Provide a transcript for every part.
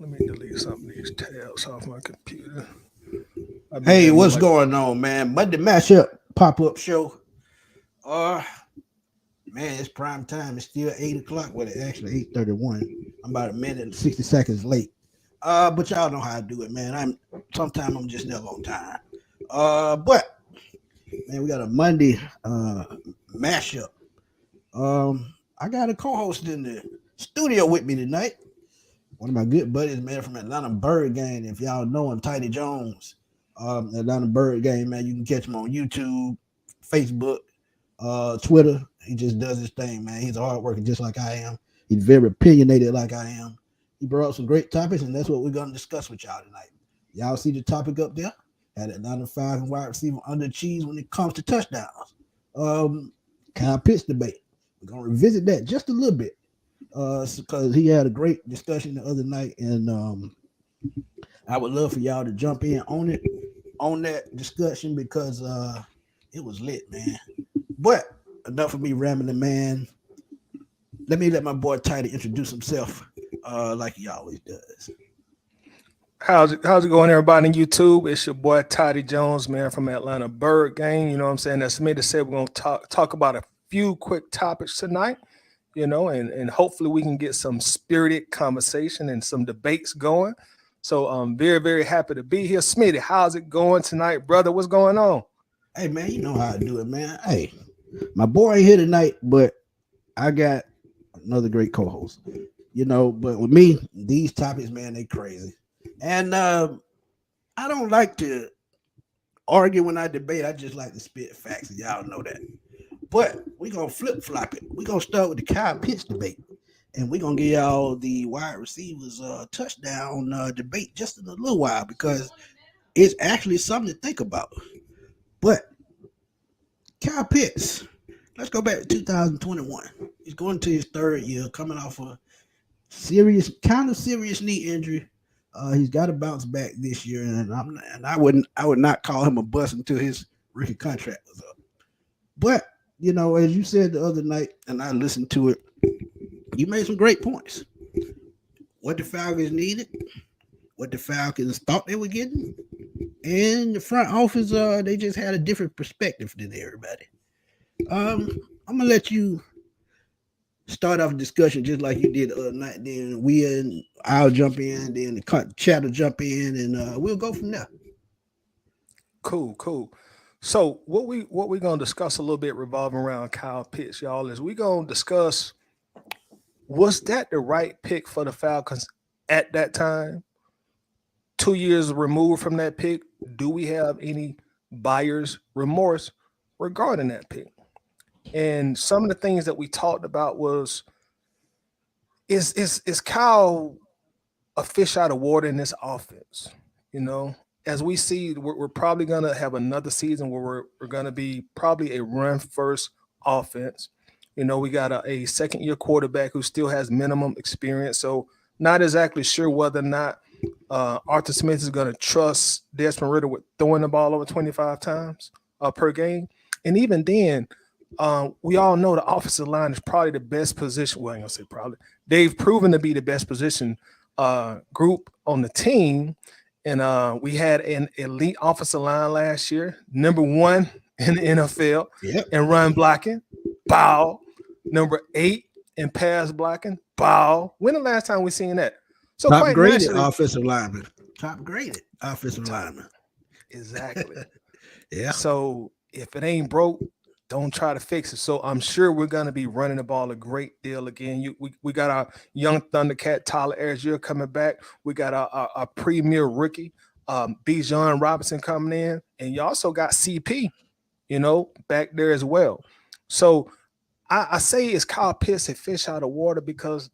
Let me delete some of these tabs off my computer. I've been Hey, having what's like, going on, man? Monday Mashup pop-up show. Uh Man, it's prime time. It's still 8 o'clock. Well, it's actually 8:31. I'm about a minute and 60 seconds late. But y'all know how I do it, man. Sometimes I'm just never on time. But man, we got a Monday mashup. I got a co-host in the studio with me tonight. One of my good buddies, man, from Atlanta Bird Gang. If y'all know him, Tidy Jones. Atlanta Bird Gang, man. You can catch him on YouTube, Facebook, Twitter. He just does his thing, man. He's a hard worker just like I am. He's very opinionated like I am. He brought up some great topics, and that's what we're going to discuss with y'all tonight. Y'all see the topic up there? Had Atlanta Falcons wide receiver underachieved when it comes to touchdowns. Kyle Pitts debate. We're going to revisit that just a little bit because he had a great discussion the other night, and I would love for y'all to jump in on that discussion because it was lit, man. But enough of me rambling, man. Let my boy Tidy introduce himself like he always does. how's it going, everybody on YouTube? It's your boy Tidy Jones, man, from Atlanta Bird Gang. You know what I'm saying? That's me to say we're gonna talk about a few quick topics tonight, and hopefully we can get some spirited conversation and some debates going. So I'm very, very happy to be here. Smitty, how's it going tonight, brother? What's going on? Hey, man, you know how I do it, man. Hey, my boy ain't here tonight, but I got another great co-host. But with me, these topics, man, they crazy. And I don't like to argue when I debate. I just like to spit facts, and y'all know that. But we're going to flip-flop it. We're going to start with the Kyle Pitts debate. And we're going to give y'all the wide receivers touchdown debate just in a little while because it's actually something to think about. But Kyle Pitts, let's go back to 2021. He's going to his third year, coming off a kind of serious knee injury. He's got to bounce back this year, and I would not call him a bust until his rookie contract was up. But as you said the other night, and I listened to it, you made some great points. What the Falcons needed, what the Falcons thought they were getting, and the front office, they just had a different perspective than everybody. I'm gonna let you start off a discussion just like you did the other night. Then I'll jump in, then the chat will jump in, and we'll go from there. Cool. So what we gonna discuss a little bit revolving around Kyle Pitts, y'all, is we gonna discuss, was that the right pick for the Falcons at that time? 2 years removed from that pick, do we have any buyer's remorse regarding that pick? And some of the things that we talked about was, is Kyle a fish out of water in this offense? As we see, we're probably going to have another season where we're going to be probably a run-first offense. We got a second-year quarterback who still has minimum experience, so not exactly sure whether or not Arthur Smith is going to trust Desmond Ridder with throwing the ball over 25 times per game. And even then, we all know the offensive line is probably the best position. Well, I'm going to say probably. They've proven to be the best position group on the team. And we had an elite offensive line last year, number 1 in the NFL in run blocking, bow. Number 8 in pass blocking, bow. When the last time we seen that? So top graded offensive lineman. Top graded offensive lineman. Exactly. Yeah. So if it ain't broke, don't try to fix it. So I'm sure we're going to be running the ball a great deal again. We got our young Thundercat Tyler Algier coming back. We got our premier rookie, Bijan Robinson coming in. And you also got CP, back there as well. So I say is Kyle Pitts a fish out of water because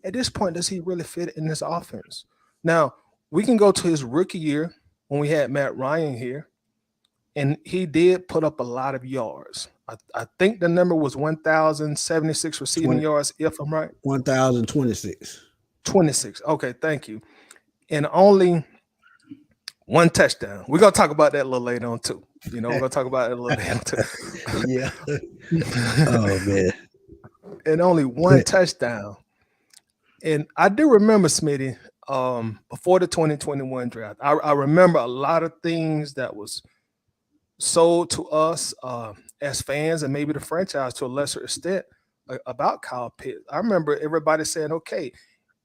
at this point, does he really fit in this offense? Now, we can go to his rookie year when we had Matt Ryan here, and he did put up a lot of yards. I think the number was 1,076 receiving yards, if I'm right. 1,026. 26. Okay, thank you. And only one touchdown. We're going to talk about that a little later on, too. We're going to talk about it a little later, too. Yeah. Oh, man. And only one touchdown. And I do remember, Smitty, before the 2021 draft, I remember a lot of things that was sold to us as fans and maybe the franchise to a lesser extent about Kyle Pitts. I remember everybody saying, okay,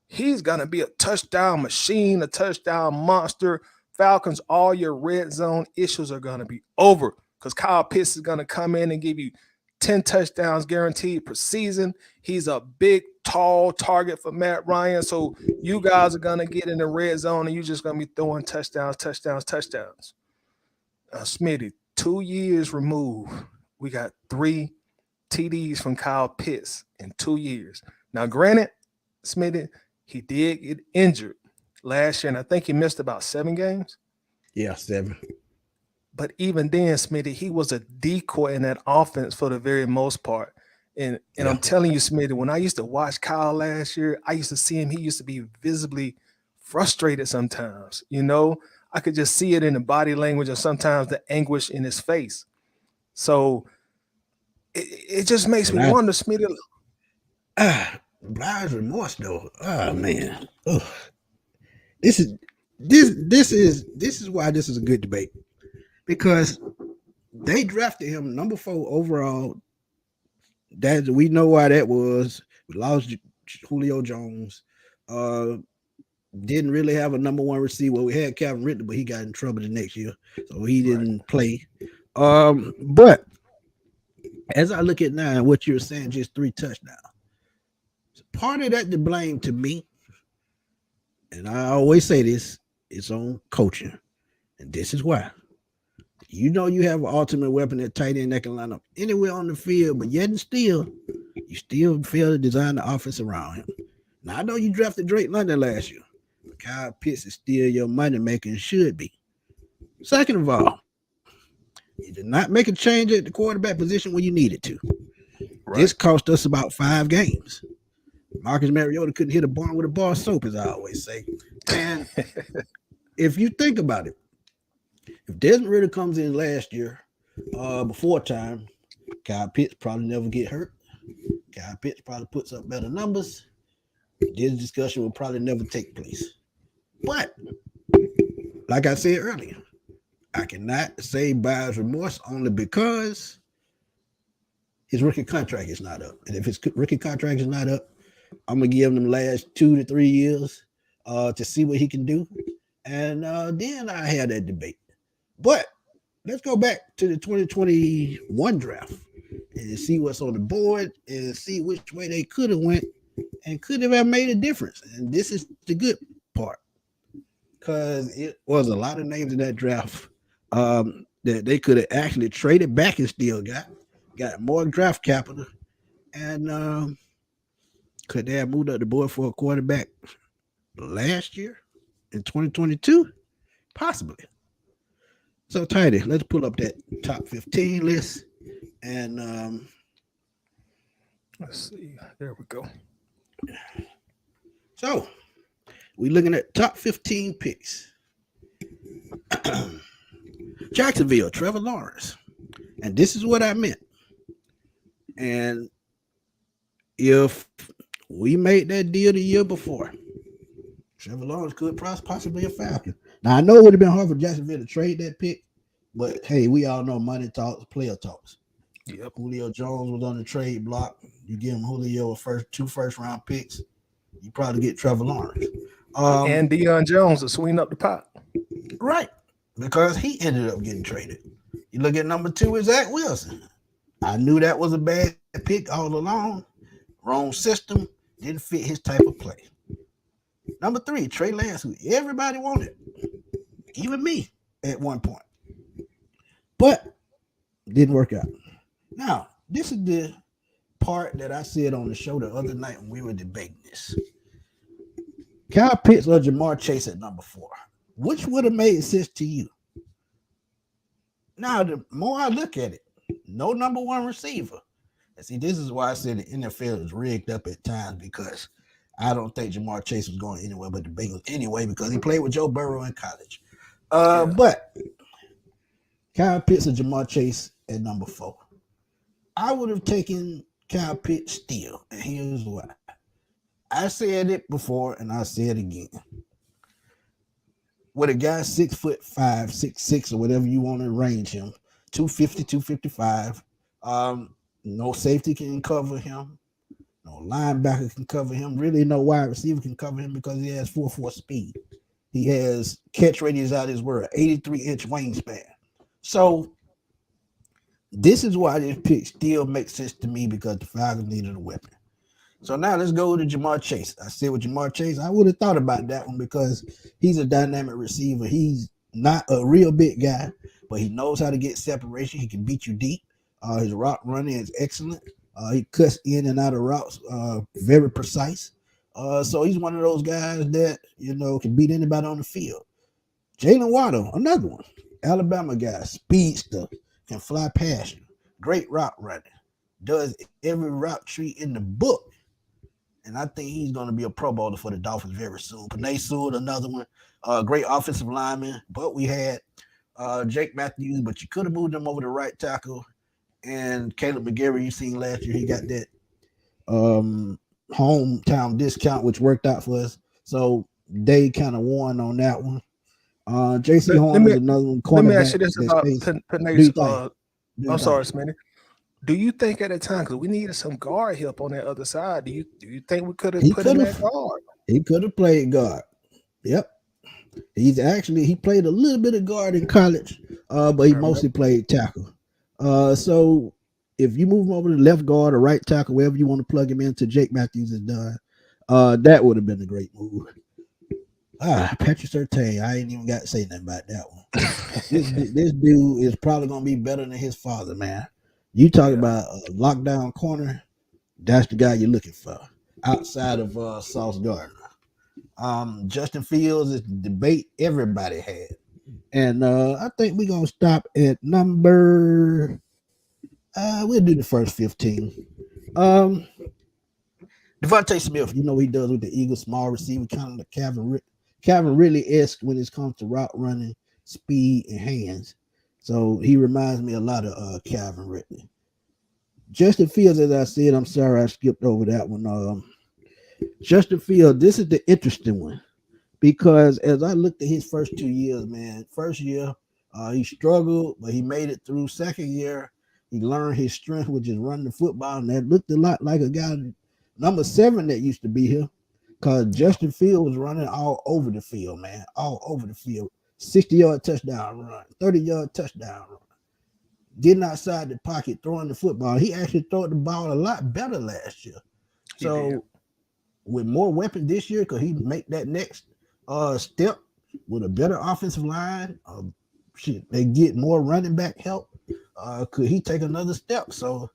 he's going to be a touchdown machine, a touchdown monster. Falcons, all your red zone issues are going to be over because Kyle Pitts is going to come in and give you 10 touchdowns guaranteed per season. He's a big, tall target for Matt Ryan. So you guys are going to get in the red zone and you're just going to be throwing touchdowns, touchdowns, touchdowns. Smitty, 2 years removed, we got 3 TDs from Kyle Pitts in 2 years. Now, granted, Smitty, he did get injured last year, and I think he missed about 7 games. Yeah, 7. But even then, Smitty, he was a decoy in that offense for the very most part. And Yeah. I'm telling you, Smitty, when I used to watch Kyle last year, I used to see him. He used to be visibly frustrated sometimes. I could just see it in the body language and sometimes the anguish in his face. So it just makes me Blind, wonder, Smitty. blind remorse though. Oh man. Ugh. This is this is why this is a good debate. Because they drafted him number 4 overall. That we know why that was. We lost Julio Jones. Didn't really have a number 1 receiver. We had Calvin Ridley, but he got in trouble the next year, so he Right. didn't play. But as I look at now, what you're saying, just 3 touchdowns. Part of that to blame to me, and I always say this, it's on coaching, and this is why. You have an ultimate weapon at tight end that can line up anywhere on the field, but yet and still, you still fail to design the offense around him. Now I know you drafted Drake London last year, but Kyle Pitts is still your money maker and should be. Second of all, you did not make a change at the quarterback position when you needed to. This Right. cost us about 5 games. Marcus Mariota couldn't hit a barn with a bar of soap, as I always say. And if you think about it, if Desmond Ritter comes in last year, before time, Kyle Pitts probably never get hurt. Kyle Pitts probably puts up better numbers. This discussion will probably never take place. But like I said earlier, I cannot say buyer's remorse only because his rookie contract is not up. And if his rookie contract is not up, I'm gonna give him the last 2 to 3 years to see what he can do, and then I had that debate. But let's go back to the 2021 draft and see what's on the board and see which way they could have went and could have made a difference. And this is the good part, because it was a lot of names in that draft that they could have actually traded back and still got more draft capital, and could they have moved up the board for a quarterback last year in 2022? Possibly. So, Tidy, let's pull up that top 15 list. And Let's see. There we go. so we're looking at top 15 picks. Jacksonville, Trevor Lawrence. And this is what I meant. And if we made that deal the year before, Trevor Lawrence could possibly a Falcon. Now, I know it would have been hard for Jacksonville to trade that pick, but hey, we all know money talks, player talks. Yep. Julio Jones was on the trade block. You give him Julio two first round picks, you probably get Trevor Lawrence. And Deion Jones to swing up the pot. Right, because he ended up getting traded. You look at number 2 is Zach Wilson. I knew that was a bad pick all along. Wrong system, didn't fit his type of play. Number 3, Trey Lance, who everybody wanted, even me at one point, but didn't work out. Now, this is the part that I said on the show the other night when we were debating this. Kyle Pitts or Jamar Chase at number 4. Which would have made sense to you? Now, the more I look at it, no number 1 receiver. And see, this is why I said the NFL is rigged up at times, because I don't think Jamar Chase was going anywhere but the Bengals anyway, because he played with Joe Burrow in college. But Kyle Pitts or Jamar Chase at number 4. I would have taken Kyle Pitts still, and here's why. I said it before, and I'll say it again. with a guy 6'5", 6'6", or whatever you want to range him, 250, 255. No safety can cover him. No linebacker can cover him. Really, no wide receiver can cover him because he has 4.4 speed. He has catch radius out his word, 83-inch wingspan. So this is why this pick still makes sense to me because the Falcons needed a weapon. So now let's go to Jamar Chase. I said with Jamar Chase, I would have thought about that one because he's a dynamic receiver. He's not a real big guy, but he knows how to get separation. He can beat you deep. His route running is excellent. He cuts in and out of routes, very precise. So he's one of those guys that can beat anybody on the field. Jalen Waddle, another one, Alabama guy, speedster, can fly past you. Great route running, does every route tree in the book. And I think he's going to be a Pro Bowler for the Dolphins very soon. Panay Sewell, another one, great offensive lineman. But we had Jake Matthews, but you could have moved him over to right tackle. And Caleb McGarry, you seen last year, he got that hometown discount, which worked out for us. So they kind of won on that one. JC Let Horn me is another one let me ask cornerback you this that about stays. Do Panay. you think? Do you I'm think? sorry, Smitty. Do you think at the time, because we needed some guard help on that other side, do you think we could have He put him could at have. guard? He could have played guard. Yep. He played a little bit of guard in college, but he I remember. mostly played tackle. So if you move him over to left guard or right tackle, wherever you want to plug him into, Jake Matthews is done. That would have been a great move. Patrick Surtain, I ain't even got to say nothing about that one. This dude is probably gonna be better than his father, man. You talk Yeah, about a lockdown corner, that's the guy you're looking for outside of Sauce Gardner. Justin Fields is the debate everybody had. And I think we're gonna stop at number. We'll do the first 15. Um, Devontae Smith, you know what he does with the Eagles, small receiver, kind of the Calvin Ridley esque when it comes to route running, speed, and hands. So he reminds me a lot of Calvin Ridley. Justin Fields, as I said, I'm sorry I skipped over that one. Justin Fields, this is the interesting one because as I looked at his first 2 years, man, first year he struggled, but he made it through. Second year, he learned his strength, which is running the football, and that looked a lot like a guy number 7 that used to be here. Because Justin Field was running all over the field, man, all over the field. 60-yard touchdown run, 30-yard touchdown run, getting outside the pocket, throwing the football. He actually threw the ball a lot better last year. he did. So with more weapons this year, could he make that next step with a better offensive line? They get more running back help. Could he take another step? So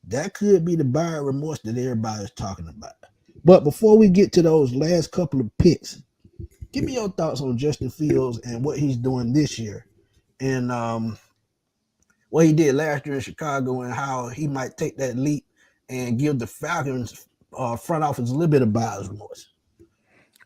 that could be the buyer remorse that everybody's talking about. But before we get to those last couple of picks, give me your thoughts on Justin Fields and what he's doing this year, and what he did last year in Chicago, and how he might take that leap and give the Falcons front office a little bit of buyer's remorse.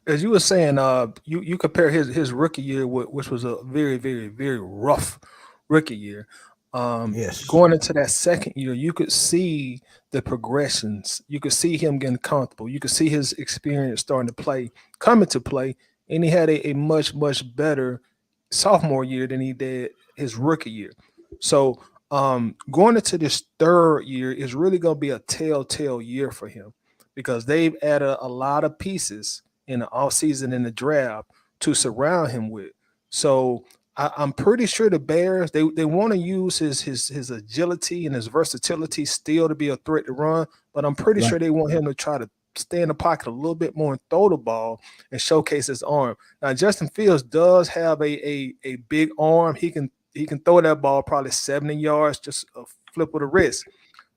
As you were saying, you compare his rookie year, which was a very, very, very rough rookie year. Yes, Going into that second year, you could see the progressions. You could see him getting comfortable. You could see his experience starting to coming to play, and he had a much, much better sophomore year than he did his rookie year. So, going into this third year is really going to be a telltale year for him because they've added a lot of pieces in the offseason and the draft to surround him with. So I'm pretty sure the Bears they want to use his agility and his versatility still to be a threat to run, but I'm pretty right, sure they want him to try to stay in the pocket a little bit more and throw the ball and showcase his arm. Now Justin Fields does have a big arm. He can throw that ball probably 70 yards, just a flip of the wrist,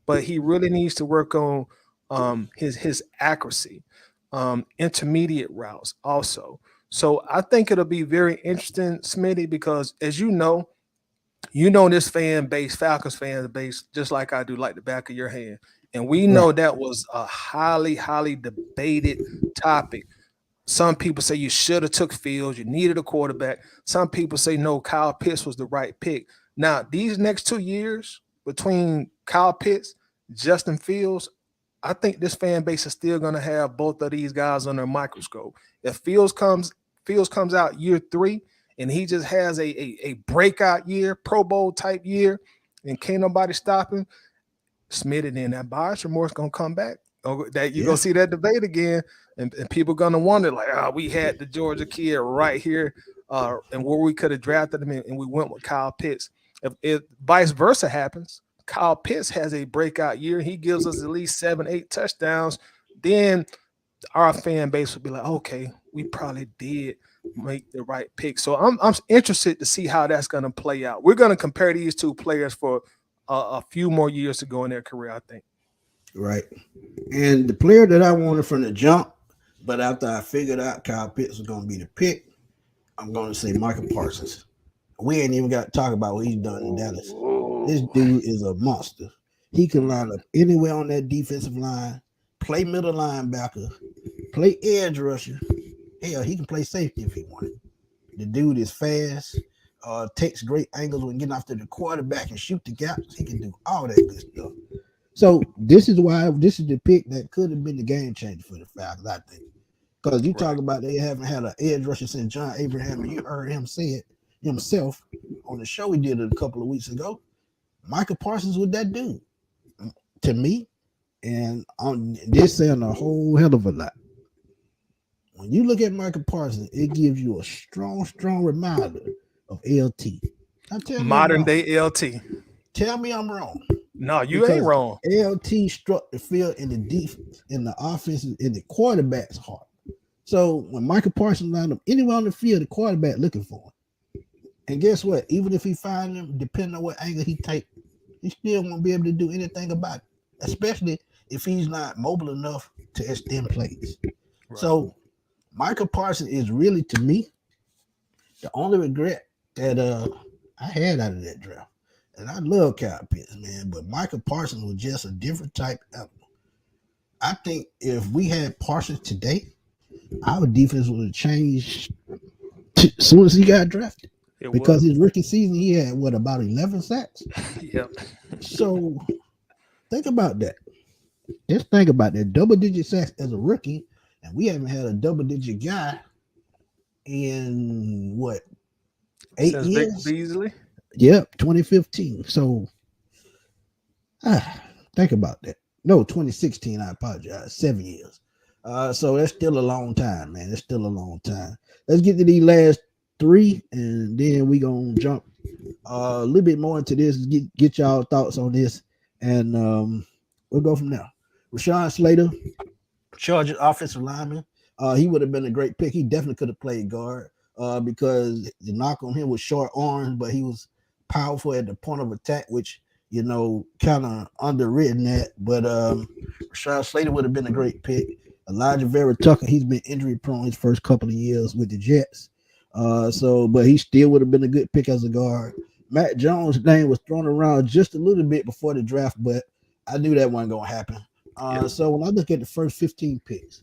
but he really needs to work on his accuracy, intermediate routes also. So I think it'll be very interesting, Smitty, because as you know this fan base, Falcons fan base, just like I do, like the back of your hand. And we right, know that was a highly, highly debated topic. Some people say you should have took Fields, you needed a quarterback. Some people say no, Kyle Pitts was the right pick. Now, these next 2 years between Kyle Pitts, Justin Fields, I think this fan base is still going to have both of these guys under a microscope. If Fields comes Fields comes out year 3 and he just has a breakout year, Pro Bowl type year, and can't nobody stop him, Smith and then that buyer's remorse gonna come back. That you're gonna Yeah, see that debate again, and people gonna wonder like, we had the Georgia kid right here, and where we could have drafted him, and we went with Kyle Pitts. If vice versa happens, Kyle Pitts has a breakout year, he gives us at least 7, 8 touchdowns, then our fan base would be like, okay, we probably did make the right pick. So I'm interested to see how that's gonna play out. We're gonna compare these two players for a few more years to go in their career, I think. right. And the player that I wanted from the jump, but after I figured out Kyle Pitts was going to be the pick, I'm going to say Michael Parsons. We ain't even got to talk about what he's done in Dallas. This Ooh. dude is a monster. He can line up anywhere on that defensive line, play middle linebacker, play edge rusher. Hell, he can play safety if he wanted. The dude is fast, takes great angles when getting after the quarterback and shoot the gaps. He can do all that good stuff. So this is why this is the pick that could have been the game changer for the Falcons, I think. Because you Right. talk about they haven't had an edge rusher since John Abraham, and you heard him say it himself on the show he did it a couple of weeks ago. Michael Parsons was that dude to me, and on this saying a whole hell of a lot. When you look at Michael Parsons, it gives you a strong reminder of LT. Now tell me I'm Modern wrong. day LT. Tell me I'm wrong. No, you ain't Because wrong. LT struck the field in the defense, in the offense, in the quarterback's heart. So when Michael Parsons lined up anywhere on the field, the quarterback looking for him. And guess what? Even if he find him, depending on what angle he take, he still won't be able to do anything about it. Especially if he's not mobile enough to extend plays. Right. So Michael Parsons is really to me the only regret that I had out of that draft. And I love Kyle Pitts, man, but Michael Parsons was just a different type of. I think if we had Parsons today, our defense would have changed as soon as he got drafted. It Because would. his rookie season, he had what about 11 sacks. Yep. So think about that. Just think about that. Double-digit sacks as a rookie, and we haven't had a double-digit guy in what, 8 Since Vic years? Beasley. Yep, 2015. So think about that. No, 2016. I apologize. 7 years. So that's still a long time, man. That's still a long time. Let's get to these last three, and then we gonna jump a little bit more into this. Get y'all thoughts on this, and we'll go from there. Rashawn Slater, Chargers offensive lineman. He would have been a great pick. He definitely could have played guard because the knock on him was short arms, but he was powerful at the point of attack, which kind of underwritten that. But Rashawn Slater would have been a great pick. Elijah Vera Tucker, he's been injury prone his first couple of years with the Jets. But he still would have been a good pick as a guard. Matt Jones' name was thrown around just a little bit before the draft, but I knew that wasn't going to happen. Yep. So when I look at the first 15 picks,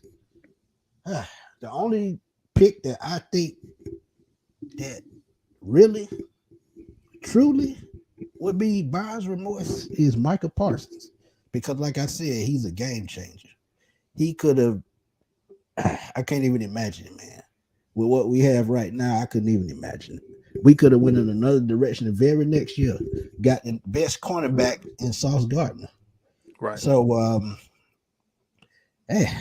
the only pick that I think that really, truly would be buyer's remorse is Michael Parsons. Because like I said, he's a game changer. He could have, I can't even imagine it, man. With what we have right now, I couldn't even imagine it. We could have went in another direction the very next year, got the best cornerback in Sauce Gardner. Right. So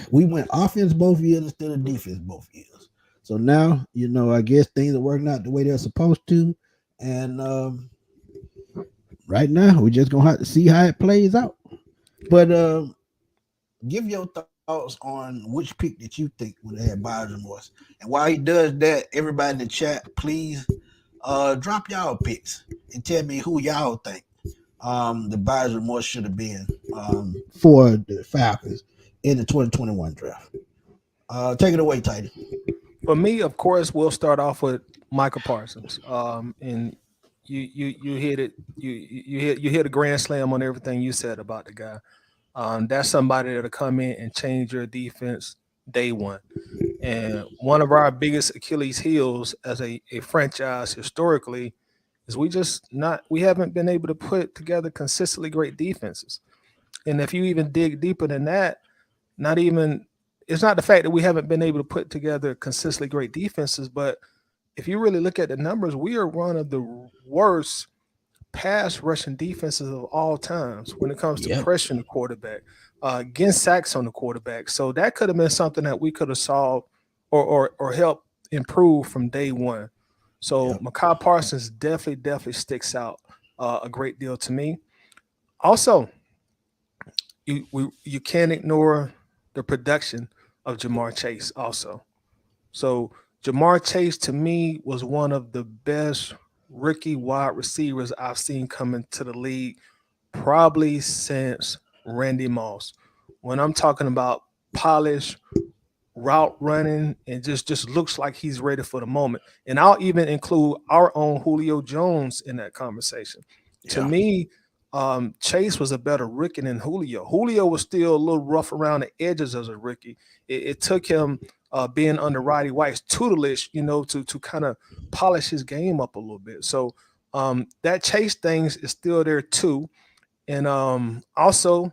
we went offense both years instead of defense both years. So now, I guess things are working out the way they're supposed to. And right now, we're just going to have to see how it plays out. But give your thoughts on which pick that you think would have buyer's remorse. And while he does that, everybody in the chat, please drop y'all picks and tell me who y'all think the buyer's remorse should have been for the Falcons in the 2021 draft. Take it away, Tidy. For me, of course, we'll start off with Michael Parsons. And you hit it. You hit a grand slam on everything you said about the guy. That's somebody that'll come in and change your defense day one. And one of our biggest Achilles heels as a franchise historically is we haven't been able to put together consistently great defenses. And if you even dig deeper than that, not even it's not the fact that we haven't been able to put together consistently great defenses, but if you really look at the numbers, we are one of the worst pass rushing defenses of all times when it comes to Yep. pressuring the quarterback, getting sacks on the quarterback. So that could have been something that we could have solved or helped improve from day one. So Yep. Makai Parsons definitely sticks out a great deal to me. Also, you can't ignore the production of Jamar Chase. Also, so Jamar Chase to me was one of the best rookie wide receivers I've seen come into the league probably since Randy Moss. When I'm talking about polish, route running, and just looks like he's ready for the moment. And I'll even include our own Julio Jones in that conversation. To Yeah. me, Chase was a better rookie than Julio. Julio was still a little rough around the edges as a rookie. It took him being under Roddy White's tutelage, to kind of polish his game up a little bit. So that Chase things is still there too. And also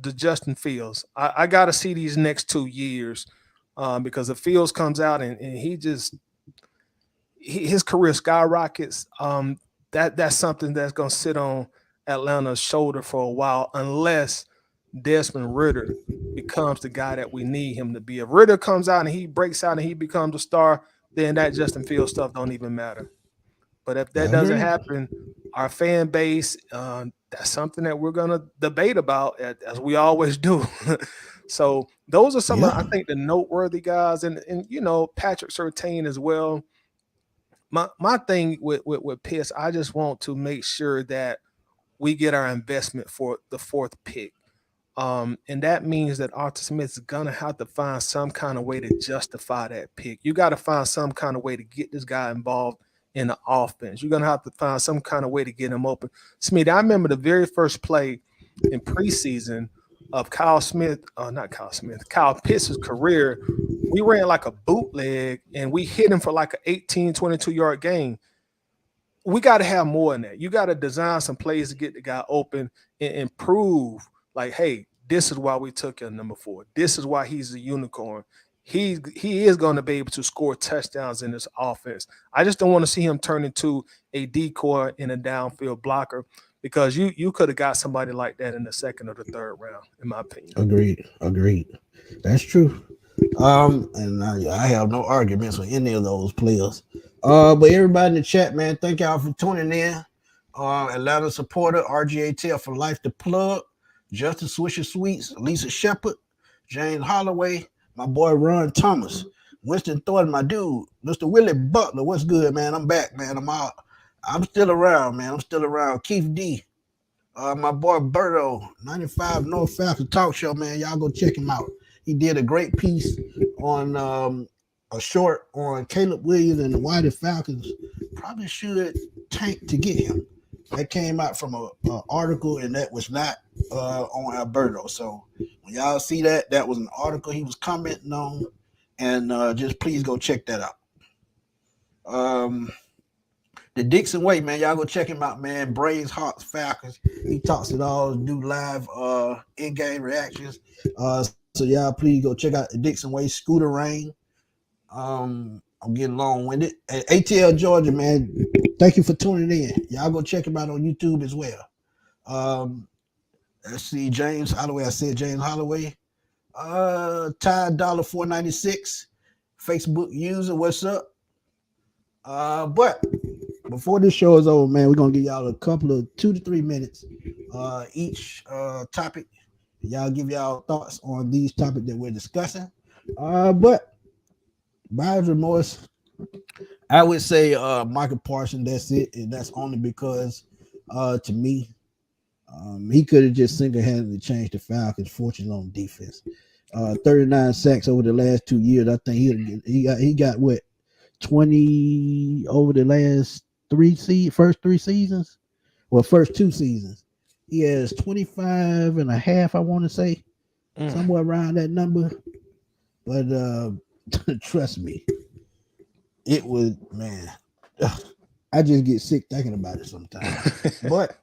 the Justin Fields. I got to see these next 2 years because if Fields comes out and his career skyrockets, that's something that's going to sit on Atlanta's shoulder for a while unless Desmond Ritter becomes the guy that we need him to be. If Ritter comes out and he breaks out and he becomes a star, then that Justin Fields stuff don't even matter. But if I that doesn't agree. happen, our fan base, that's something that we're going to debate about as we always do. So those are some of, I Yeah. think, the noteworthy guys, and Patrick Surtain as well. My thing with Pitts, I just want to make sure that we get our investment for the fourth pick. And that means that Arthur Smith is gonna have to find some kind of way to justify that pick. You got to find some kind of way to get this guy involved in the offense. You're gonna have to find some kind of way to get him open. Smith, I remember the very first play in preseason of not Kyle Smith, Kyle Pitts' career. We ran like a bootleg and we hit him for like an 18, 22-yard gain. We got to have more than that. You got to design some plays to get the guy open and improve. Like, hey, this is why we took him number 4. This is why he's a unicorn. He is going to be able to score touchdowns in this offense. I just don't want to see him turn into a decoy and a downfield blocker because you could have got somebody like that in the second or the third round, in my opinion. Agreed. Agreed. That's true. And I have no arguments with any of those players. But everybody in the chat, man, thank y'all for tuning in. Atlanta supporter, RGATL for life, the plug, Justin Swisher Sweets, Lisa Shepard, James Holloway, my boy Ron Thomas, Winston Thornton, my dude, Mr. Willie Butler. What's good, man? I'm back, man. I'm out. I'm still around, man. I'm still around. Keith D. My boy Berto, 95 North Falcon Talk Show, man. Y'all go check him out. He did a great piece on a short on Caleb Williams and the White Falcons. Probably should tank to get him. That came out from a article, and that was not on Alberto. So when y'all see that, that was an article he was commenting on, and just please go check that out. The Dixon Way, man, y'all go check him out, man. Braves, Hawks, Falcons. He talks it all, do live in-game reactions. So y'all please go check out the Dixon Way, Scooter Rain. I'm getting long-winded. And ATL Georgia, man, thank you for tuning in. Y'all go check him out on YouTube as well. Let's see, James Holloway. I said James Holloway. Ty Dollar 496. Facebook user, what's up? But before this show is over, man, we're gonna give y'all a couple of 2 to 3 minutes each topic. Y'all give y'all thoughts on these topics that we're discussing. But buyer's remorse, I would say Michael Parsons, that's it, and that's only because to me, he could have just single-handedly changed the Falcons' fortune on defense. 39 sacks over the last 2 years. I think he got what, 20 over the last first 3 seasons, well, first 2 seasons. He has 25 and a half, I want to say, somewhere around that number. But trust me, it was, man, I just get sick thinking about it sometimes. But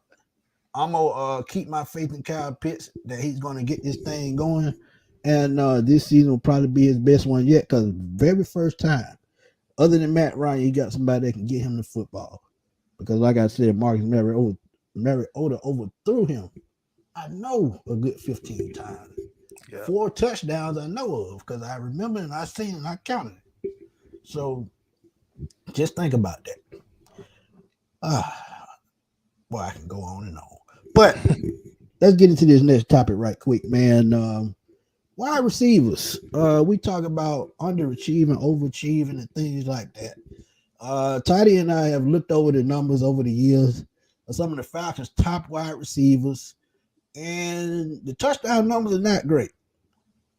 I'm gonna keep my faith in Kyle Pitts that he's gonna get this thing going. And this season will probably be his best one yet because very first time, other than Matt Ryan, he got somebody that can get him the football. Because like I said, Mariota overthrew him. I know a good 15 times. Yeah. 4 touchdowns I know of because I remember and I seen and I counted it. So just think about that. Well, I can go on and on. But let's get into this next topic right quick, man. Wide receivers. We talk about underachieving, overachieving, and things like that. Toddy and I have looked over the numbers over the years of some of the Falcons' top wide receivers, and the touchdown numbers are not great.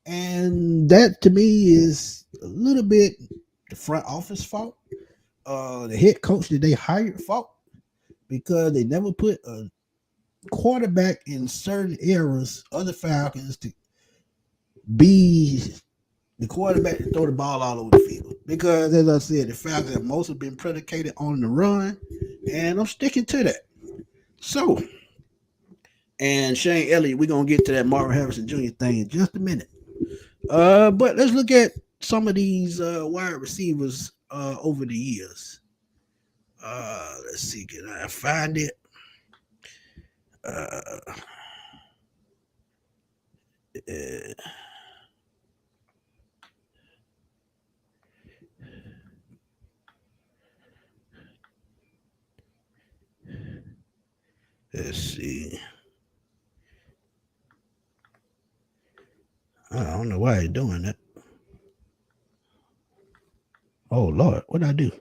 And that to me is a little bit the front office fault, the head coach that they hired fault, because they never put a quarterback in certain eras of the Falcons to be the quarterback to throw the ball all over the field. Because as I said, the Falcons have mostly been predicated on the run, and I'm sticking to that. So, and Shane Elliott, we're gonna get to that Marvin Harrison Jr. thing in just a minute. But let's look at some of these wide receivers over the years. Let's see, can I find it? Uh, uh, let's see. I don't know why he's doing that. Oh Lord, what did I do?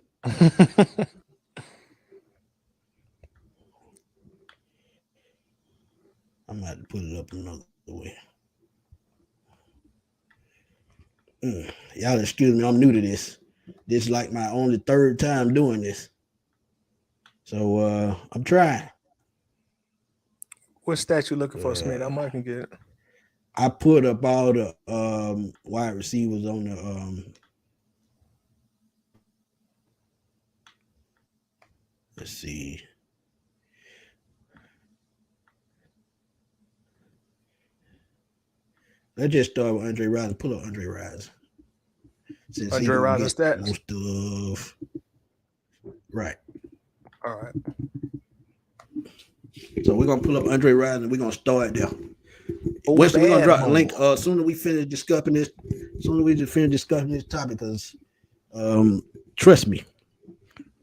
I'm gonna have to put it up another way. Y'all excuse me, I'm new to this. This is like my only third time doing this. So I'm trying. What stat you looking for, Smith? I Uh, might can get it. I put up all the wide receivers on the let's see. Let's just start with Andre Rison. Pull up Andre Rison. Since he Andre gonna Rising get stats. most of right. All right. So we're gonna pull up Andre Rison and we're gonna start there. Oh, We're gonna bad drop the link move. soon as we finish discussing this. Soon as we just finish discussing this topic, because trust me,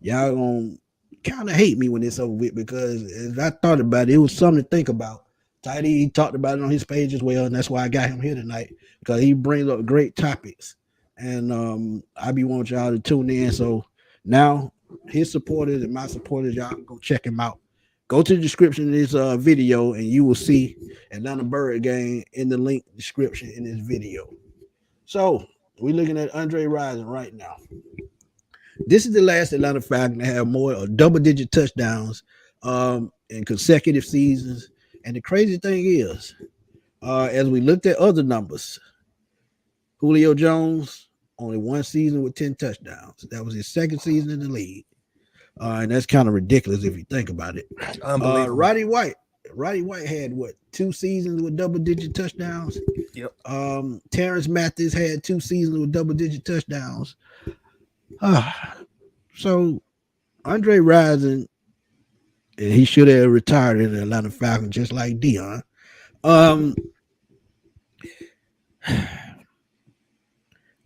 y'all gonna kind of hate me when it's over with, because as I thought about it, it was something to think about. Tidy, he talked about it on his page as well, and that's why I got him here tonight, because he brings up great topics, and I be wanting y'all to tune in. So now his supporters and my supporters, y'all go check him out. Go to the description of this video, and you will see Atlanta Bird game in the link description in this video. So we're looking at Andre Rison right now. This is the last Atlanta Falcon to have more double-digit touchdowns in consecutive seasons. And the crazy thing is, as we looked at other numbers, Julio Jones only one season with 10 touchdowns. That was his second season in the league. And that's kind of ridiculous if you think about it. Unbelievable. Roddy White had what, 2 seasons with double-digit touchdowns? Yep. Terrence Mathis had 2 seasons with double-digit touchdowns. So Andre Rison, he should have retired in the Atlanta Falcons just like Dion. Um,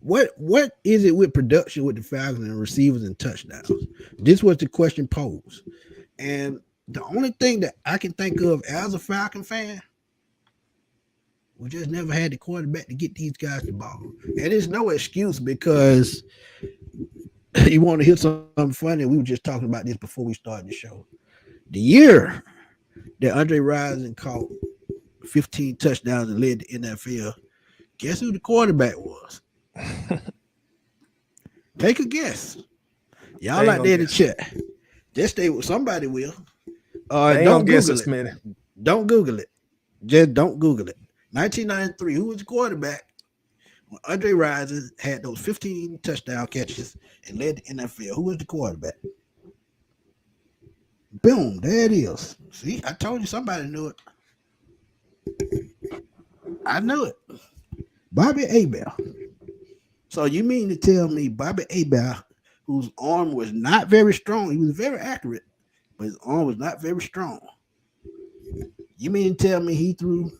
what is it with production with the Falcons and receivers and touchdowns? This was the question posed, and the only thing that I can think of as a Falcon fan, we just never had the quarterback to get these guys the ball, and it's no excuse because you want to hear something funny. We were just talking about this before we started the show. The year that Andre Rison caught 15 touchdowns and led the NFL, guess who the quarterback was? Take a guess. Y'all out there in the chat. Just stay with somebody will. Don't Google it. Smitty. Don't Google it. Just don't Google it. 1993, who was the quarterback when Andre Rison had those 15 touchdown catches and led the NFL? Who was the quarterback? Boom, there it is. See, I told you somebody knew it. I knew it. Bobby Abel. So you mean to tell me Bobby Abel, whose arm was not very strong, he was very accurate, but his arm was not very strong. You mean to tell me he threw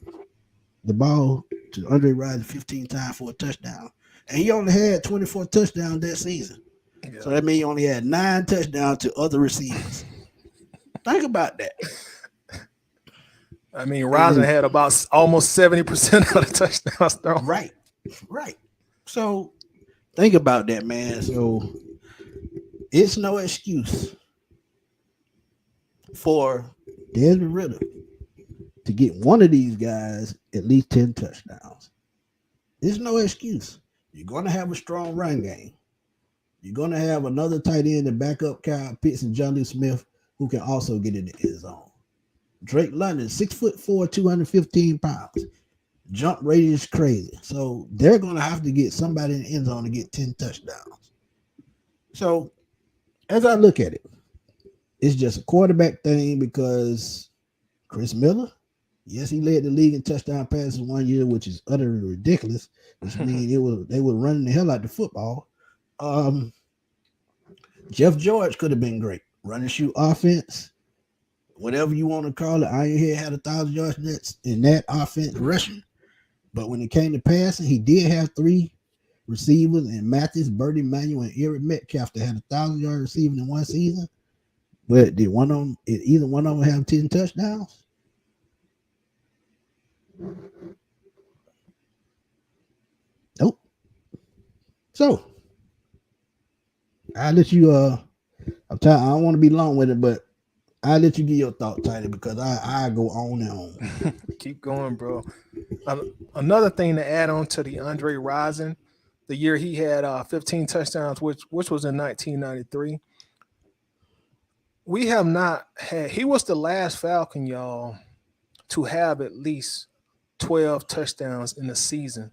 the ball to Andre Rison 15 times for a touchdown? And he only had 24 touchdowns that season. So Yeah. that means he only had 9 touchdowns to other receivers. Think about that. I mean, Rising And had about almost 70% of the touchdowns thrown. right, right. So think about that, man. So it's no excuse for Desmond Ritter to get one of these guys at least 10 touchdowns. There's no excuse. You're going to have a strong run game. You're going to have another tight end to back up Kyle Pitts and Jonnu Smith, who can also get in the end zone. Drake London, 6'4", 215 pounds. Jump rate is crazy. So they're going to have to get somebody in the end zone to get 10 touchdowns. So as I look at it, it's just a quarterback thing because Chris Miller, yes, he led the league in touchdown passes 1 year, which is utterly ridiculous, which means they were running the hell out the football. Jeff George could have been great. Run and shoot offense, whatever you want to call it. Ironhead had 1,000 yards in that offense rushing. But when it came to passing, he did have 3 receivers in Mathis, Bertie Manuel, and Eric Metcalf that had 1,000 yards receiving in one season. But did either one of them have 10 touchdowns? Nope. So I let you I don't want to be long with it, but I let you get your thought, Tidy, because I go on and on. Keep going, bro. Another thing to add on to the Andre Rison, the year he had 15 touchdowns, which was in 1993. We have not had. He was the last Falcon, y'all, to have at least 12 touchdowns in a season,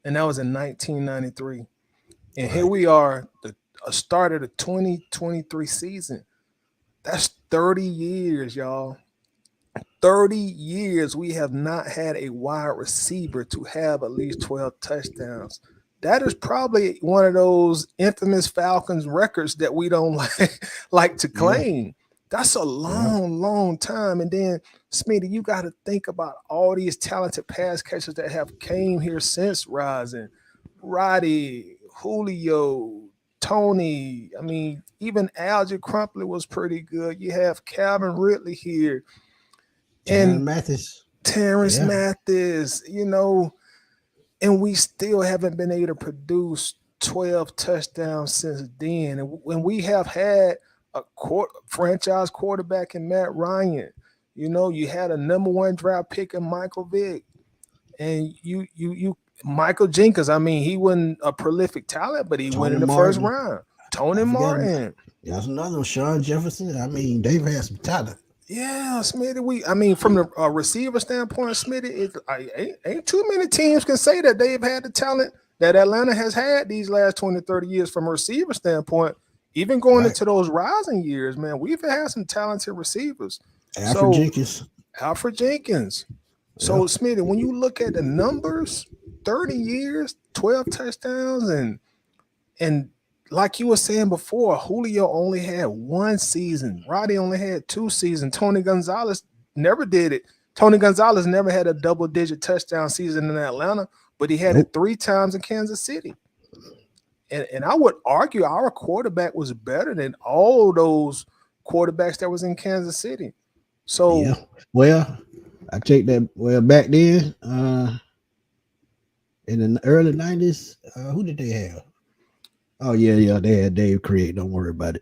and that was in 1993. And here Right. we are, the start of the 2023 season. That's 30 years, y'all. 30 years we have not had a wide receiver to have at least 12 touchdowns. That is probably one of those infamous Falcons records that we don't like to Yeah. claim. That's a Yeah. long time. And then, Smitty, you got to think about all these talented pass catchers that have came here since Rising. Roddy, Julio, Tony. I mean, even Algie Crumpler was pretty good. You have Calvin Ridley here Terrence and Mathis. Terrence Yeah. Mathis, and we still haven't been able to produce 12 touchdowns since then. And when we have had a franchise quarterback in Matt Ryan, you had a number 1 draft pick in Michael Vick, and you Michael Jenkins. I mean, he wasn't a prolific talent, but he went Tony in the first Martin. round. Tony I forgot him. Martin. That's another one. Sean Jefferson. I mean, they've had some talent. Yeah, Smitty. I mean, from the receiver standpoint, Smitty, ain't too many teams can say that they've had the talent that Atlanta has had these last 20, 30 years from a receiver standpoint. Even going Right. into those rising years, man, we've had some talented receivers. Alfred So Jenkins. Alfred Jenkins. Yeah. So Smitty, when you look at the numbers, 30 years, 12 touchdowns, and like you were saying before, Julio only had 1 season. Roddy only had 2 seasons. Tony Gonzalez never did it. Tony Gonzalez never had a double-digit touchdown season in Atlanta, but he had it Nope. 3 times in Kansas City. And I would argue our quarterback was better than all those quarterbacks that was in Kansas City. Yeah. So Well, I take that. Well, back then, in the early 90s, who did they have? Oh yeah, they had Dave Craig. Don't worry about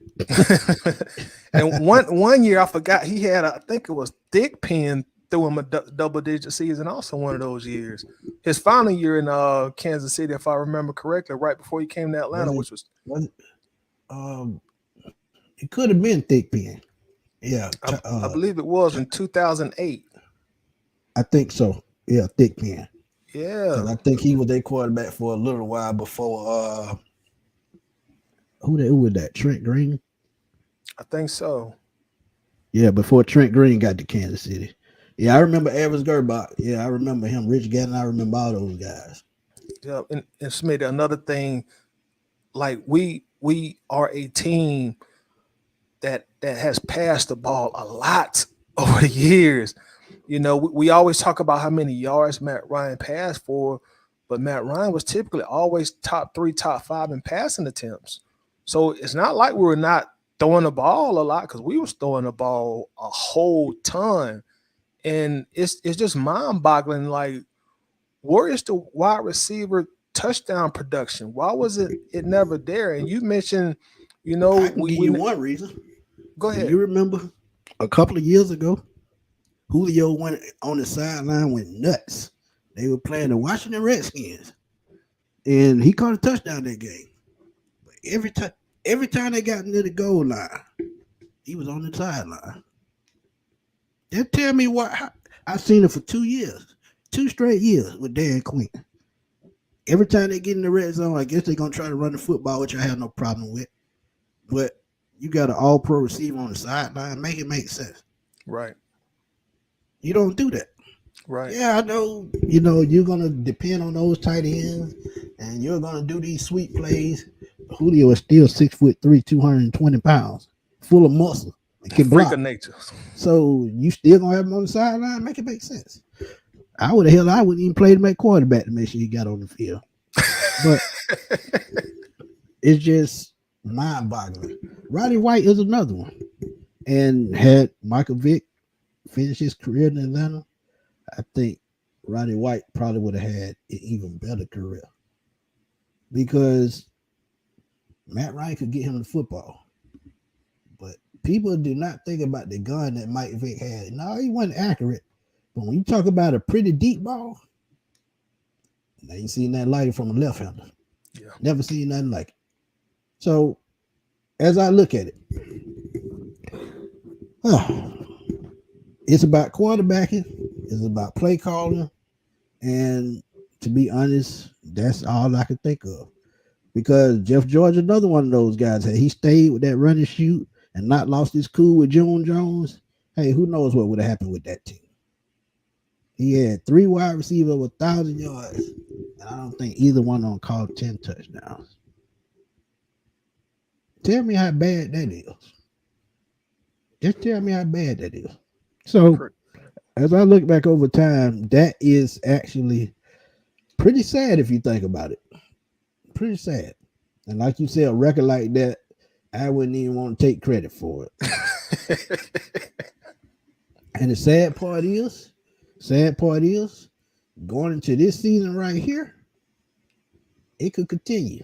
and it. one year I forgot he had I think it was Thick Pen threw him a double digit season also one of those years. His final year in Kansas City, if I remember correctly, right before he came to Atlanta, was it? which was Was it? Um, it could have been Thick Pen. Yeah. I believe it was in 2008. I think so. Yeah, Thick Pen. Because Yeah, I think he was their quarterback for a little while before. Who was that? Trent Green. I think so. Yeah, before Trent Green got to Kansas City. Yeah, I remember Evans Gerbach. Yeah, I remember him. Rich Gannon. I remember all those guys. Yeah, and Smith, another thing, like we are a team that has passed the ball a lot over the years. You know, we always talk about how many yards Matt Ryan passed for, but Matt Ryan was typically always top three, top five in passing attempts. So it's not like we were not throwing the ball a lot because we was throwing the ball a whole ton. And it's just mind boggling. Like, where is the wide receiver touchdown production? Why was it never there? And you mentioned, I can give we you one reason. go Do ahead. you remember a couple of years ago, Julio went on the sideline, went nuts. They were playing the Washington Redskins, and he caught a touchdown that game. But every time they got near the goal line, he was on the sideline. Just tell me what I've seen it for 2 years, 2 straight years with Dan Quinn. Every time they get in the red zone, I guess they're gonna try to run the football, which I have no problem with. But you got an all-pro receiver on the sideline, make it make sense. Right, You don't do that. right. Yeah, I know. You know you're gonna depend on those tight ends, and you're gonna do these sweet plays. Julio is still 6'3", 220 pounds, full of muscle, and can Freak of block. nature. So you still gonna have him on the sideline? Make it make sense. I wouldn't even play him at quarterback to make sure he got on the field. But it's just mind-boggling. Roddy White is another one, and had Michael Vick finish his career in Atlanta, I think Roddy White probably would have had an even better career because Matt Ryan could get him the football. But people do not think about the gun that Mike Vick had. No, he wasn't accurate. But when you talk about a pretty deep ball, I ain't seen that like it from a left hander. Yeah. Never seen nothing like it. So as I look at it, it's about quarterbacking, it's about play calling, and to be honest, that's all I could think of. Because Jeff George, another one of those guys, had he stayed with that run and shoot and not lost his cool with June Jones, hey, who knows what would have happened with that team? He had three wide receivers over 1,000 yards, and I don't think either one of them caught 10 touchdowns. Tell me how bad that is. Just tell me how bad that is. So, as I look back over time, that is actually pretty sad if you think about it. Pretty sad. And like you said, a record like that, I wouldn't even want to take credit for it. And the sad part is, going into this season right here, it could continue.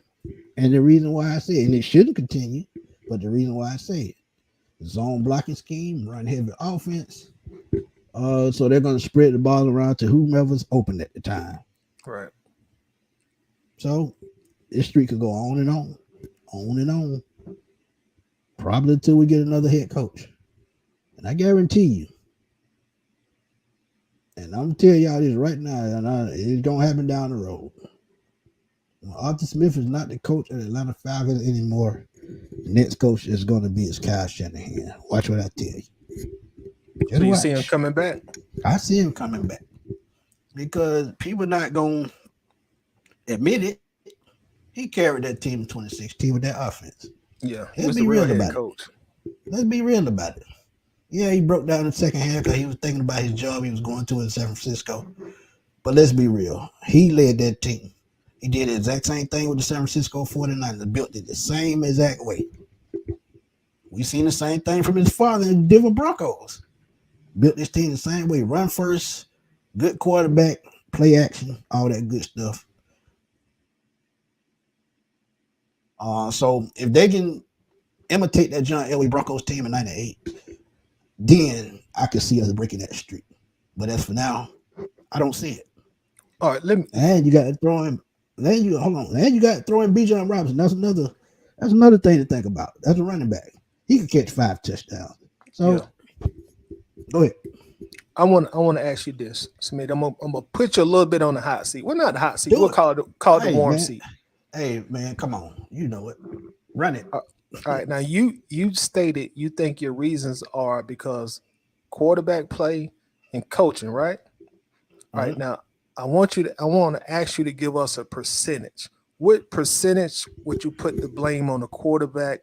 And the reason why I say it, and it shouldn't continue, but the reason why I say it, zone blocking scheme, run heavy offense. So they're going to spread the ball around to whomever's open at the time. Right. So this streak could go on and on and on, probably until we get another head coach. And I guarantee you, and I'm gonna tell y'all this right now, and it's gonna happen down the road. Arthur Smith is not the coach of the Atlanta Falcons anymore. The next coach is going to be Kyle Shanahan. Watch what I tell you. Just So you watch. see him coming back? I see him coming back because people not going to admit it. He carried that team in 2016 with that offense. Yeah, he Let's was be the real real head about it. coach. Let's be real about it. Yeah, he broke down in the second half because he was thinking about his job he was going to in San Francisco. But let's be real. He led that team. He did the exact same thing with the San Francisco 49ers. Built it the same exact way. We seen the same thing from his father in the Denver Broncos. Built this team the same way. Run first, good quarterback, play action, all that good stuff. So if they can imitate that John Elway Broncos team in '98, then I could see us breaking that streak. But as for now, I don't see it. All right, let me. And you got to throw in. Then you hold on. Then you got to throw in Bijan Robinson. That's another thing to think about. That's a running back. He could catch 5 touchdowns. So Yeah. go ahead. I want to ask you this, Smith. I'm gonna put you a little bit on the hot seat. Well, not the hot seat. Do We'll it. call it the Hey, warm man. seat. Hey man, come on. You know it. Run it. All right. Now you stated you think your reasons are because quarterback play and coaching, right? All right. Mhm. Now I want to ask you to give us a percentage. What percentage would you put the blame on the quarterback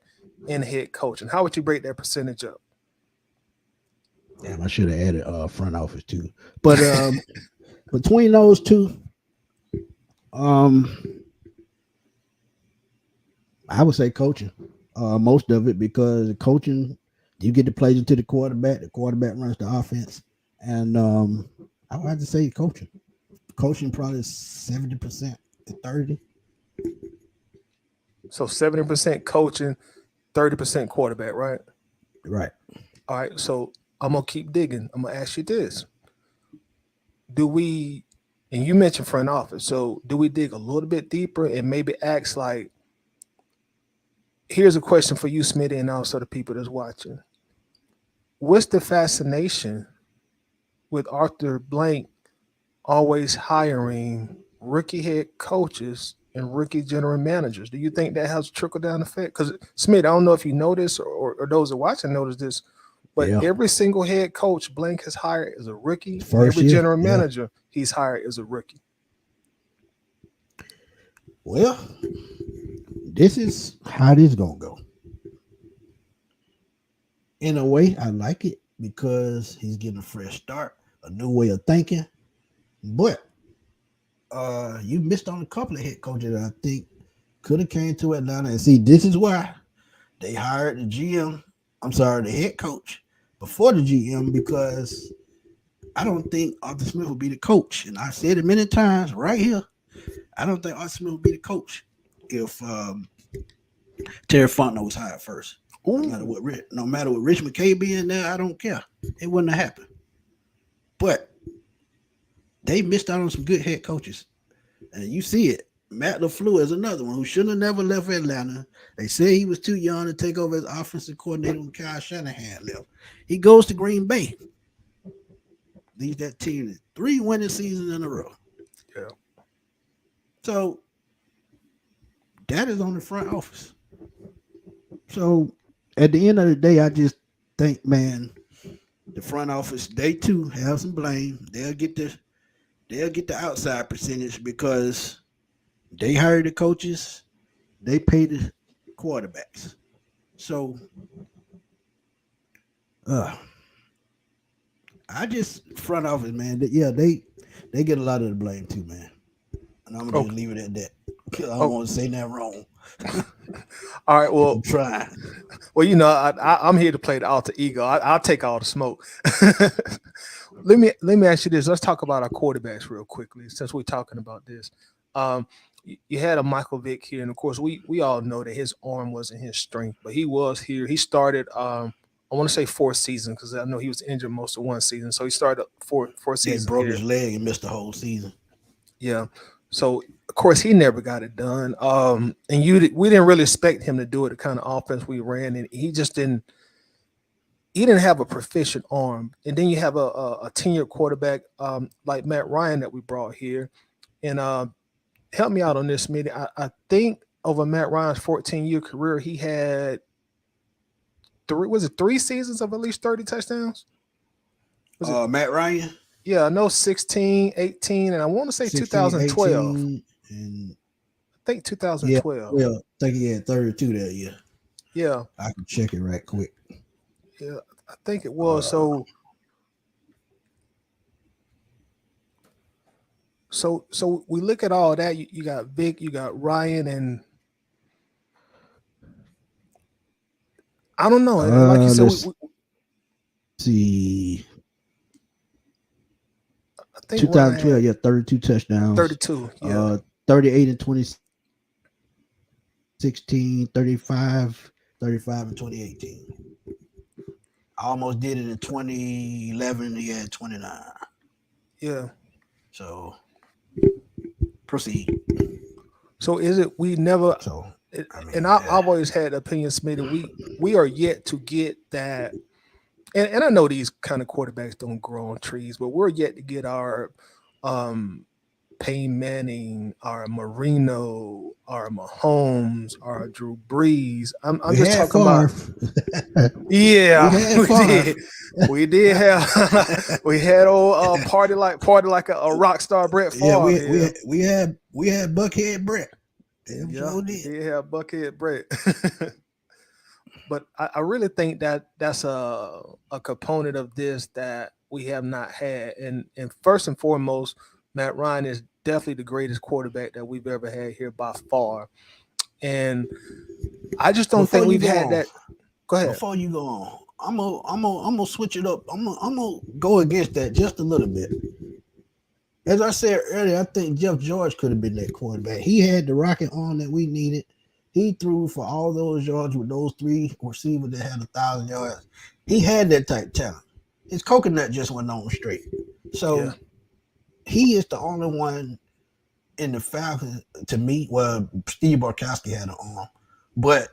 and head coach, and how would you break that percentage up? Damn, I should have added front office too. But between those two, um, I would say coaching. Most of it because coaching, you get the plays into the quarterback runs the offense, and I would have to say coaching. Coaching probably 70% to 30. So 70% coaching, 30% quarterback, right? Right. All right. So I'm gonna keep digging. I'm gonna ask you this: Do we? And you mentioned front office. So do we dig a little bit deeper and maybe ask like, here's a question for you, Smitty, and also the people that's watching. What's the fascination with Arthur Blank always hiring rookie head coaches and rookie general managers? Do you think that has a trickle down effect? Because Smith, I don't know if you know this or those that watching notice this, but Yeah. every single head coach Blank has hired is a rookie, and First every year. general Yeah. manager he's hired is a rookie. Well, this is how this gonna go. In a way, I like it because he's getting a fresh start, a new way of thinking. But you missed on a couple of head coaches that I think could have came to Atlanta. And see, this is why they hired the GM. I'm sorry, the head coach before the GM because I don't think Arthur Smith will be the coach. And I said it many times right here. I don't think Arthur Smith will be the coach if Terry Fontenot was hired first. Ooh, No matter what Rich McKay be in there, I don't care. It wouldn't have happened. But they missed out on some good head coaches. And you see it. Matt LaFleur is another one who shouldn't have never left Atlanta. They say he was too young to take over as offensive coordinator when Kyle Shanahan left. He goes to Green Bay, leads that team to 3 winning seasons in a row. yeah. So that is on the front office. So at the end of the day, I just think, man, the front office, they too have some blame. They'll get the outside percentage because they hired the coaches, they pay the quarterbacks. So uh I just front office, man. Yeah, they get a lot of the blame too, man. And I'm gonna just Okay. leave it at that. I don't Oh, want to say that wrong. all right. I'm Well, trying. I'm here to play the alter ego. I'll take all the smoke. Let me ask you this. Let's talk about our quarterbacks real quickly, since we're talking about this. You had a Michael Vick here, and of course, we all know that his arm wasn't his strength, but he was here. He started. I want to say 4 seasons because I know he was injured most of one season, so he started four Yeah, he seasons broke here. his leg and missed the whole season. Yeah. So of course he never got it done. And we didn't really expect him to do it. The kind of offense we ran, and he just didn't. He didn't have a proficient arm. And then you have a tenured quarterback like Matt Ryan that we brought here, and help me out on this, meeting. I think over Matt Ryan's 14-year career, he had three seasons of at least 30 touchdowns? Was it? Matt Ryan, Yeah, I know 16, 18, and I want to say 16, 2012. 18, and I think yeah, 2012. well, I think he had 32 that year. Yeah, I can check it right quick. yeah, I think it was. Uh, So we look at all that. You got Vic, you got Ryan, and I don't know. Like you said, let's see. I think Ryan 2012, had yeah, 32 touchdowns. 32. Yeah, 38 in 2016, 35, 35 in 2018. I almost did it in 2011. He had 29. yeah. So proceed. So is it we never? So I And mean, I've always had the opinion, Smith, that we are yet to get that. And I know these kind of quarterbacks don't grow on trees, but we're yet to get our um Peyton Manning, our Marino, our Mahomes, our Drew Brees. I'm We just had talking about. Favre. We Yeah, had we Favre. did. We did have we had old party like a rock star Brett Yeah, Favre here. we had Buckhead Brett. Damn Yeah, sure we did. did have Buckhead Brett. But I really think that that's a component of this that we have not had. And first and foremost, Matt Ryan is definitely the greatest quarterback that we've ever had here by far. And I just don't Before think you we've go had on, that. Go ahead. I'm gonna switch it up. I'm gonna go against that just a little bit. As I said earlier, I think Jeff George could have been that quarterback. He had the rocket arm that we needed. He threw for all those yards with those three receivers that had 1,000 yards. He had that type talent. His coconut just went on straight. Yeah. So he is the only one in the Falcons to me. Well, Steve Barkowski had an arm, but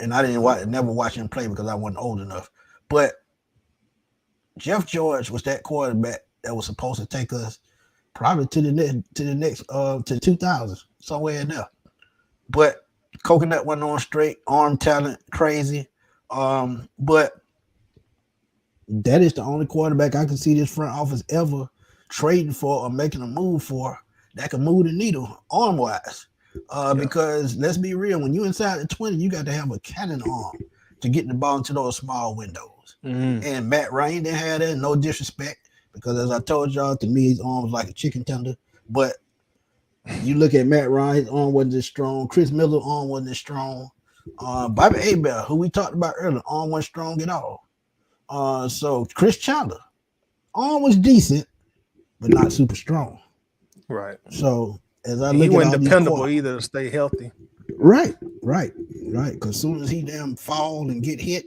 and I didn't never watch him play because I wasn't old enough. But Jeff George was that quarterback that was supposed to take us probably to 2000 somewhere in there. But coconut went on straight, arm talent, crazy. But that is the only quarterback I can see this front office ever trading for or making a move for that can move the needle arm wise. Yeah. Because let's be real, when you inside the 20, you got to have a cannon arm to get the ball into those small windows. Mm-hmm. And Matt Ryan didn't have that, no disrespect, because as I told y'all, to me, his arm was like a chicken tender. But you look at Matt Ryan, his arm wasn't as strong. Chris Miller's arm wasn't as strong. Bobby Abel, who we talked about earlier, arm wasn't strong at all. So Chris Chandler, arm was decent, but not super strong. Right. So as I And he look at wasn't all these dependable quarterbacks, either to stay healthy. right, right, right. Because as soon as he damn fall and get hit,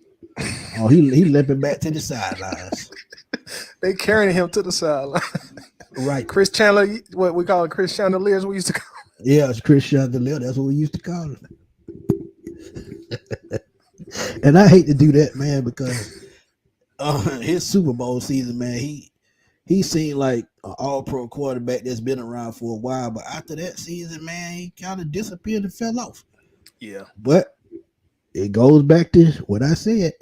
oh, he limping back to the sidelines. They carrying him to the sideline. Right. Chris Chandler, what we call it, Chris Chandeliers, we used to call. Yeah, it's Chris Chandler. That's what we used to call him. And I hate to do that, man, because his Super Bowl season, man, he seemed like an all-pro quarterback that's been around for a while. But after that season, man, he kind of disappeared and fell off. Yeah. But it goes back to what I said.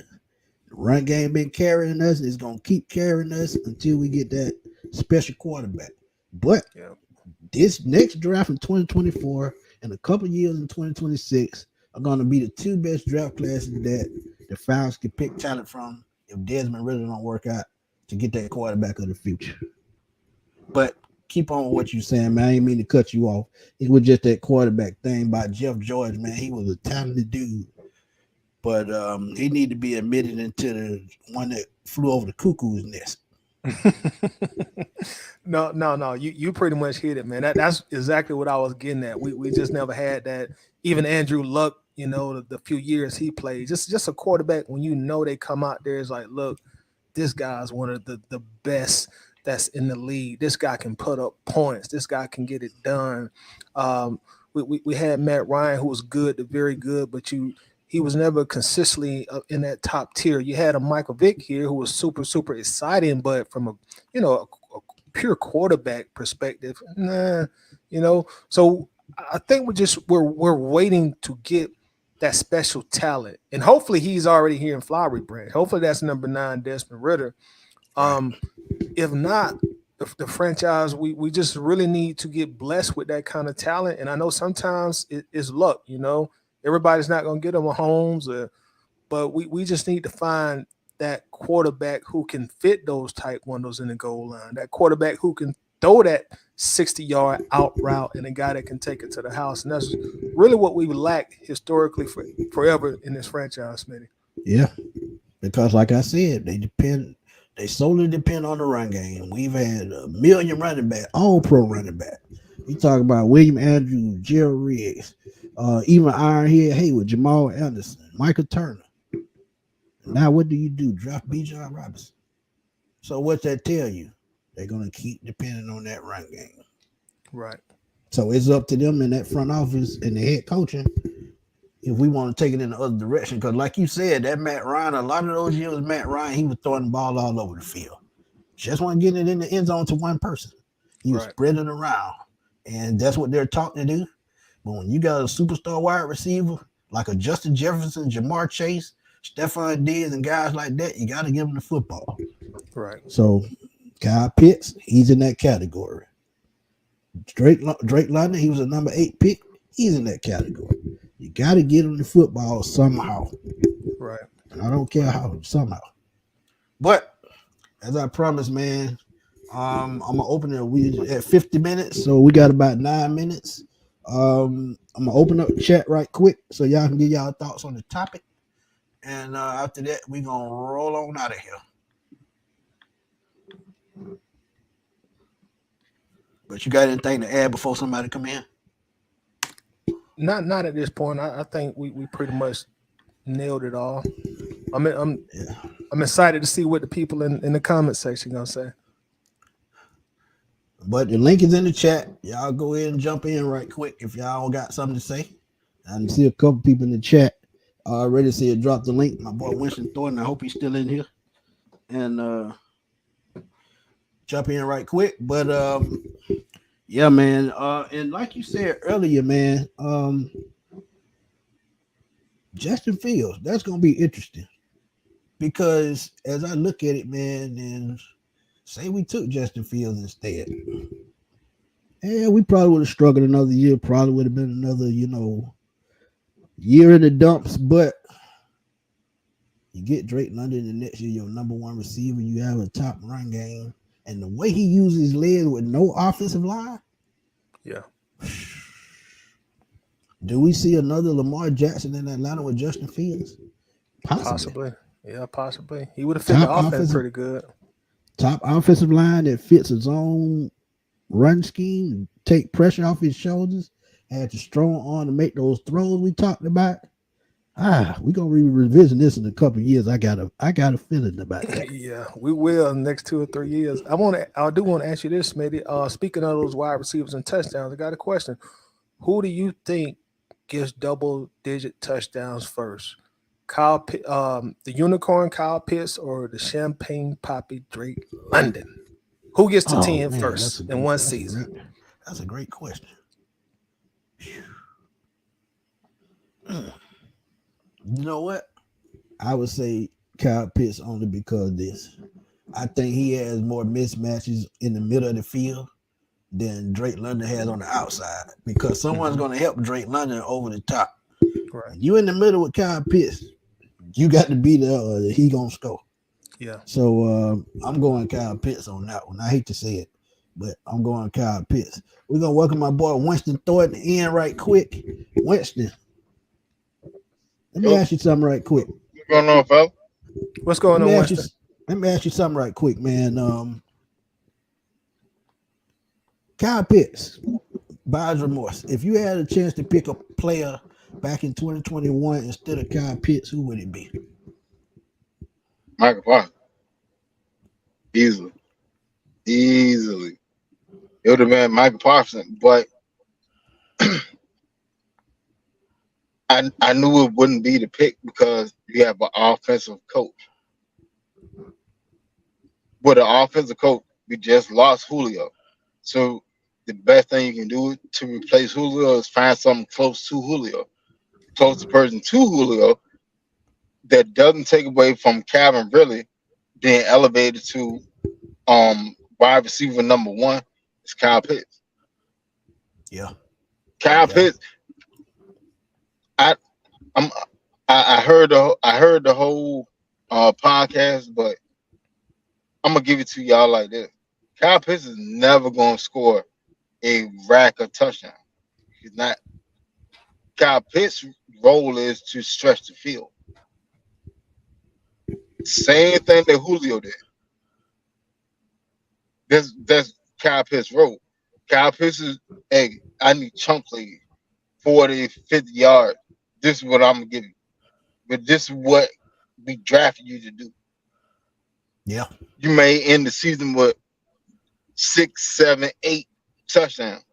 The run game been carrying us. It's going to keep carrying us until we get that special quarterback. But Yeah. this next draft in 2024 and a couple years in 2026 are going to be the two best draft classes that the Falcons can pick talent from if Desmond really don't work out to get that quarterback of the future. But keep on with what you're saying, man. I didn't mean to cut you off. It was just that quarterback thing by Jeff George, man. He was a talented dude. But he need to be admitted into the one that flew over the cuckoo's nest. No. You pretty much hit it, man. That's exactly what I was getting at. We just never had that. Even Andrew Luck, the few years he played, just a quarterback when they come out there is like, look, this guy's one of the best that's in the league. This guy can put up points. This guy can get it done. We had Matt Ryan, who was good to very good, but he was never consistently in that top tier. You had a Michael Vick here who was super, super exciting, but from a pure quarterback perspective, nah, So I think we're waiting to get that special talent, and hopefully he's already here in Flowery Branch. Hopefully that's number 9, Desmond Ritter. If not, the franchise, we just really need to get blessed with that kind of talent. And I know sometimes it's luck, everybody's not going to get them a Mahomes, but we just need to find that quarterback who can fit those tight windows in the goal line, that quarterback who can throw that 60-yard out route, and a guy that can take it to the house. And that's really what we've lacked historically forever in this franchise, Smitty. Yeah, because like I said, they solely depend on the run game. We've had a million running back, all pro running back. You talk about William Andrews, Gerald Riggs, even Ironhead Hayward, Jamal Anderson, Michael Turner. Now what do? Draft Bijan Robinson. So what's that tell you? They're gonna keep depending on that run game. Right. So it's up to them in that front office and the head coaching if we want to take it in the other direction. Because like you said, that Matt Ryan, a lot of those years Matt Ryan, he was throwing the ball all over the field. Just want to get it in the end zone to one person. He was Right. spreading around, and that's what they're taught to do. But when you got a superstar wide receiver like a Justin Jefferson, Jamar Chase, Stephon Diggs, and guys like that, you got to give them the football. Right. So Kyle Pitts, he's in that category. Drake London, he was a number 8 pick. He's in that category. You got to get him the football somehow. Right. I don't care how, somehow. But as I promised, man, I'm gonna open it. We at 50 minutes, so we got about 9 minutes. I'm gonna open up the chat right quick so y'all can get y'all thoughts on the topic, and after that, we gonna roll on out of here. But you got anything to add before somebody come in? Not at this point. I think we pretty much nailed it all. Yeah. I'm excited to see what the people in the comment section gonna say. But the link is in the chat. Y'all go in and jump in right quick if y'all got something to say. I see a couple people in the chat. I already see it drop the link. My boy Winston Thornton. I hope he's still in here. And jump in right quick. But yeah, man. And like you said earlier, man, Justin Fields, that's gonna be interesting. Because as I look at it, man, and say we took Justin Fields instead. Yeah, we probably would have struggled another year. Probably would have been another, year in the dumps. But you get Drake London the next year, your number one receiver. You have a top run game, and the way he uses his legs with no offensive line. Yeah. Do we see another Lamar Jackson in Atlanta with Justin Fields? Possibly. Yeah, possibly. He would have fit the offense pretty good. Top offensive line that fits his own run scheme, take pressure off his shoulders, had the strong arm to make those throws we talked about. We're gonna revisit this in a couple of years. I got a feeling about that. Yeah, we will in the next 2 or 3 years. I do want to ask you this, Smitty. Speaking of those wide receivers and touchdowns, I got a question. Who do you think gets double-digit touchdowns first? The unicorn Kyle Pitts or the champagne poppy Drake London? Who gets to 10 first in one season? That's a great question. You know what? I would say Kyle Pitts only because of this. I think he has more mismatches in the middle of the field than Drake London has on the outside because someone's going to help Drake London over the top. Right. You in the middle with Kyle Pitts, you got to be there or he going to score. Yeah. So I'm going Kyle Pitts on that one. I hate to say it, but I'm going Kyle Pitts. We're going to welcome my boy Winston Thornton in right quick. Winston, let me ask you something right quick. What's going on, fella? What's going on, Winston? Let me ask you something right quick, man. Kyle Pitts, buyer's remorse. If you had a chance to pick a player back in 2021 instead of Kyle Pitts, who would it be? Michael Parsons. Easily. It would have been Michael Parsons, but I knew it wouldn't be the pick because you have an offensive coach. With an offensive coach, we just lost Julio. So the best thing you can do to replace Julio is find something close to Julio. Closest person to Julio that doesn't take away from Calvin Ridley being elevated to wide receiver number one is Kyle Pitts. Yeah. Kyle Pitts. I heard the whole podcast, but I'm gonna give it to y'all like this. Kyle Pitts is never gonna score a rack of touchdown. He's not. Kyle Pitts' role is to stretch the field. Same thing that Julio did. That's Kyle Pitts' role. Kyle Pitts is, hey, I need chunk plays, 40, 50 yards. This is what I'm gonna give you. But this is what we drafted you to do. Yeah. You may end the season with 6, 7, 8 touchdowns.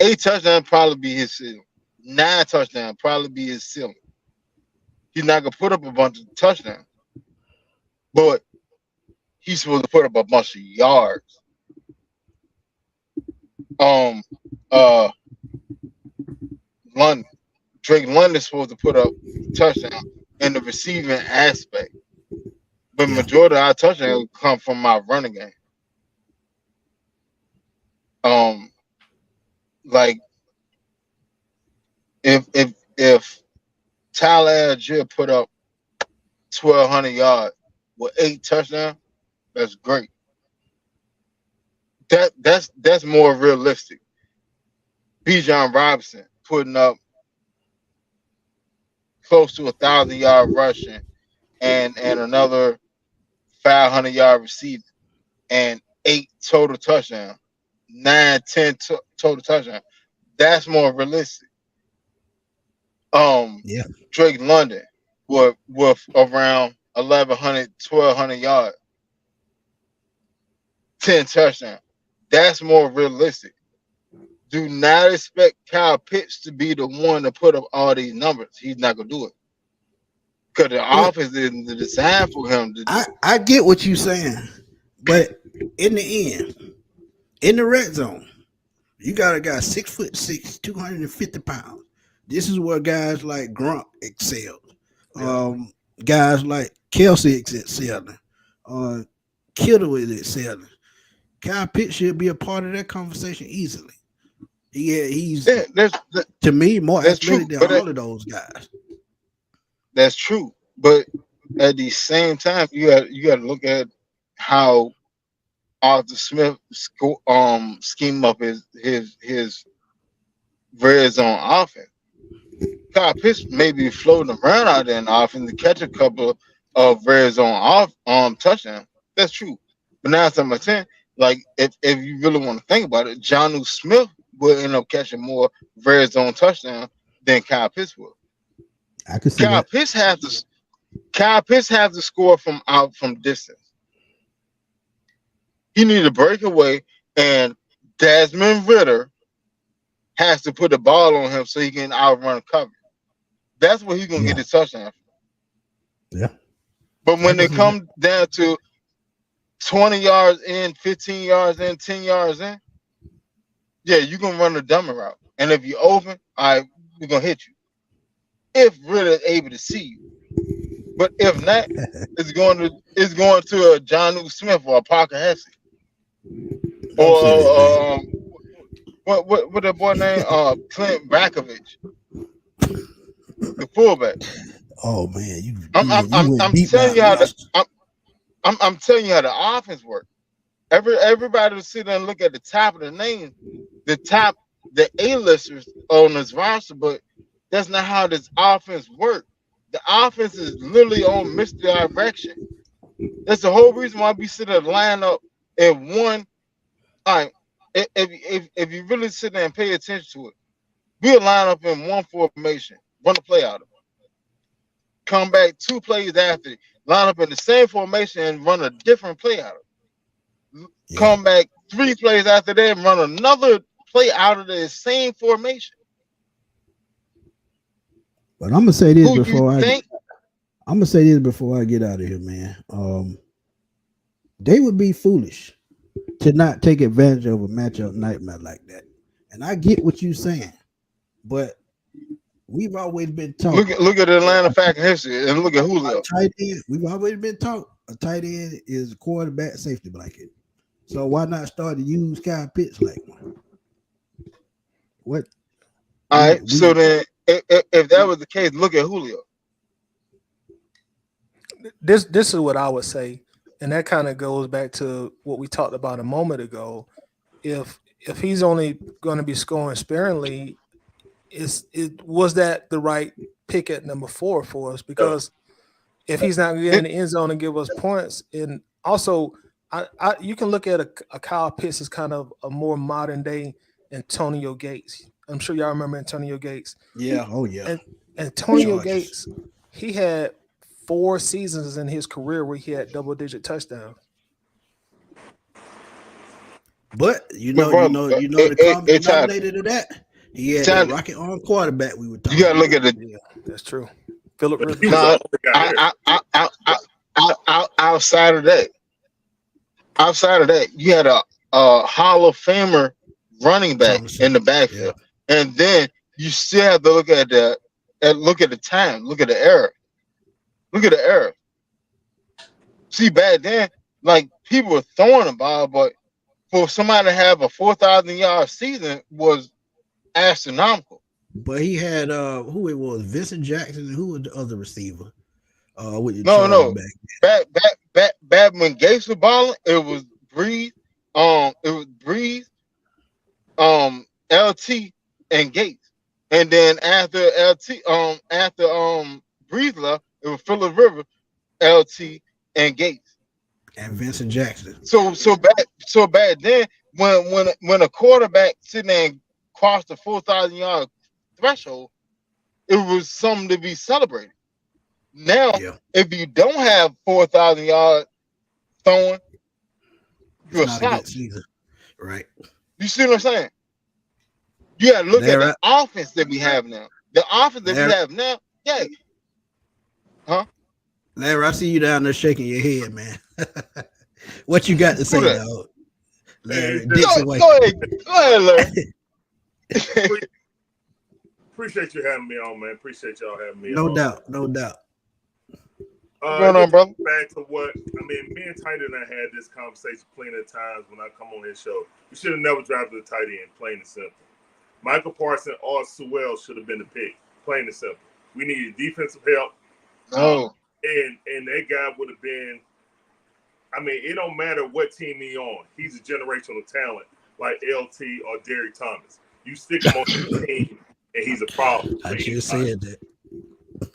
8 touchdowns probably be his ceiling. 9 touchdowns probably be his ceiling. He's not gonna put up a bunch of touchdowns, but he's supposed to put up a bunch of yards. Um, uh, London. Drake London's supposed to put up touchdown in the receiving aspect, but Yeah. majority of our touchdowns come from my running game. Like if Tyler Algier put up 1,200 yards with 8 touchdowns, that's great. That's more realistic. Bijan Robinson putting up close to 1,000 yard rushing and another 500 yard receiving and 8 total touchdowns, 9, 10 total touchdowns. That's more realistic. Yeah. Drake London with around 1,100, 1,200 yards, 10 touchdowns. That's more realistic. Do not expect Kyle Pitts to be the one to put up all these numbers. He's not gonna do it because the But offense isn't designed for him to do it. I get what you're saying, but in the end, in the red zone, you got a guy 6'6", 250 pounds. This is where guys like Grunt excelled. Guys like Kelsey excelling. Kittle is excelling. Kyle Pitts should be a part of that conversation easily. He's to me more That's true, athletic than but all of those guys. that's true. But at the same time, you got to look at how Arthur Smith scheme up his red zone offense. Kyle Pitts may be floating around out there in the offense to catch a couple of red zone touchdowns. That's true. But now it's number 10. Like if you really want to think about it, Jonnu Smith will end up catching more red zone touchdowns than Kyle Pitts will. I can see Kyle that. Pitts has to score from distance. He needs to break away, and Desmond Ritter has to put the ball on him so he can outrun cover. That's where he's gonna get his touchdown. Yeah. But when I they can see come down to 20 yards in, 15 yards in, 10 yards in, yeah, you're gonna run the dummy route. And if you're open, all right, we're gonna hit you. If Ritter's able to see you. But if not, it's going to a Jonnu Smith or a Parker Hesse. Or what that boy name? Clint Brakovich, the fullback. Oh man, you I'm went deep telling you down. how I'm telling you how the offense works. Everybody will sit there and look at the top of the name, the A-listers on this roster, but that's not how this offense works. The offense is literally on misdirection. That's the whole reason why we sit there line up in one. All right, if you really sit there and pay attention to it, we'll line up in one formation, run a play out of it. Come back 2 plays after it, line up in the same formation and run a different play out of it. Yeah. Come back 3 plays after that and run another play out of the same formation. But I'm gonna say this Who before you think? I'm gonna say this before I get out of here, man. They would be foolish to not take advantage of a matchup nightmare like that. And I get what you're saying, but we've always been taught. Look at Atlanta Falcons history and look at Julio. Tight end, we've always been taught a tight end is a quarterback safety blanket. So why not start to use Kyle Pitts like one? What? All right. So then, if that was the case, look at Julio. This is what I would say, and that kind of goes back to what we talked about a moment ago. If he's only going to be scoring sparingly, was that the right pick at number 4 for us? Because if he's not getting in the end zone and give us points, and also you can look at a Kyle Pitts as kind of a more modern day Antonio Gates. I'm sure y'all remember Antonio Gates. Yeah. Oh yeah. And Antonio Gates, he had 4 seasons in his career where he had double-digit touchdowns. But you know the common denominator to that. He had a rocket arm quarterback. We were talking. You gotta look at it. Yeah, that's true. Philip Rivers. No, outside of that, you had a Hall of Famer running back in the backfield, and then you still have to look at the time, look at the error, look at the error. See, back then, like people were throwing the ball, but for somebody to have a 4,000-yard season was astronomical. But he had who it was, Vincent Jackson, and who was the other receiver? With the No, Chargers no, back. back when Gates was balling, it was Breeze, LT and Gates, and then after Breeze left, it was Phillip Rivers, LT and Gates. And Vincent Jackson. So back then, when a quarterback sitting there and crossed the 4,000-yard threshold, it was something to be celebrated. Now, if you don't have 4,000 yards throwing, you're a slouch. Right. You see what I'm saying? You got to look at the offense that we have now. The offense that we have now, Larry, I see you down there shaking your head, man. What you got to say, dog? Larry, go ahead, Larry. Appreciate you having me on, man. Appreciate y'all having me on. No doubt. What's going on, brother? Back to what me and Tight End, I had this conversation plenty of times when I come on this show. We should have never drafted a tight end, plain and simple. Michael Parsons or Sewell should have been the pick, plain and simple. We needed defensive help. And that guy would have been. It don't matter what team he's on. He's a generational talent like LT or Derrick Thomas. You stick him on the team, and he's a problem. I just said that.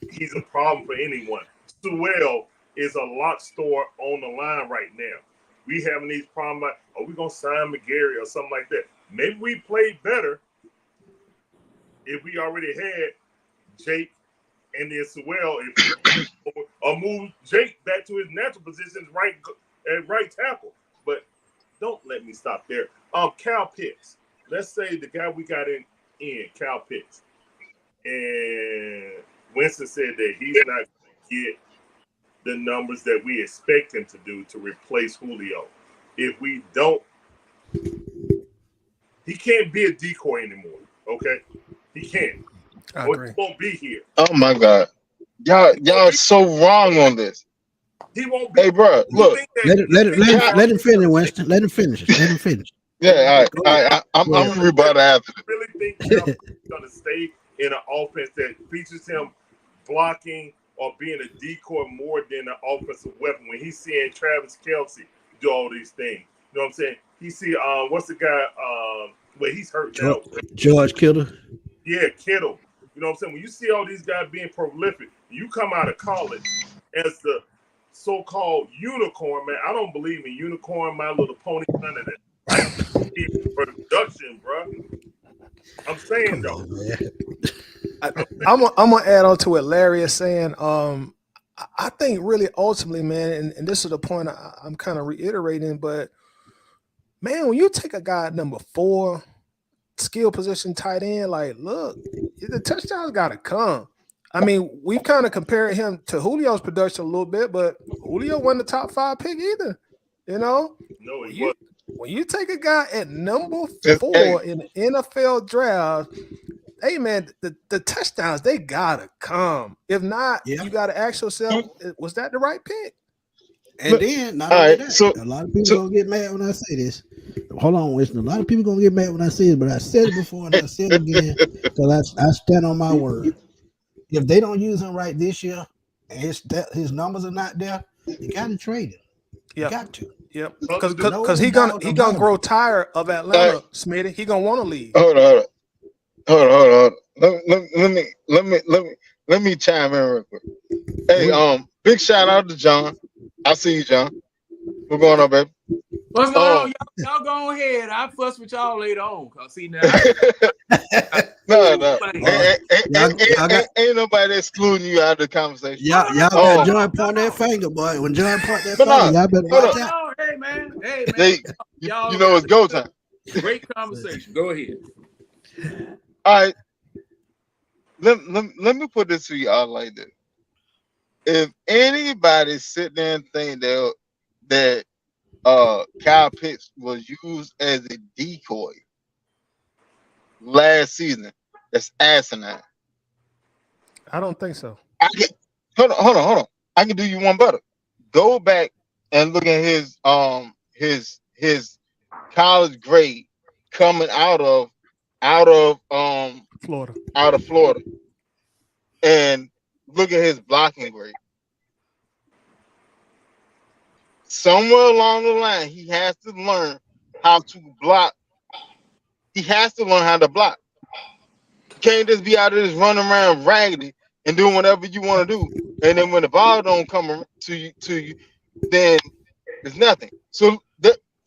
He's a problem for anyone. Sewell is a lock store on the line right now. We having these problems like, are we going to sign McGarry or something like that? Maybe we played better if we already had Jake and then Sewell, or move Jake back to his natural position at right tackle. But don't let me stop there. Cal Pitts. Let's say the guy we got in Cal Pitts. And Winston said that he's not going to get the numbers that we expect him to do to replace Julio. If we don't, he can't be a decoy anymore. Okay? He can't. Or he won't be here. Oh my God. Y'all are so wrong on this. He won't be. Hey, bro, look. Let him finish, Winston. Let him finish. Yeah, all right. I'm rebuttal after. I really think Cal's going to stay in an offense that features him blocking or being a decoy more than an offensive weapon. When he's seeing Travis Kelce do all these things, you know what I'm saying? He see what's the guy? He's hurt now. George Kittle. Yeah, Kittle. You know what I'm saying? When you see all these guys being prolific, you come out of college as the so-called unicorn, man. I don't believe in unicorn, My Little Pony, none of that. I believe in production, bro. I'm saying though. I'm gonna add on to what Larry is saying. I think really ultimately, man, and this is the point I'm kind of reiterating, but man, when you take a guy at number 4, skill position tight end, like, look, the touchdowns gotta come. We've kind of compared him to Julio's production a little bit, but Julio wasn't the top 5 pick either. You know? No, he wasn't. When you take a guy at number 4 in the NFL draft, hey man, the touchdowns, they gotta come. If not, you gotta ask yourself, was that the right pick? And then not only that, a lot of people gonna get mad when I say this. Hold on, Winston. A lot of people gonna get mad when I say it, but I said it before and I said it again because I stand on my word. If they don't use him right this year and his numbers are not there, you gotta trade him. You got to. Yep. Because he gonna grow tired of Atlanta, Smitty. He gonna want to leave. Hold on. Let me chime in real quick. Hey, big shout out to John. I see you, John. What's going on, baby? What's going on? Y'all go ahead. I'll fuss with y'all later on. Cause see now. No. Ain't nobody excluding you out of the conversation. Y'all got John point that finger, boy. When John point that finger, y'all better watch out. Hey man. You know it's go time. Great conversation. Go ahead. All right. Let me put this to y'all like this. If anybody sit there and think that Kyle Pitts was used as a decoy, last season that's asinine. I don't think so. I can hold on. I can do you one better. Go back and look at his college grade coming out of Florida. Florida, and look at his blocking grade. Somewhere along the line, he has to learn how to block. He has to learn how to block. You can't just be out there just running around raggedy and doing whatever you want to do, and then when the ball don't come to you, then there's nothing. So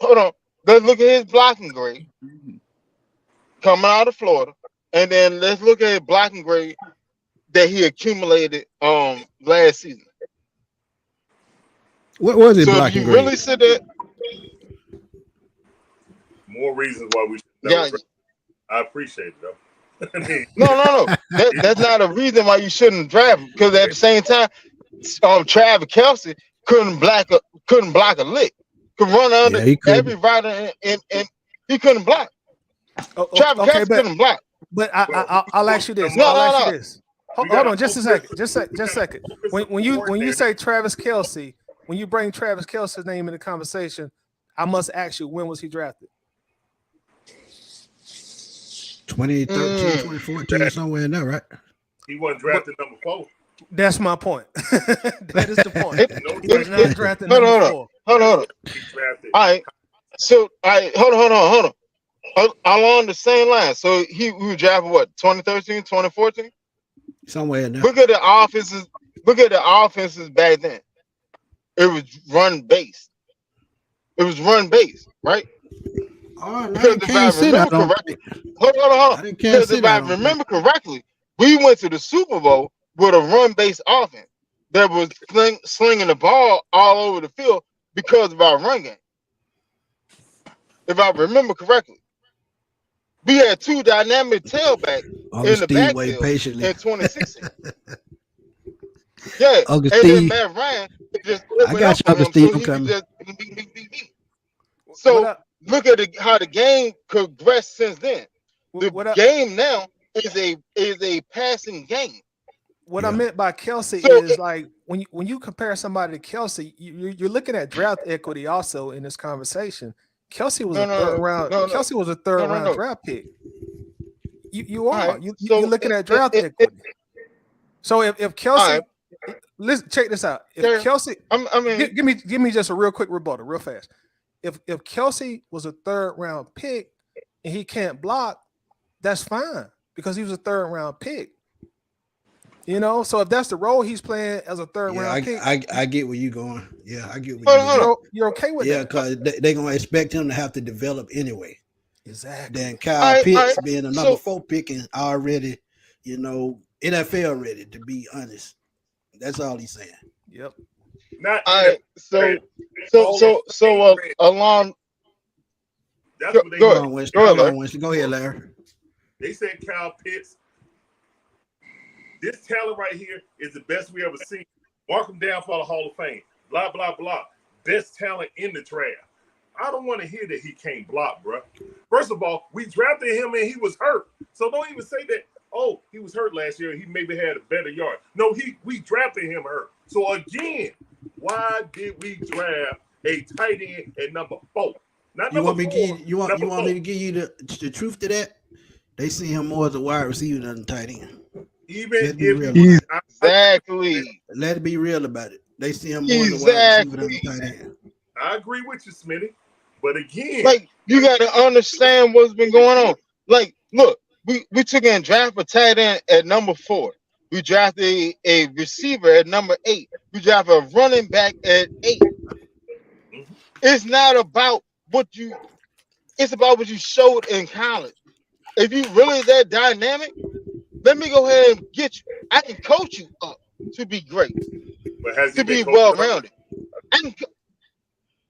hold on, let's look at his blocking grade coming out of Florida, and then let's look at his blocking grade that he accumulated last season. What was it So if blocking you grade? really sit there, More reasons why we should yeah, never. I appreciate it though. I mean, no. That's not a reason why you shouldn't draft him. Because at the same time, Travis Kelce couldn't block a lick. Could run under Yeah, he couldn't. every rider and he couldn't block. Travis Okay, Kelce couldn't block. but I'll ask you this. No. I'll ask you this. We Hold got on, just a focus- second. Just a second. When you say Travis Kelce, when you bring Travis Kelce's name in the conversation, I must ask you, when was he drafted? 2013, 2014, somewhere in there, right? he wasn't drafted number 4. That's my point. That is the point. No, He was not drafted Hold number on. 4. Hold on. he drafted. All right. So hold on. Along the same line. So we were drafted what, 2013, 2014? Somewhere in there. Look at the offenses. Look at the offenses back then. It was run based. Right? Oh, Because if I remember correctly, hold on. Because if I remember correctly, we went to the Super Bowl with a run-based offense that was slinging the ball all over the field because of our run game. If I remember correctly, we had two dynamic tailbacks in the backfield in 2016. Yeah, Uncle and Steve. then Matt Ryan just I got you, Uncle Steve. I'm coming. So look at how the game progressed since then. The game now is a passing game. What I meant by Kelce is like when you compare somebody to Kelce, you're looking at draft equity also in this conversation. Kelce was a third round. Kelce was a third round draft pick. You are. Right. You're looking at draft equity. So if Kelce, listen, check this out. If Kelce, give me just a real quick rebuttal, real fast. If Kelce was a third round pick and he can't block, that's fine because he was a third round pick. You know, so if that's the role he's playing as a third round pick, I get where you're going. Yeah, I get where you're going. You're okay with that? Yeah, because they're gonna expect him to have to develop anyway. Exactly. Then Kyle Pitts being a number 4 pick and already, NFL ready, to be honest. That's all he's saying. Yep. Along. That's what they Go ahead, Larry. They said Kyle Pitts. This talent right here is the best we ever seen. Mark him down for the Hall of Fame. Blah, blah, blah. Best talent in the draft. I don't want to hear that he can't block, bro. First of all, we drafted him and he was hurt. So don't even say that, oh, he was hurt last year. He maybe had a better yard. No, we drafted him hurt. So again, why did we draft a tight end at number 4? Not you number want me 4. You want me to give you the truth to that? They see him more as a wide receiver than a tight end. Even if exactly, let it be real about it. They see him more as a wide receiver than a tight end. I agree with you, Smitty. But again, like you got to understand what's been going on. Like, look, we took in draft a tight end at number 4. We drafted a receiver at number 8. We drafted a running back at 8. It's not about it's about what you showed in college. If you really that dynamic, let me go ahead and get you. I can coach you up to be great, to be well rounded.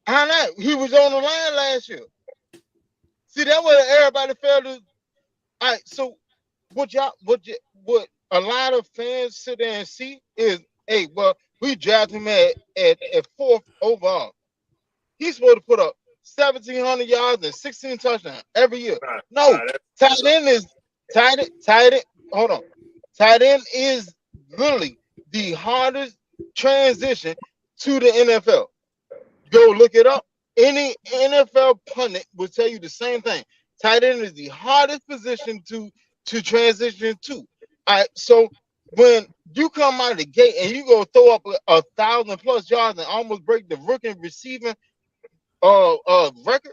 How not? He was on the line last year. See, that's what everybody felt. All right, so what a lot of fans sit there and see is, hey, well, we drafted him at 4th overall. He's supposed to put up 1,700 yards and 16 touchdowns every year. Nah, No, nah, that's tight end is tight end. Hold on, tight end is literally the hardest transition to the NFL. Go look it up. Any NFL pundit will tell you the same thing. Tight end is the hardest position to transition to. All right, so when you come out of the gate and you go throw up 1,000+ yards and almost break the rookie receiving record,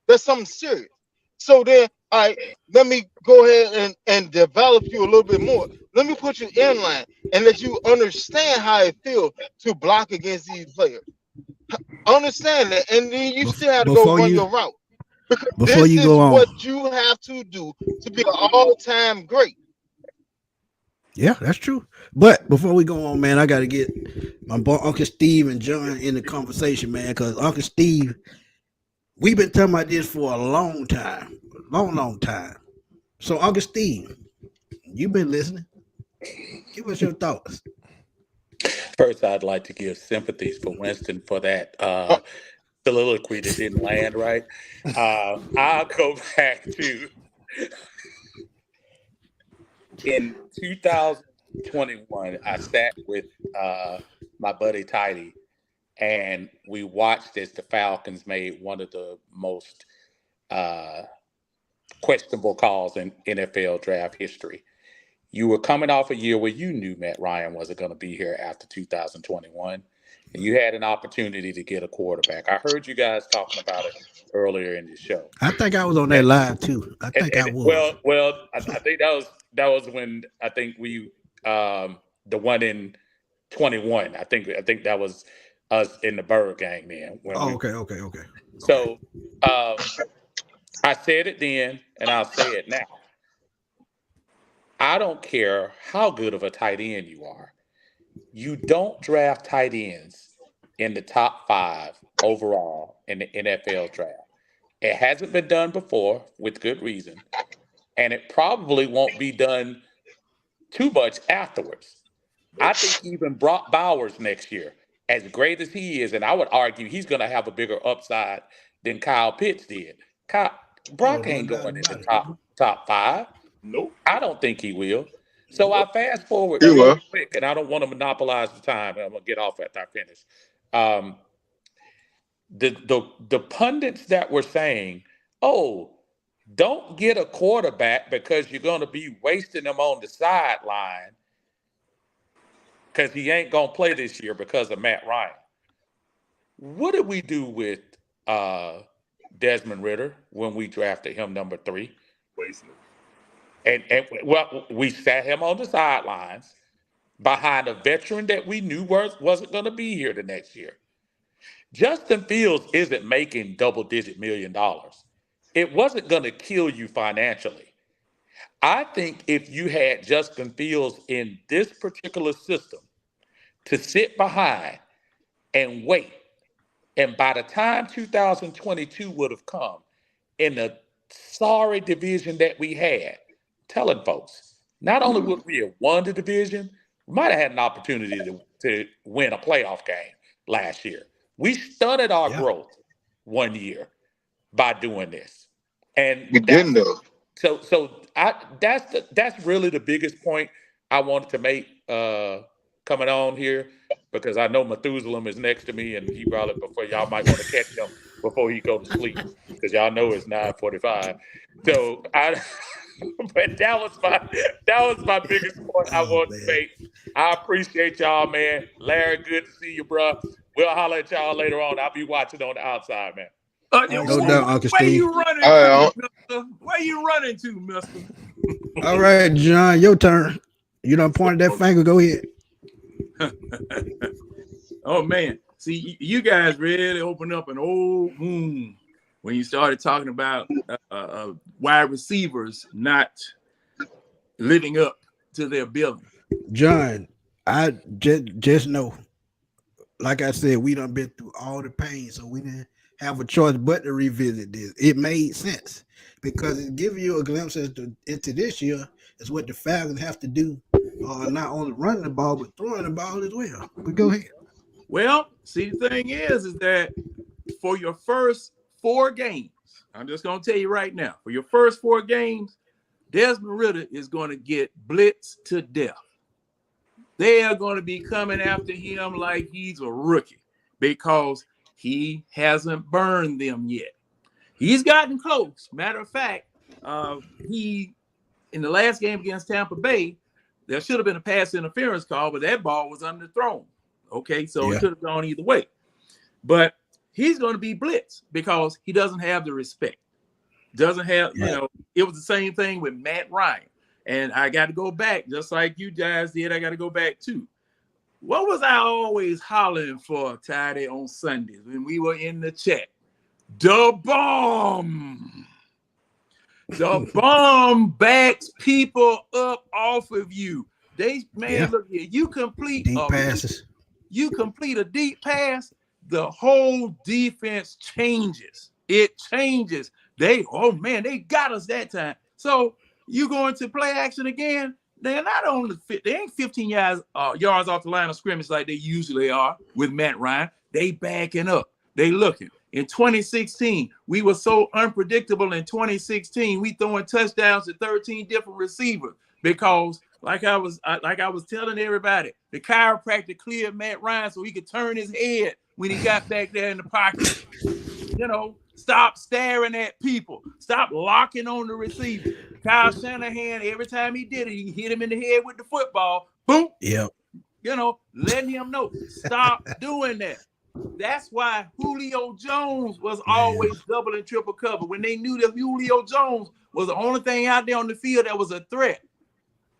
that's something serious. So then, all right, let me go ahead and develop you a little bit more. Let me put you in line and let you understand how it feels to block against these players. Understand that, and then you still have to go run your route. Because before this you is go on, what you have to do to be an all-time great. yeah, that's true. But before we go on, man, I got to get my boy Uncle Steve and John in the conversation, man, because Uncle Steve, we've been talking about this for a long time, long time. So, Uncle Steve, you've been listening. Give us your thoughts. First, I'd like to give sympathies for Winston for that Uh, soliloquy that didn't land right. I'll go back to in 2021. I sat with my buddy Tidy, and we watched as the Falcons made one of the most questionable calls in NFL draft history. You were coming off a year where you knew Matt Ryan wasn't going to be here after 2021, and you had an opportunity to get a quarterback. I heard you guys talking about it earlier in the show. I think I was on that live too. I think I was. I think that was when I think we the one in 21. I think that was us in the Bird Gang then. Okay. So I said it then, and I'll say it now. I don't care how good of a tight end you are. You don't draft tight ends in the top 5 overall in the NFL draft. It hasn't been done before with good reason, and it probably won't be done too much afterwards. I think even Brock Bowers next year, as great as he is, and I would argue he's going to have a bigger upside than Kyle Pitts did. Brock ain't going in the top 5. nope. I don't think he will. So I fast forward He real will. quick, and I don't want to monopolize the time. I'm gonna get off after I finish. The pundits that were saying, "Oh, don't get a quarterback because you're going to be wasting him on the sideline because he ain't going to play this year because of Matt Ryan." What did we do with Desmond Ridder when we drafted him number 3? Wasting it. And well, we sat him on the sidelines behind a veteran that we knew wasn't going to be here the next year. Justin Fields isn't making double-digit $1 million. It wasn't going to kill you financially. I think if you had Justin Fields in this particular system to sit behind and wait, and by the time 2022 would have come, in the sorry division that we had, telling folks, not only would we have won the division, we might have had an opportunity to win a playoff game last year. We stunted our growth one year by doing this. And we didn't though. That's really the biggest point I wanted to make coming on here, because I know Methuselah is next to me, and he brought it before. Y'all might want to catch him before he go to sleep, because y'all know it's 9:45. So but that was my biggest point I wanted to make. I appreciate y'all, man. Larry, good to see you, bro. We'll holler at y'all later on. I'll be watching on the outside, man. No doubt, Uncle Where Steve. you running to, mister? Where you running to, mister? All right, John, your turn. You done pointed that finger. Go ahead. Oh man, see, you guys really opened up an old wound when you started talking about wide receivers not living up to their ability. John, I just know, like I said, we done been through all the pain, so we didn't have a choice but to revisit this. It made sense because it gives you a glimpse into this year is what the Falcons have to do, not only running the ball but throwing the ball as well. But go ahead. Well, see, the thing is that for your first 4 games, I'm just going to tell you right now, for your first 4 games, Desmond Ridder is going to get blitzed to death. They are going to be coming after him like he's a rookie because he hasn't burned them yet. He's gotten close. Matter of fact, he in the last game against Tampa Bay, there should have been a pass interference call, but that ball was underthrown. Okay, so it could have gone either way. But he's going to be blitzed because he doesn't have the respect. Doesn't have, it was the same thing with Matt Ryan. And I got to go back, just like you guys did. I got to go back too. What was I always hollering for, Tidy, on Sundays when we were in the chat? The bomb. The bomb backs people up off of you. Look here. You complete deep passes. You complete a deep pass, the whole defense changes. It changes. They got us that time. So you go into play action again, they're not only they ain't 15 yards off the line of scrimmage like they usually are with Matt Ryan. They backing up. They looking. In 2016, we were so unpredictable. In 2016, we throwing touchdowns to 13 different receivers because, like I was telling everybody, the chiropractor cleared Matt Ryan so he could turn his head when he got back there in the pocket. Stop staring at people. Stop locking on the receiver. Kyle Shanahan, every time he did it, he hit him in the head with the football. Boom. Yep. Letting him know. Stop doing that. That's why Julio Jones was always double and triple cover. When they knew that Julio Jones was the only thing out there on the field that was a threat,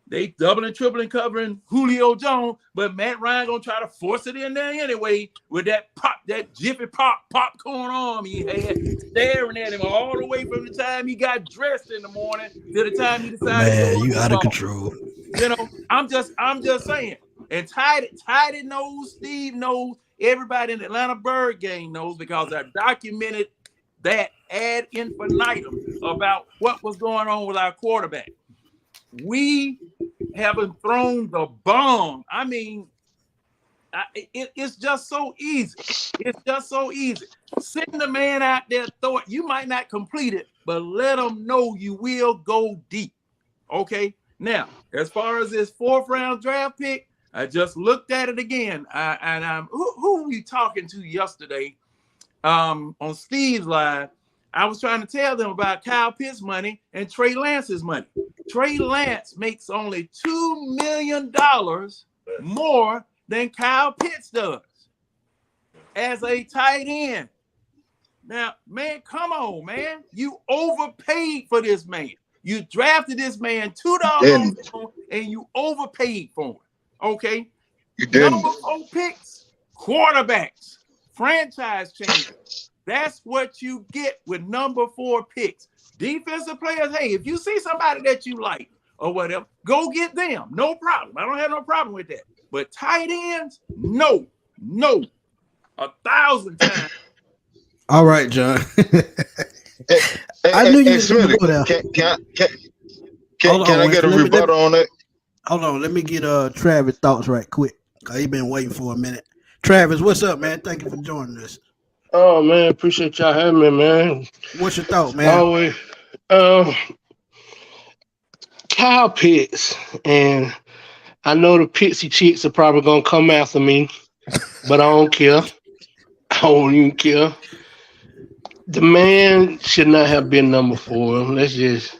they double and triple and covering Julio Jones, but Matt Ryan gonna try to force it in there anyway with that Jiffy popcorn arm he had, staring at him all the way from the time he got dressed in the morning to the time he decided. Man, you out of control. I'm just saying. And Tidy knows, Steve knows, everybody in the Atlanta Bird game knows because I documented that ad infinitum about what was going on with our quarterback. We haven't thrown the bomb. I mean, it's just so easy. It's just so easy. Send the man out there, throw it. You might not complete it, but let them know you will go deep. Okay? Now, as far as this 4th round draft pick, I just looked at it again. Who were we talking to yesterday on Steve's Live? I was trying to tell them about Kyle Pitts' money and Trey Lance's money. Trey Lance makes only $2 million more than Kyle Pitts does as a tight end. Now, man, come on, man. You overpaid for this man. You drafted this man $2 and you overpaid for him. Okay? You didn't. Number 4 picks, quarterbacks, franchise changers. That's what you get with number 4 picks. Defensive players, hey, if you see somebody that you like or whatever, go get them. No problem. I don't have no problem with that. But tight ends, no, 1,000 times. All right, John. I knew you was going to go there. Can I get a rebuttal on that? Hold on. Let me get Travis' thoughts right quick. Because he's been waiting for a minute. Travis, what's up, man? Thank you for joining us. Oh man, appreciate y'all having me, man. What's your thought, man? Always, Kyle Pitts, and I know the Pitsy chicks are probably gonna come after me, but I don't care. I don't even care. The man should not have been number 4. Let's just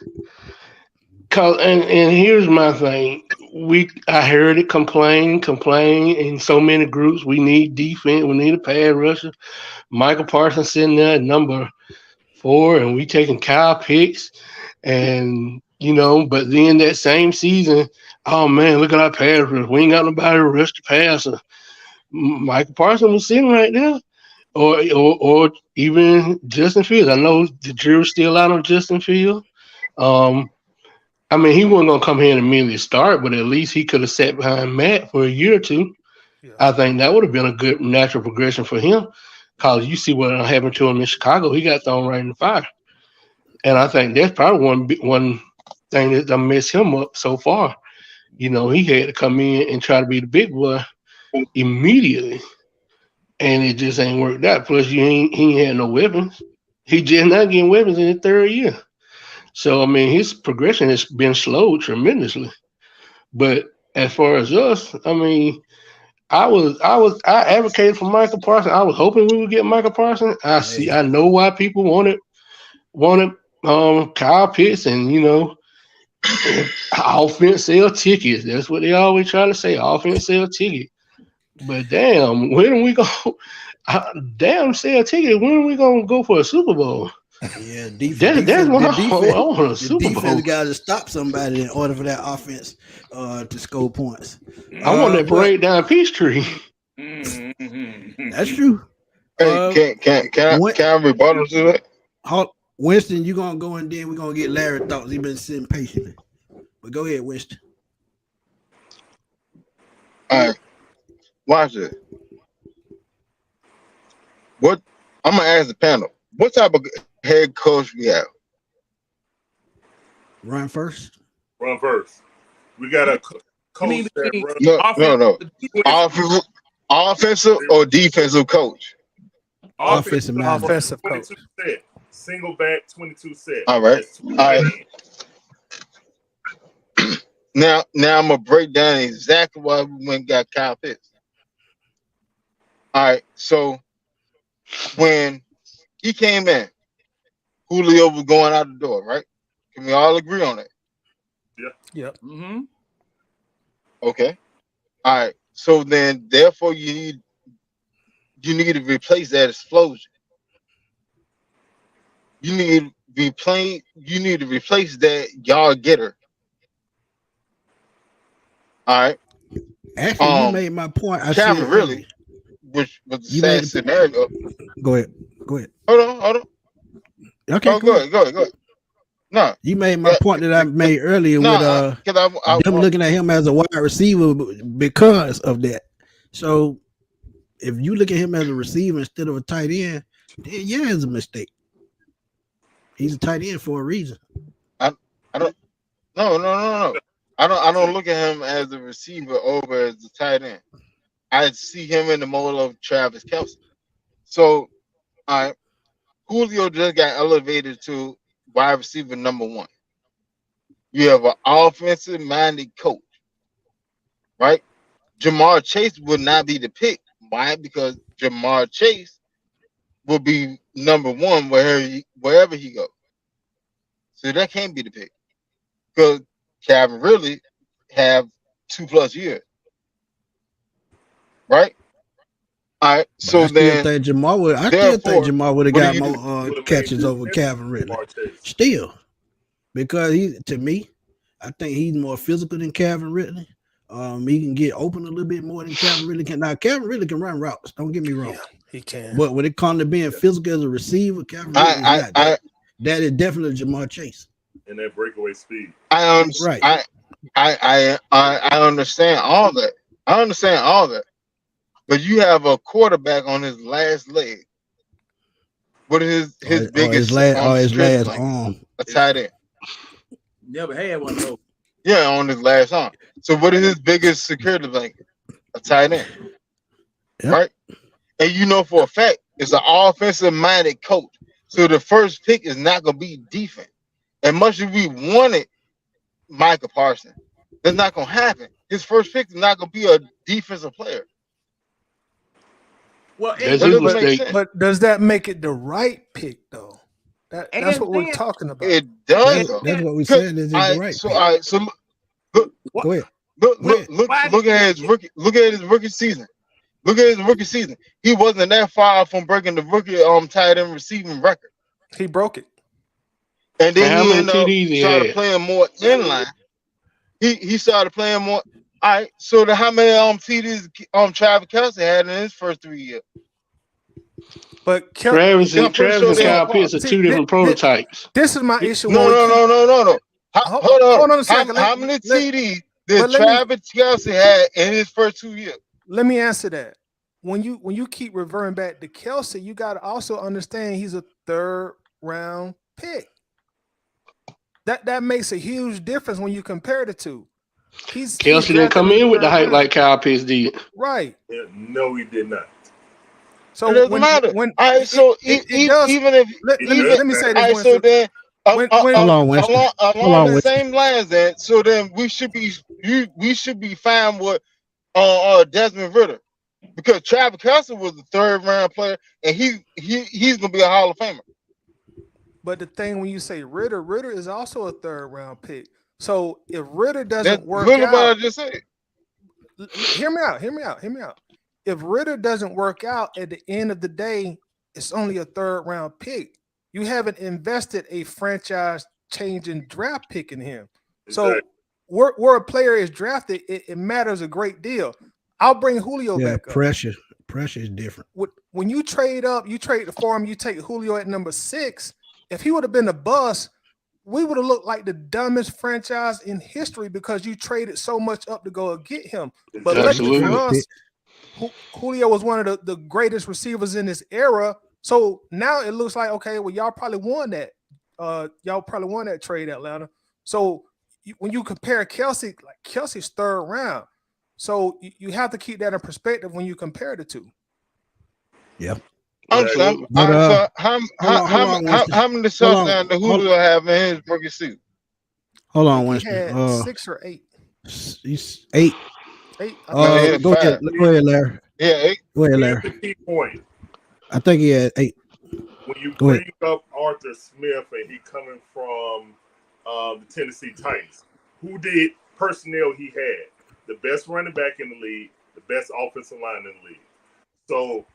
and here's my thing. I heard it complain in so many groups. We need defense. We need a pass rusher. Michael Parsons sitting there at number 4, and we taking Kyle Pitts, and but then that same season, oh man, look at our pass rush. We ain't got nobody to rush the passer. Michael Parsons was sitting right there, or even Justin Fields. I know the jury's still out on Justin Fields. I mean, he wasn't gonna come here and immediately start, but at least he could have sat behind Matt for a year or two. Yeah. I think that would have been a good natural progression for him. Because you see what happened to him in Chicago, he got thrown right in the fire, and I think that's probably one thing that messed him up so far. He had to come in and try to be the big boy immediately, and it just ain't worked out. Plus, he ain't had no weapons. He just not getting weapons in his third year. So I mean, his progression has been slowed tremendously. But as far as us, I mean, I advocated for Michael Parsons. I was hoping we would get Michael Parsons. I know why people wanted Kyle Pitts, and offense sell tickets. That's what they always try to say. Offense sell tickets. But damn, when are we go? Damn, sell ticket. When are we gonna go for a Super Bowl? Yeah, That's what I want, a Super Bowl. Defense got to stop somebody in order for that offense to score points. I want that parade down Peachtree. That's true. Hey, can I rebuttal to that? Winston, you gonna go and then we're gonna get Larry thoughts. He been sitting patiently. But go ahead, Winston. All right, watch it. What I'm gonna ask the panel: what type of head coach we have? Run first. Run first. We got a coach that No. Offensive or defensive coach? Offensive coach. Single back, 22 set. All right. Now I'm gonna break down exactly why we went and got Kyle Pitts. All right. So when he came in, Julio was going out the door, right? Can we all agree on that? Yeah. Yep. Mm-hmm. Okay. All right. So then, therefore, you need to replace that explosion. You need to replace that yard getter. All right. Actually, you made my point. I Calvin really, which was a sad scenario. Go ahead. Hold on. Okay. Go ahead. No, you made my point that I made earlier with them looking at him as a wide receiver because of that. So if you look at him as a receiver instead of a tight end, then yeah, it's a mistake. He's a tight end for a reason. I don't. No. I don't look at him as a receiver over as a tight end. I see him in the mold of Travis Kelce. So, Julio just got elevated to wide receiver number 1. You have an offensive minded coach, right? Jamar Chase would not be the pick. Why? Because Jamar Chase will be number 1 wherever he goes. So that can't be the pick. Because Calvin really have 2+ years. Right? All right. So I still think Jamar would have got more catches over Calvin Ridley. Still. Because to me, I think he's more physical than Calvin Ridley. He can get open a little bit more than Calvin Ridley can. Now, Calvin Ridley can run routes. Don't get me wrong. Yeah, he can. But when it comes to being physical as a receiver, Calvin Ridley is not that. That is definitely Jamar Chase. And that breakaway speed. I understand all that. But you have a quarterback on his last leg. What is his biggest last arm? A tight end. Never had one of those. Yeah, on his last arm. So what is his biggest security blanket? A tight end. Yep. Right? And you know for a fact it's an offensive minded coach. So the first pick is not gonna be defense. As much as we wanted Michael Parsons, that's not gonna happen. His first pick is not gonna be a defensive player. Well, but does that make it the right pick though? That's what we're talking about. It does. That's what we said. Is the right pick. So go ahead. Look at his rookie. Look at his rookie season. He wasn't that far from breaking the rookie tight end receiving record. He broke it. And then he started playing more inline. He started playing more. All right. So how many TDs Travis Kelce had in his first 3 years? But Travis and Kyle Pitts are two different prototypes. This is my issue. No. Hold on a second. How many TDs did Travis Kelce had in his first 2 years? Let me answer that. When you keep reverting back to Kelce, you got to also understand he's a 3rd round pick. That makes a huge difference when you compare the two. Kelce didn't come in with the hype like Kyle Pitts did. Right. Yeah, no, he did not. So It doesn't when matter. when All right, it, so it does. even if It even Let me say all this, right, so Winston. then When Hold on, Winston. Hold along on, the Winston. same lines, then so then we should be fine with Desmond Ritter, because Travis Kelce was the 3rd round player, and he's gonna be a Hall of Famer. But the thing when you say Ritter is also a 3rd round pick. So if Ritter That's doesn't work literally what I out, just said. hear me out. If Ritter doesn't work out at the end of the day, it's only a 3rd round pick. You haven't invested a franchise changing draft pick in him. Exactly. So where a player is drafted, it matters a great deal. I'll bring Julio Yeah, back up. pressure is different. When you trade up, you trade for him, you take Julio at number 6. If he would have been a bust, we would have looked like the dumbest franchise in history because you traded so much up to go get him. But luckily Absolutely. for us, Julio was one of the greatest receivers in this era. So now it looks like, okay, well, y'all probably won that. Y'all probably won that trade, Atlanta. So when you compare Kelce, like Kelsey's 3rd round. So you have to keep that in perspective when you compare the two. Yeah. I'm saying, But, so hold on, Winston. how many touchdowns did Julio have in his rookie season? Hold on, He Winston. had 6 or 8. He's 8. 8. No, he had Go ahead. 5. Go ahead, Larry. Yeah, 8. Go ahead, Here's Larry. the key point. I think he had 8. When you Go ahead. bring up Arthur Smith and he coming from the Tennessee Titans, who did personnel he had? The best running back in the league, the best offensive line in the league. So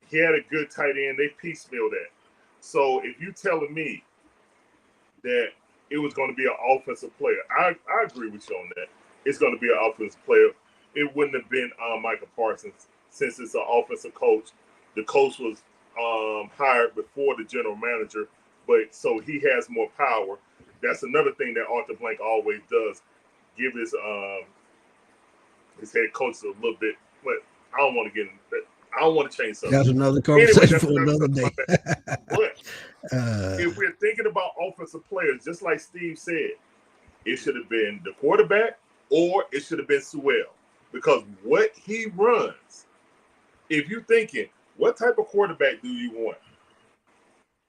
he had a good tight end. They piecemealed that. So if you telling me that it was going to be an offensive player, I agree with you on that. It's going to be an offensive player. It wouldn't have been Michael Parsons, since it's an offensive coach. The coach was hired before the general manager, but so he has more power. That's another thing that Arthur Blank always does, give his head coach a little bit. But I don't want to get in that. I don't want to change something. That's another conversation Anyway, for another day. But if we're thinking about offensive players, just like Steve said, it should have been the quarterback or it should have been Sewell. Because what he runs, if you're thinking, what type of quarterback do you want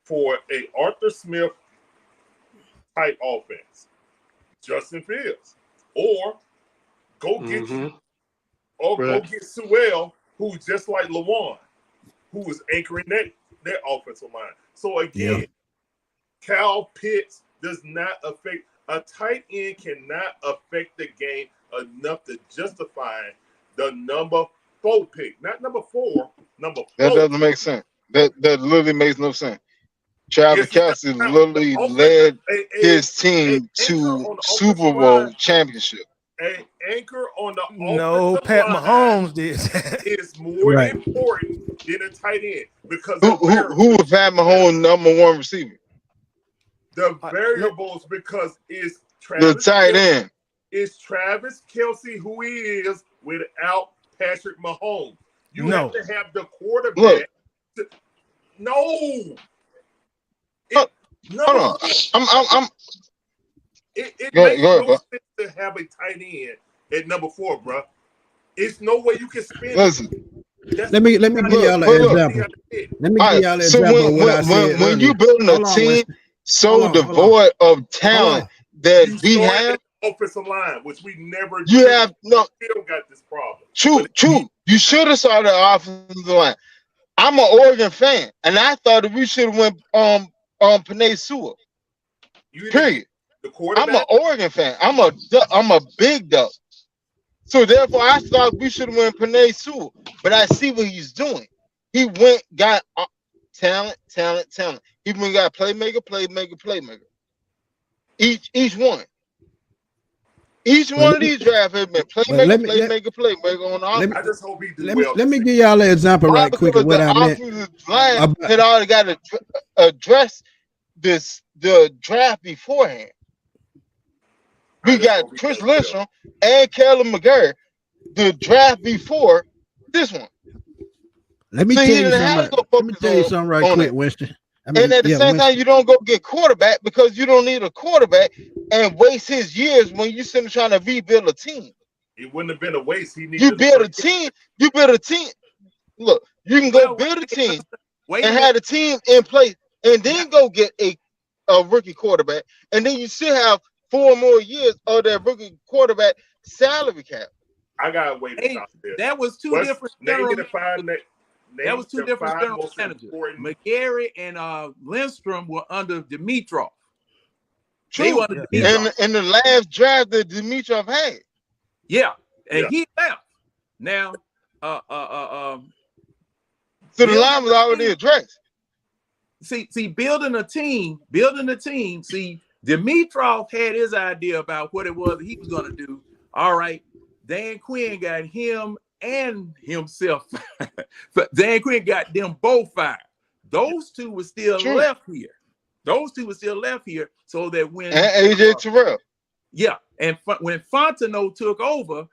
for a Arthur Smith type offense? Justin Fields. Or go get go get Sewell, who's just like Lawan, who is anchoring that offensive line. So again, Kyle Pitts does not affect a tight end, cannot affect the game enough to justify the number 4 pick, not number 4, number 4. That doesn't make sense. That literally makes no sense. Travis Kelce literally led his team to Super Bowl championship. An anchor on the No, offensive Pat line Mahomes did that. is more important than a tight end because Who was Pat Mahomes' number 1 receiver? the variables because it's Travis The tight end. It's Travis Kelce who he is without Patrick Mahomes. You have to have the quarterback. No. Hold on. It makes no sense to have a tight end at number 4, bro. It's no way you can spin. Listen. Let me give y'all an example. Let me give y'all an example of what I said. When you building a team so devoid of talent that we have, offensive line, which we never you have no still got this problem. True. You should have started the offensive line. I'm an Oregon fan, and I thought that we should have went Penei Sewell. Period. I'm an Oregon fan. I'm a big dog. So therefore, I thought we should have went Penei Sewell. But I see what he's doing. He got talent. He went got playmaker. Each one. Each one of these drafts have been playmaker on offense. I just hope he do well. Let me give y'all an example right quick of what I meant. Line had already got to address the draft beforehand. We got Chris Lindstrom and Kellen McGurr the draft before this one. Let me tell you something right quick, Winston. And at the same time, you don't go get quarterback because you don't need a quarterback and waste his years when you're sitting trying to rebuild a team. It wouldn't have been a waste. He needed You to build a bring- team. You build a team. Look, you can go build a team Wait a and minute. have the team in place, and then go get a rookie quarterback, and then you still have 4 more years of that rookie quarterback salary cap. I got to wait to Hey, stop there. that was two What's- different name general me the five, managers. name That was two the different five general most managers. important- McGarry and Lindstrom were under Dimitrov. They True. were under Yeah. Dimitrov. And the last draft that Dimitrov had. Yeah, and Yeah. he left. Now, So the Bill- line was already addressed. see, building a team. See, Dimitrov had his idea about what it was that he was going to do. All right, Dan Quinn got him and himself. Dan Quinn got them both fired. Those two were still True. left here. So that when And AJ Terrell. yeah, and when Fontenot took over,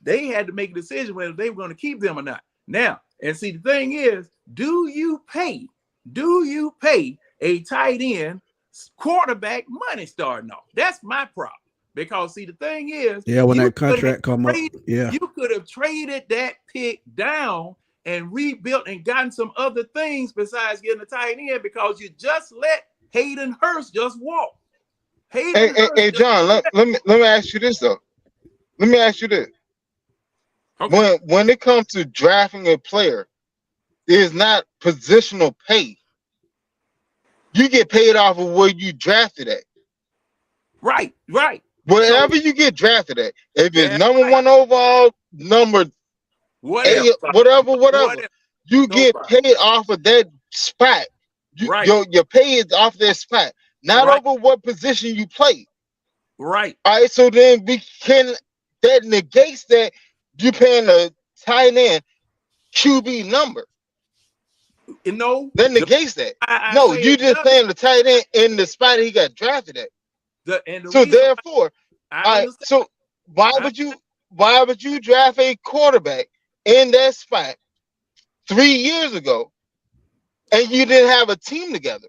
they had to make a decision whether they were going to keep them or not. Now, and see, the thing is, do you pay a tight end quarterback money starting off? That's my problem. Because see, the thing is, Yeah, when you that contract could have come up, traded- yeah. you could have traded that pick down and rebuilt and gotten some other things besides getting a tight end, because you just let Hayden Hurst just walk. Hey, John, let me ask you this though. Let me ask you this. Okay. When it comes to drafting a player, there's not positional pay. You get paid off of where you drafted at. Right. Wherever you get drafted at. If it's Yeah, number right. 1 overall, number Whatever. 8, whatever. You get Nobody. paid off of that spot. Right. Your pay is off that spot, not Right. over what position you play. Right. All right, so then that negates that you paying a tight end QB number. You know, That negates that. I No, say you it just does. paying the tight end in the spot he got drafted at. And the So reason therefore, I all right, understand. so why would you draft a quarterback in that spot 3 years ago, and you didn't have a team together?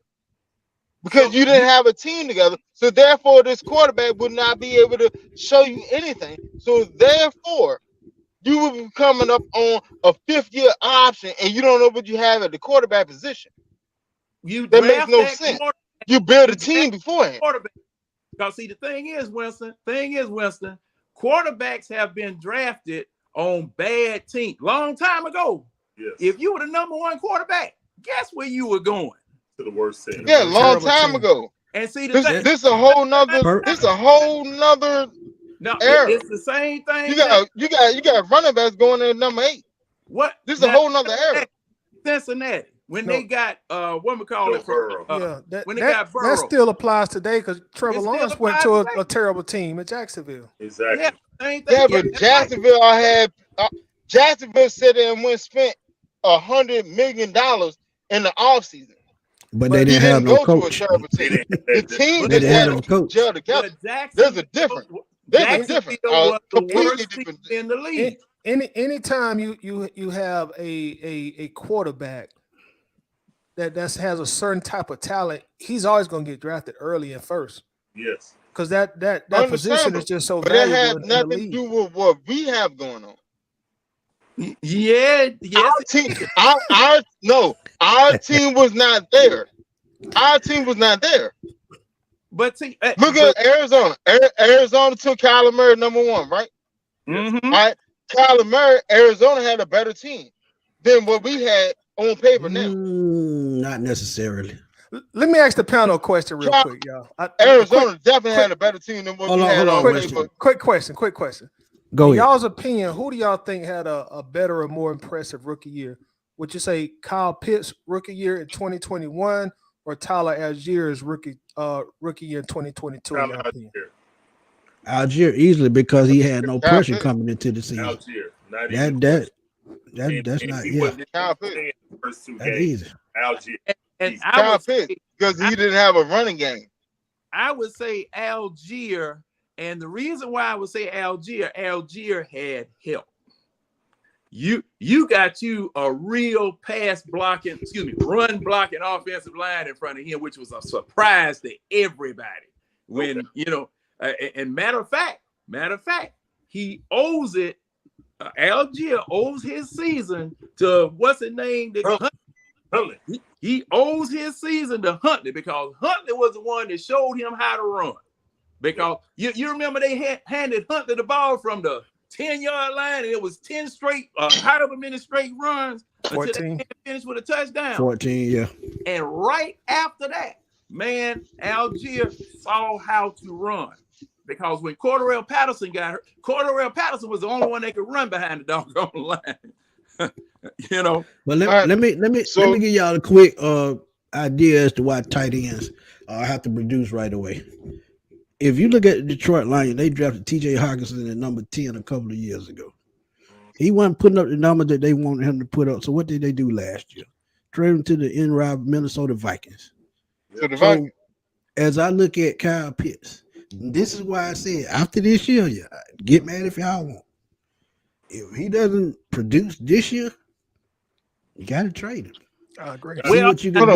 Because you didn't have a team together, so therefore this quarterback would not be able to show you anything. So therefore, you will be coming up on a 5th-year option, and you don't know what you have at the quarterback position. You That makes draft no that sense. quarterback. You build a You team beforehand. Quarterback. Because see, the thing is, Winston, quarterbacks have been drafted on bad teams long time ago. Yes. If you were the number 1 quarterback, guess where you were going? To the worst team. Yeah, long Terrible time team. ago. And see, the thing, This a whole nother. This a whole nother. no, era. it's the same thing. You got running backs going in number 8. What? This is a whole nother era. Cincinnati, when No. they got what we call Joe it, Burrow. Yeah, when they got that Burrow. still applies today because Trevor It still Lawrence went applies to today. a terrible team in Jacksonville. Exactly. Yeah, same thing. Yeah, but that's right. Jacksonville Jacksonville said they went spent $100 million in the offseason. But But they he didn't have didn't no go to a coach. terrible They team. didn't- The team They just didn't have had no to coach. gel together. But Jacksonville, There's a difference. Jacksonville was the completely worst team different. in the league. Anytime you have a quarterback that has a certain type of talent, he's always going to get drafted early and first Yes. because that position Understandable. is just so But that valuable has in the nothing to league. do with what we have going on. Yeah, yes. Our team, our team was not there. Our team was not there. But see, Look at Arizona. Arizona took Kyler Murray number 1, right? Mhm. All right. Kyler Murray, Arizona had a better team than what we had on paper now. Not necessarily. Let me ask the panel a question real Try- quick, y'all. Arizona definitely had a better team than what Hold we on, had hold on on, paper. Quick question. Go In ahead. y'all's opinion, who do y'all think had a better or more impressive rookie year? Would you say Kyle Pitts rookie year in 2021 or Tyler Allgeier's rookie year in 2022? In your opinion? Algier easily because he had no Kyle pressure Pitts. coming into the season. Algier. Not even. That's And not he wasn't Kyle even Pitts. playing the first 2 that's games. easy. Algier. And Kyle Pitts, because he didn't have a running game. I would say Algier, and the reason why I would say Algier had help. You got you a real run blocking offensive line in front of him, which was a surprise to everybody. When and matter of fact, he owes it. Algier owes his season to what's his name? Huntley. He owes his season to Huntley because Huntley was the one that showed him how to run. Because you remember they handed Huntley the ball from the 10-yard line, and it was 10 straight, however many straight runs 14. until they finished with a touchdown. 14, yeah. And right after that, man, Algier saw how to run. Because when Cordarrelle Patterson got hurt, Cordarrelle Patterson was the only one that could run behind the doggone line. You know. But let me give y'all a quick idea as to why tight ends have to produce right away. If you look at the Detroit Lions, they drafted T.J. Hawkinson at number 10 a couple of years ago. He wasn't putting up the number that they wanted him to put up. So what did they do last year? Trade him to the in-rival Minnesota Vikings. So as I look at Kyle Pitts, this is why I said after this year, get mad if y'all want. If he doesn't produce this year, you got to trade him. I agree. See what you can do.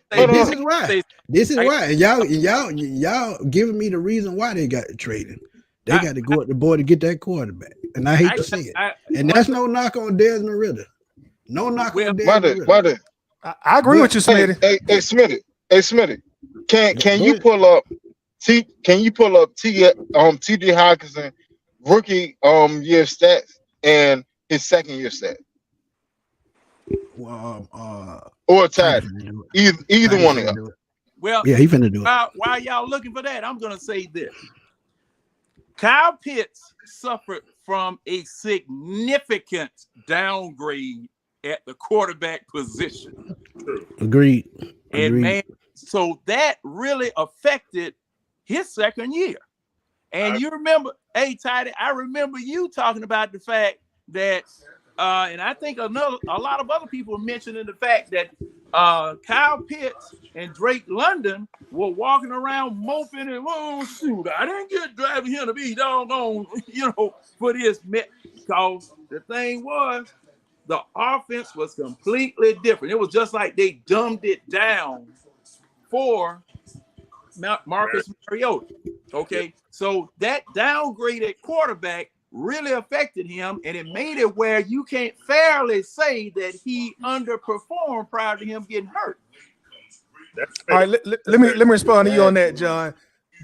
This is why. This is why. And y'all giving me the reason why they got to trade him. They got to go up the board to get that quarterback. And I hate to say it. And that's no knock on Desmond Ridder. No knock on Desmond Ridder. I agree with you, Smitty. Hey, Smitty. Can you pull up T.J. Hawkinson rookie year stats and his second year stats? Or tied. Either one of them. Well, yeah, he finna do it. While y'all looking for that, I'm gonna say this. Kyle Pitts suffered from a significant downgrade at the quarterback position. Agreed. And man, so that really affected his second year. And you remember, hey Tidy, I remember you talking about the fact that and I think a lot of other people mentioning the fact that Kyle Pitts and Drake London were walking around moping and, oh shoot, I didn't get driving him to be doggone, for this. Because the thing was, the offense was completely different. It was just like they dumbed it down for Marcus Mariota. Okay, so that downgraded quarterback really affected him, and it made it where you can't fairly say that he underperformed prior to him getting hurt. All right, let me respond to you on that, John.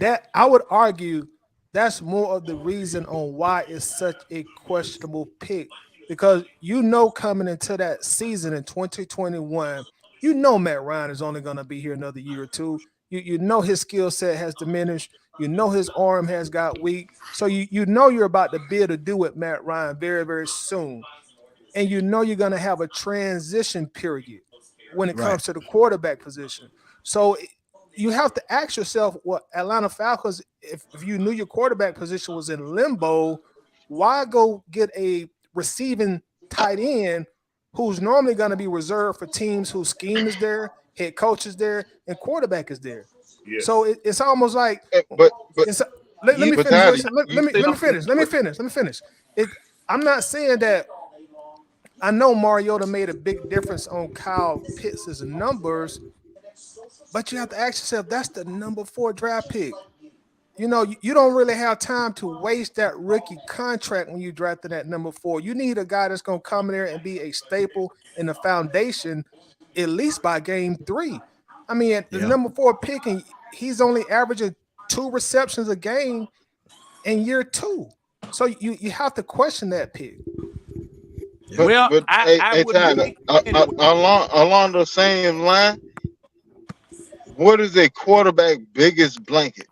That I would argue that's more of the reason on why it's such a questionable pick, because coming into that season in 2021, Matt Ryan is only going to be here another year or two. His skill set has diminished. His arm has got weak. So you're about to be able to do with Matt Ryan very, very soon. And you're going to have a transition period when it comes to the quarterback position. So you have to ask yourself, what Atlanta Falcons, if you knew your quarterback position was in limbo, why go get a receiving tight end who's normally going to be reserved for teams whose scheme is there, head coach is there, and quarterback is there. Yes. So it's almost like. Let me finish. I'm not saying that. I know Mariota made a big difference on Kyle Pitts' numbers, but you have to ask yourself, that's the number 4 draft pick. You don't really have time to waste that rookie contract when you drafted that number 4. You need a guy that's going to come in there and be a staple in the foundation, at least by game 3. I mean, the number 4 pick, and he's only averaging 2 receptions a game in year 2. So you have to question that pick. Along the same line, what is a quarterback biggest blanket?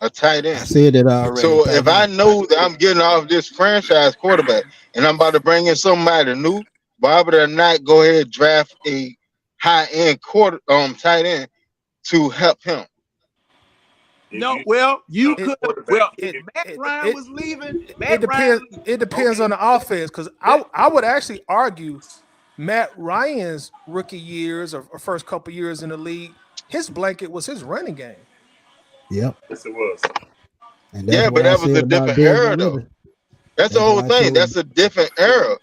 A tight end. I said it already. So if I know that I'm getting off this franchise quarterback and I'm about to bring in somebody new, why would I not go ahead and draft a high-end tight end to help him? No, well, you could. Well, if Matt Ryan was leaving, it depends on the offense, because I would actually argue Matt Ryan's rookie years or first couple years in the league, his blanket was his running game. Yep. Yes, it was. But that was a different era, though. That's the whole thing. That's a different era.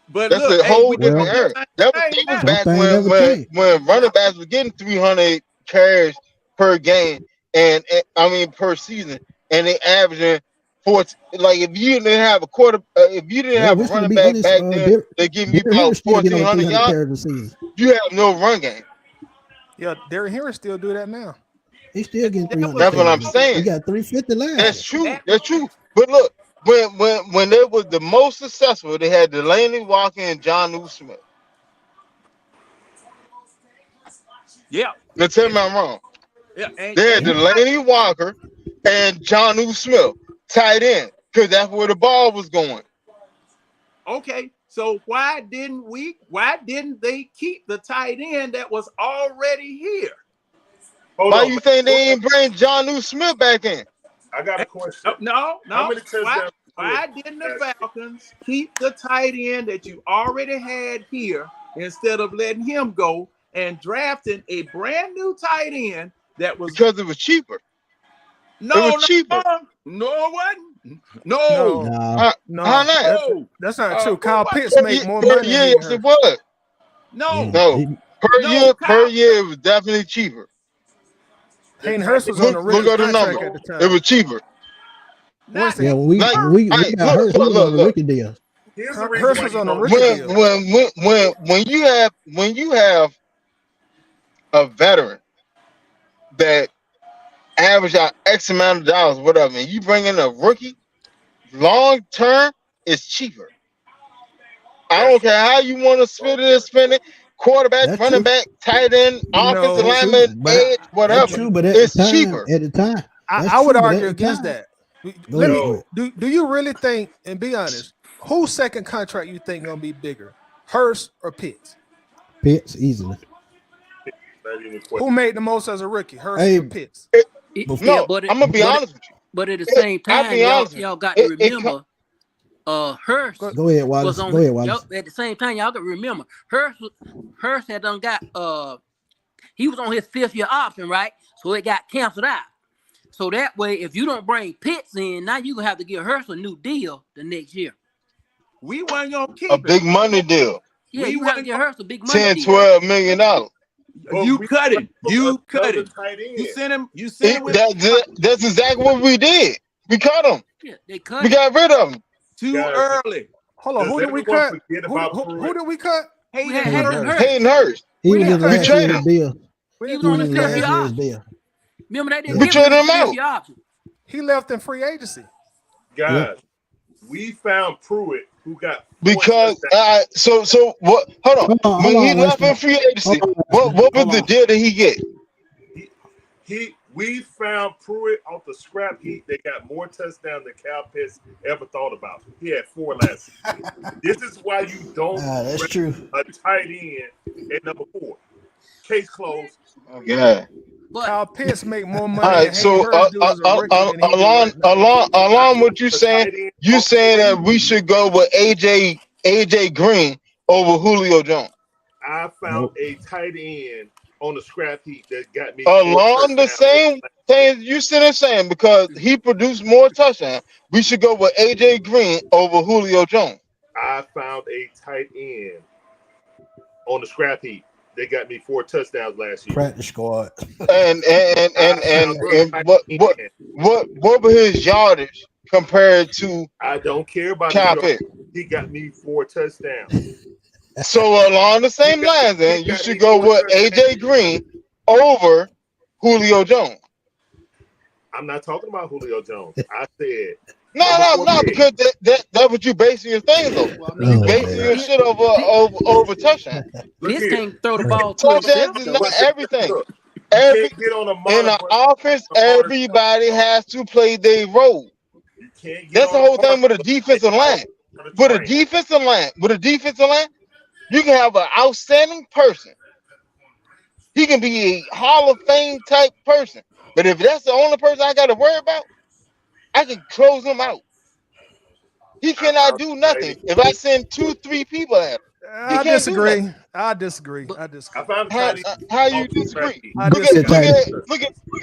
But that's a whole different era. That was back when running backs were getting 300 carries per game, and I mean per season, and they averaging like if you didn't have a if you didn't have a we're gonna running be back honest. back then, they give you Derrick Henry about still get over 1,400 300 yards. carries a season. You have no run game. Yeah, Derrick Henry still do that now. He still getting That 300 That's what I'm carries. He saying. got 350 last That's year. true. That's true. But look, when they was the most successful, they had Delaney Walker and John New Smith. Yeah. Now tell me I'm wrong. Yeah. They had Delaney Walker and John New Smith tight end because that's where the ball was going. Okay. So why didn't they keep the tight end that was already here? Why you think they ain't bring John New Smith back in? I got a question. No. How many touchdowns? Why didn't the Falcons keep the tight end that you already had here instead of letting him go and drafting a brand new tight end that was because it was cheaper? No, it was cheaper. No, it wasn't. No. How not? That's not true. Kyle Pitts make more per money. year. Yes, it was. No. Per year it was definitely cheaper. Hayden Hurst was on a rookie look at the contract number. at the time. It was cheaper. Yeah, when we got Hurst, he was on the rookie deal. Hurst was on a rookie deal. When you have a veteran that average out X amount of dollars, whatever, and you bring in a rookie, long term, it's cheaper. I don't care how you want to spend it. Quarterback, running back, tight end, offensive lineman, edge, whatever. True, but it's cheaper. At the time, I would argue against that. Do you really think, and be honest, whose second contract you think gonna be bigger, Hurst or Pitts? Pitts easily. Who made the most as a rookie, Hurst or Pitts? I'm gonna be honest with you. But at the same time, y'all got to remember, Hurst. Go ahead, Wallace. Go ahead, Wallace. At the same time, y'all got to remember, Hurst had done got he was on his 5th year option, right? So it got canceled out. So that way, if you don't bring Pitts in, now you gonna have to give Hurst a new deal the next year. We weren't gonna keep a big money deal. Yeah, you have to give Hurst a big money 10, deal. $12 million. You cut him. You sent him. You sent him. That's exactly what we did. We cut him. Yeah, they cut. We got rid of him too early. Hold on. Who did we cut? Who did we cut? Hayden Hurst. He was in last year's deal. He was on his 5th year option. Remember they didn't we traded him out. Option. He left in free agency. Guys, we found Pruitt who got because so what? Hold on. When he left in free agency, what was the deal that he get? We found Pruitt off the scrap heap. They got more touchdowns than Kyle Pitts ever thought about. He had 4 last season. This is why you don't that's true. A tight end at number 4. Case closed. Yeah. Kyle Pitts make more money. All right, so along what you saying, you saying that we should go with AJ Green over Julio Jones. I found a tight end on the scrap heap that got me along the same thing you sitting saying because he produced more touchdowns. We should go with AJ Green over Julio Jones. I found a tight end on the scrap heap. They got me 4 touchdowns last year. Practice squad. And what were his yardage compared to? I don't care about Kyle. He got me 4 touchdowns. So along the same lines, then you should go with AJ Green over Julio Jones. I'm not talking about Julio Jones. I said no, because that's what you basing your things on. You basing your shit over touchdown. This can't throw the ball to himself. Is not everything. In an offense, everybody has to play their role. That's the whole thing with a defensive line. With a defensive line, you can have an outstanding person. He can be a Hall of Fame type person. But if that's the only person I got to worry about, I can close him out. He cannot do nothing if I send 2-3 people at him. I disagree. I disagree. How you disagree? Look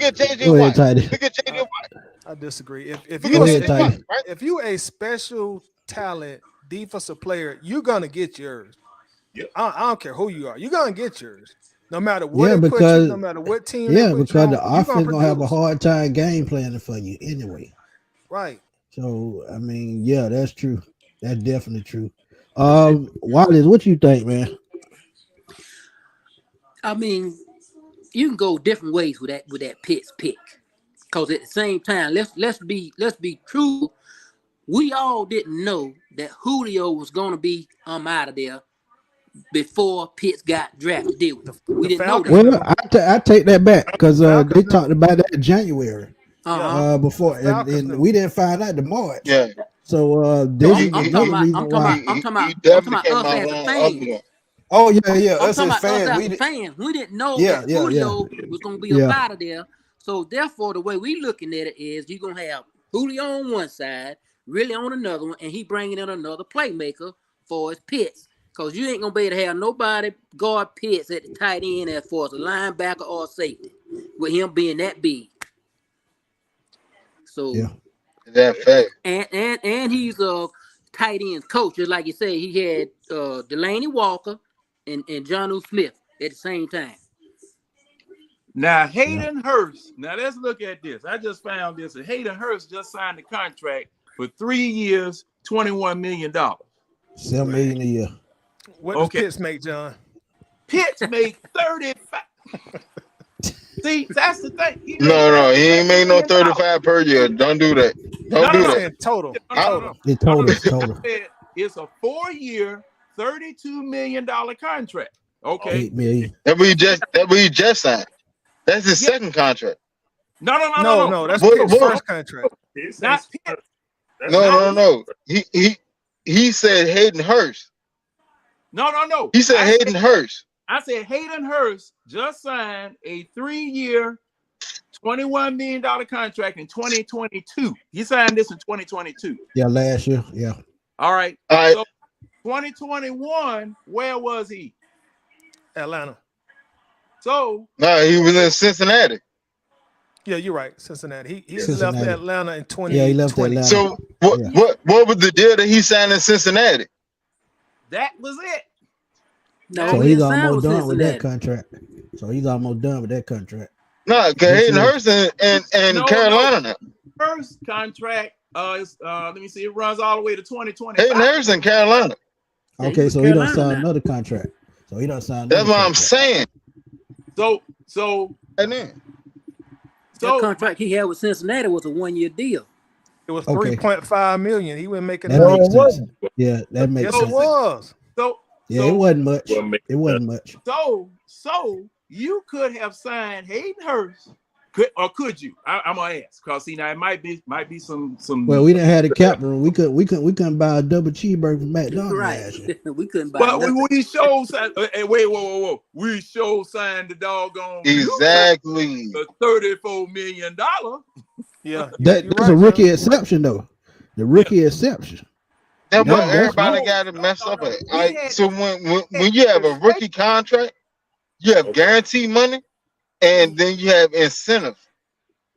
at JJ Watt. Look at JJ Watt. I disagree. If you a special talent defensive player, you're gonna get yours. Yep. I don't care who you are. You're gonna get yours. No matter what they put you, no matter what team. Yeah, because the offense gonna have a hard time game planning for you anyway. Right. So I mean, yeah, that's true. That's definitely true. Wallace, what you think, man? I mean, you can go different ways with that Pitts pick. Cause at the same time, let's be true. We all didn't know that Julio was gonna be out of there before Pitts got drafted, did we? We The didn't know Falcons that. Well, knew. I take that back because The they Falcons talked knew. about that in January. Uh Yeah, huh. Before the Falcons and knew. we didn't find out the March. Yeah, So No, this I'm, is I'm another talking about. reason I'm talking why. about. I'm he talking definitely about came us out as the wrong ugly fans. one. Oh yeah, I'm us talking as about us fans, as we the did. fans. We didn't know Yeah, that yeah, yeah, Julio was gonna be up yeah, out of there. So therefore, the way we looking at it is you're gonna have Julio on one side, really on another one, and he bringing in another playmaker for his Pitts. Cause you ain't gonna be able to have nobody guard Pitts at the tight end as far as a linebacker or a safety, with him being that big. So yeah. That fact. and he's a tight end coach, just like you say. He had Delaney Walker and John Smith at the same time. Now Yeah. Hayden Hurst. Now let's look at this. I just found this. And Hayden Hurst just signed a contract for 3 years, $21 million. $7 million a year. What does Okay. Pitts make, John? Pitts make 35. See, that's the thing. He No, made no, he ain't made no $30 million. 35 per year. Don't do that. Don't No, no, do I'm no. that. saying total. No, no, no, no. Total. It No, no, no. total, total. I said it's a 4-year, $32 million contract. Okay. 8 million. That we just signed. That's his Yeah. second contract. No, no, no, No, no, no, no. that's What- Pitts' what- first contract. Pitts Not ain't- Pitts. that's No, not- no, no. He said Hayden Hurst. No, no, no. He said Hayden Hurst. I said Hayden Hurst just signed a 3-year, $21 million contract in 2022. He signed this in 2022. Yeah, last year. Yeah. All right. All right. So 2021, where was he? Atlanta. So No, he was in Cincinnati. Yeah, you're right. Cincinnati. He Cincinnati. left Atlanta in 2020. Yeah, he left Atlanta. So what Yeah. what was the deal that he signed in Cincinnati? that was it. No, So he he's didn't sign almost with done with that Cincinnati. contract. So he's almost done with that contract. No, because Yes, Hayden he is. Hurst and No, Carolina now. First contract is let me see, it runs all the way to 2025. Hayden Hurst and Carolina. Yeah, he Okay, with so he done Carolina signed now. another contract. So he done signed That's another what I'm contract. saying. So And then That contract he had with Cincinnati was a 1-year deal. It was Okay. 3.5 million. He wasn't making That nothing. makes sense. Yeah, that makes Yes, sense. it was. so Yeah, so, it wasn't much. Well, make- It wasn't much. so you could have signed Hayden Hurst, could you? I'm gonna ask because see now it might be some. Well, we didn't have the cap room. We couldn't buy a double cheeseburger from McDonald's last year. Right. We couldn't buy But nothing. we showed wait, whoa. We showed signed the doggone exactly. the $34 million. Yeah. That's right, a rookie John. exception, though. The rookie exception. That's No, what that's everybody no. got to mess No, up no. at. We Like, had- so when you have a rookie contract, you have guaranteed money, and then you have incentive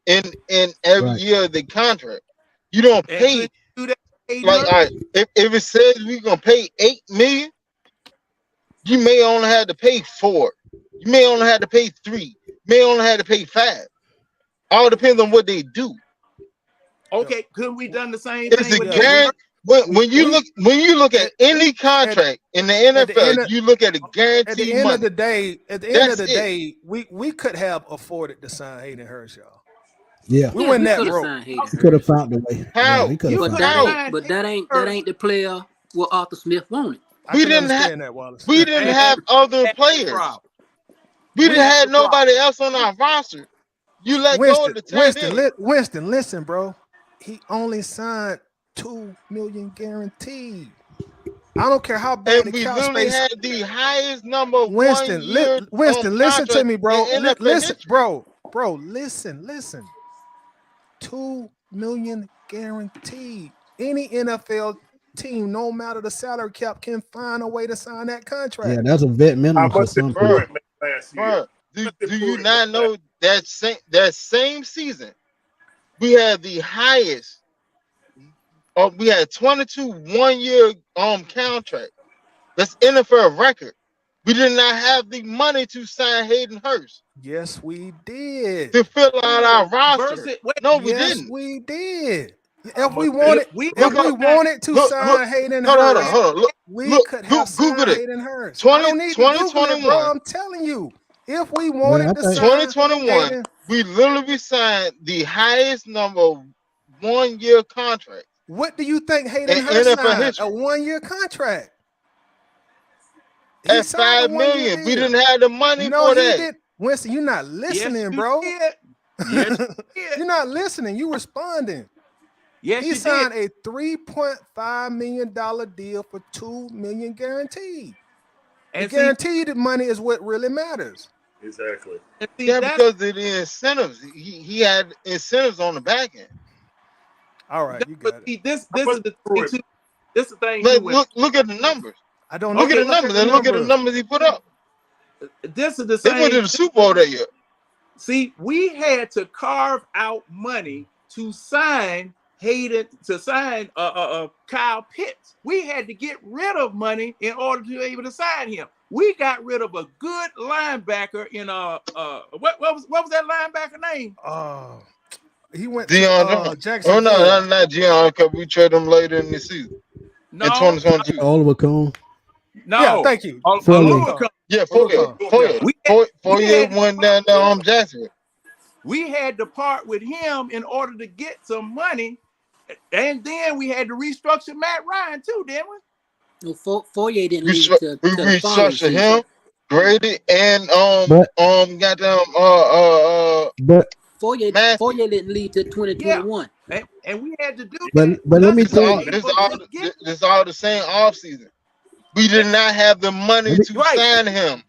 in every Right. year of the contract. You don't And pay could you do that, Hayden like Hurst? all right, if it says we're gonna pay $8 million, you may only have to pay 4. You may only have to pay 3. You may only have to pay 5. All depends on what they do. Okay, couldn't we done the same It's thing a with guarantee. When you look at any contract in the at the NFL, end of- you look at a At the guaranteed end money. of the day, That's it. we could have afforded to sign Hayden Hurst, y'all. Yeah. We weren't that could have broke. signed Hayden He could have Hurst. found a way. How? Yeah, he could have You But found How? a way. that ain't the player what Arthur Smith wanted. I We can didn't understand that, Wallace. We didn't have other players. We didn't have nobody else on our roster. You let go of the tight end. Winston, listen, bro. He only signed $2 million guaranteed. I don't care how bad And the we cap literally space. had the highest number Winston, 1 year. Winston, listen to me, bro. in NFL Listen, history. bro. Listen. $2 million guaranteed. Any NFL team, no matter the salary cap, can find a way to sign that contract. Yeah, that's a vet How minimum for much did some Bro. people. Pruitt make last year? Bruh, do Look at you Pruitt not make know that same season we had the highest? We had 22 1-year contract. That's NFL record. We did not have the money to sign Hayden Hurst Yes, we did. to fill out our roster. Versus, wait, No, we Yes, didn't. we did. If we wanted, to sign Hayden Hurst, we could have signed Hayden Hurst. I don't need to Google it, bro. I'm telling you, if we wanted to sign 2021, we literally signed the highest number of 1 year contract. What do you think Hayden Hurst signed? A 1 year contract. At $5 million. We didn't have the money for that. Winston, you're not listening, bro. Yes, you're not listening. You responding. Yes, he signed a $3.5 million deal for $2 million guaranteed. And guaranteed money is what really matters. Exactly. Yeah, because of the incentives. He had incentives on the back end. All right, you got it. This is the thing too. This is the thing. Look at the numbers. I don't look at the numbers. And look at the numbers he put up. This is the same. They went to the Super Bowl that year. See, we had to carve out money to sign Hayden, to sign Kyle Pitts. We had to get rid of money in order to be able to sign him. We got rid of a good linebacker in what was that linebacker name? He went to Jackson. Oh no, not Deion, because we traded him later in the season. No, in 2022. Oliver Cohn. No, yeah, thank you. Yeah, 4 years went down Jacksonville. We had to part with him in order to get some money, and then we had to restructure Matt Ryan too, didn't we? No, Fourier didn't lead to we restructured him, Grady, and but Fourier didn't lead to 2021. Yeah. And we had to do but let me tell you, this is all the same offseason. We did not have the money to sign him.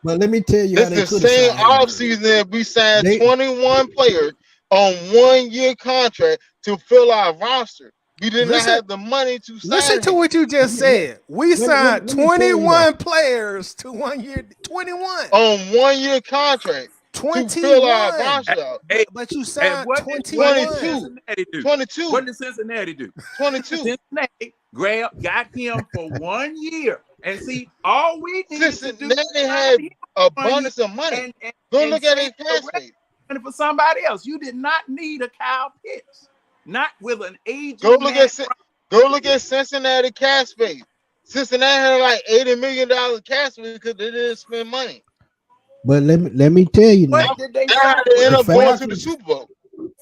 But let me tell you, this is the same offseason that we signed 21 players on 1 year contract to fill our roster. We did not have the money to sign. Listen to what you just said. We signed 21 players to 1 year, 21 on 1 year contract. 21. To fill our roster. But you signed 22. What did Cincinnati do? 22. Cincinnati got him for 1 year. And see, all we needed to do had abundance of money. Go look at his cash space. And for somebody else, you did not need a Kyle Pitts. Not with an aging. Go look at Cincinnati cash space. Cincinnati had like $80 million cash space because they didn't spend money. But let me tell you now. That's how they end up going to the Super Bowl.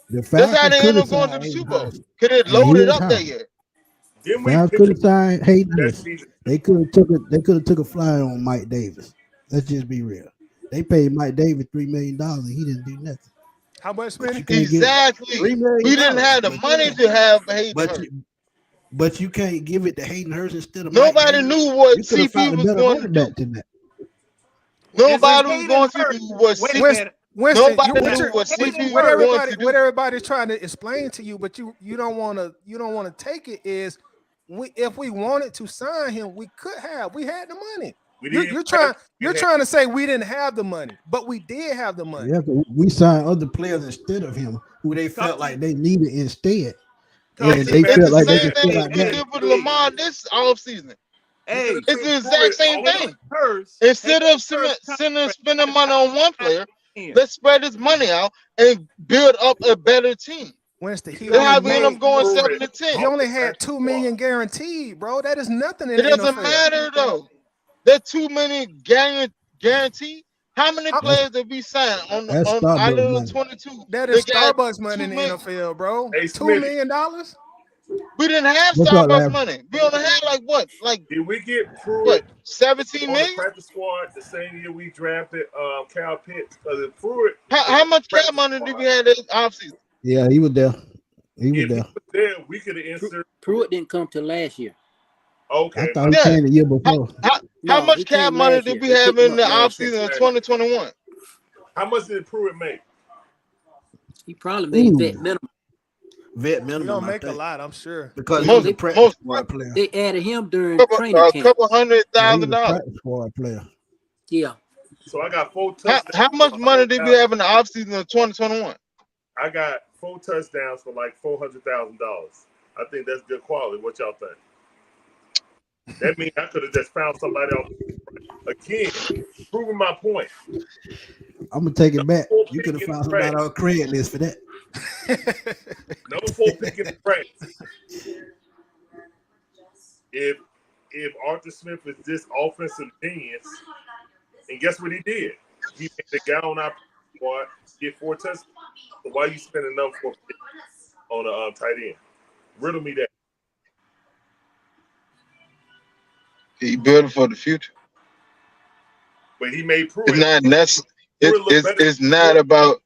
That's how they end up going to the Super Bowl. Could it load it up that year? Falcons could have signed Hayden. They could have took a flyer on Mike Davis. Let's just be real. They paid Mike Davis $3 million and he didn't do nothing. How much spending? Exactly. We didn't have the money to have Hayden Hurst. But you can't give it to Hayden Hurst instead of nobody knew what CP was going to do. Nobody was going to do what CP. Nobody knew what CP was going to do. What everybody's trying to explain to you, but you don't want to take it is if we wanted to sign him, we could have. We had the money. You're trying to say we didn't have the money, but we did have the money. Yeah, we signed other players instead of him who they felt like they needed instead. And they felt like they could feel like that. We did with Lamar this offseason. Hey, it's the exact same thing. Instead of spending money on one player, let's spread this money out and build up a better team. Winston, he ended up going 7-10. He only had $2 million guaranteed, bro. That is nothing. It doesn't matter though. There's too many guaranteed. How many players did we sign on out of the 22? That is Starbucks money in the NFL, bro. $2 million. We didn't have Starbucks money. We only had did we get Pruitt 17 million? On the practice squad the same year we drafted Kyle Pitts because of Pruitt. How much cap money did we have this offseason? Yeah, he was there. He was there. We could have inserted. Pruitt didn't come till last year. Okay. I thought he came the year before. How much cap money did we have in the offseason of 2021? How much did Pruitt make? He probably made vet minimum. Vet minimum. He don't make a lot, I'm sure. Because he was a practice squad player. They added him during training camp. A couple $100,000. Practice squad player. Yeah. So I got 4 touchdowns. How much money did we have in the offseason of 2021? I got 4 touchdowns for like $400,000. I think that's good quality. What y'all think? That means I could have just found somebody else. Again, proving my point. I'm gonna take it back. You could have found somebody on Craigslist for that. No 4 pick in the practice. If Arthur Smith is this offensive genius, and guess what he did? He made the guy on our squad get 4 touchdowns. So why you spending enough for on a tight end? Riddle me that. He built it for the future. But he made Pruitt. It's not necessary. It's not about,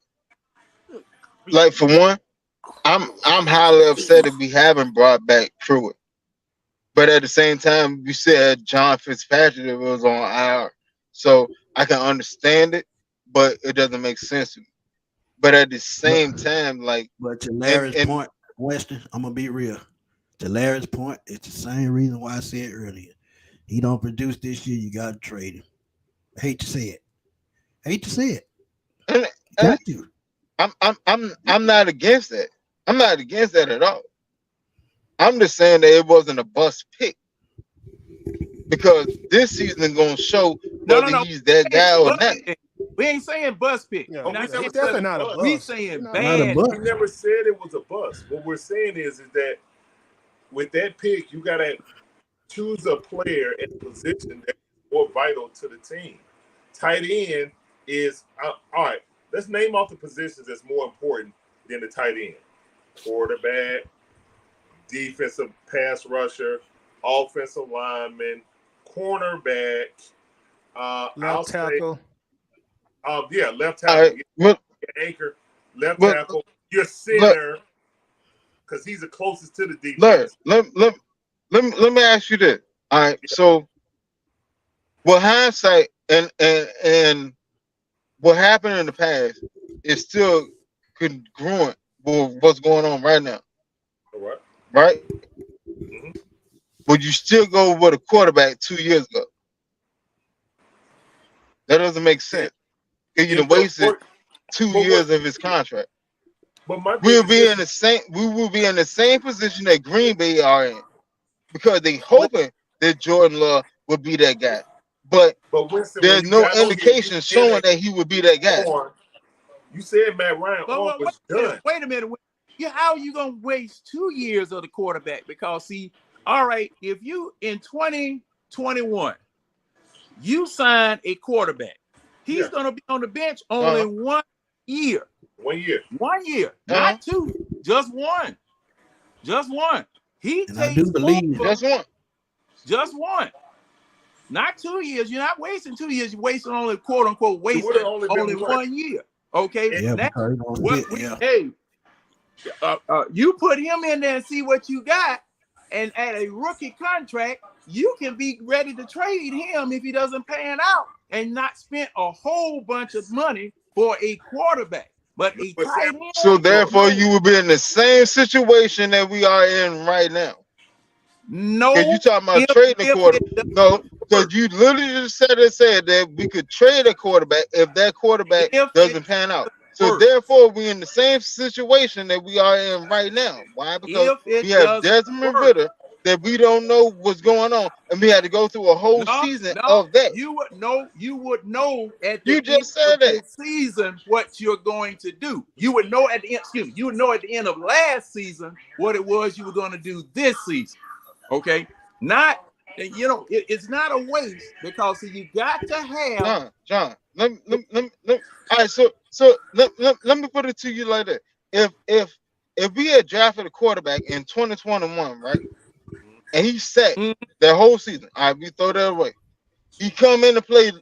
like, for one, I'm highly upset that we haven't brought back Pruitt. But at the same time, we said John Fitzpatrick was on IR. So I can understand it, but it doesn't make sense to me. But at the same time, like, but to Larry's point, Weston, I'm gonna be real. To Larry's point, it's the same reason why I said earlier. He don't produce this year, you gotta trade him. I hate to say it. Got to. I'm not against that. I'm not against that at all. I'm just saying that it wasn't a bust pick. Because this season is gonna show whether he's that guy or not. We ain't saying bust pick. Yeah, we it's never definitely said not a bust. bust. We saying Not bad. a bust. We never said it was a bust. What we're saying is that with that pick, you gotta choose a player in a position that's more vital to the team. Tight end is all right. Let's name off the positions that's more important than the tight end: quarterback, defensive pass rusher, offensive lineman, cornerback, left tackle. Left tackle. All right, Your anchor, left tackle, your center, because he's the closest to the defense. Let me ask you this. All right, so with hindsight and what happened in the past is still congruent with what's going on right now. All right. Right? Mm-hmm. Would you still go with a quarterback 2 years ago? That doesn't make sense. Because you wasted 2 years of his contract. But We will be in the same position that Green Bay are in. Because they hoping that Jordan Love would be that guy. But Winston, there's no indication showing that he would be that guy. You said Matt Ryan was done. Wait a minute. How are you going to waste 2 years of the quarterback? Because, see, all right, if you in 2021, you sign a quarterback, he's going to be on the bench only 1 year. 1 year. 1 year, not 2, just 1. Just 1. He And takes I do believe Just one. Just 1. Not 2 years. You're not wasting 2 years. You're wasting only, quote unquote, wasting only 1 year. Okay. Yeah, Now, because hey, you put him in there and see what you got, and at a rookie contract, you can be ready to trade him if he doesn't pan out and not spend a whole bunch of money for a quarterback. But a tight end. So therefore, you will be in the same situation that we are in right now. No, because you talking about trading a quarterback. No, because you literally just said that we could trade a quarterback if that quarterback doesn't pan out. So therefore, we're in the same situation that we are in right now. Why? Because we have Desmond Ritter that we don't know what's going on, and we had to go through a whole season of that. You would know at the you end just said of the season what you're going to do. You would know at the end. Excuse me. You would know at the end of last season what it was you were going to do this season. Okay, not it's not a waste because you got to have John. Let all right. So let me put it to you like that. If we had drafted a quarterback in 2021, right, and he sat that whole season, all right, we throw that away. He come in to play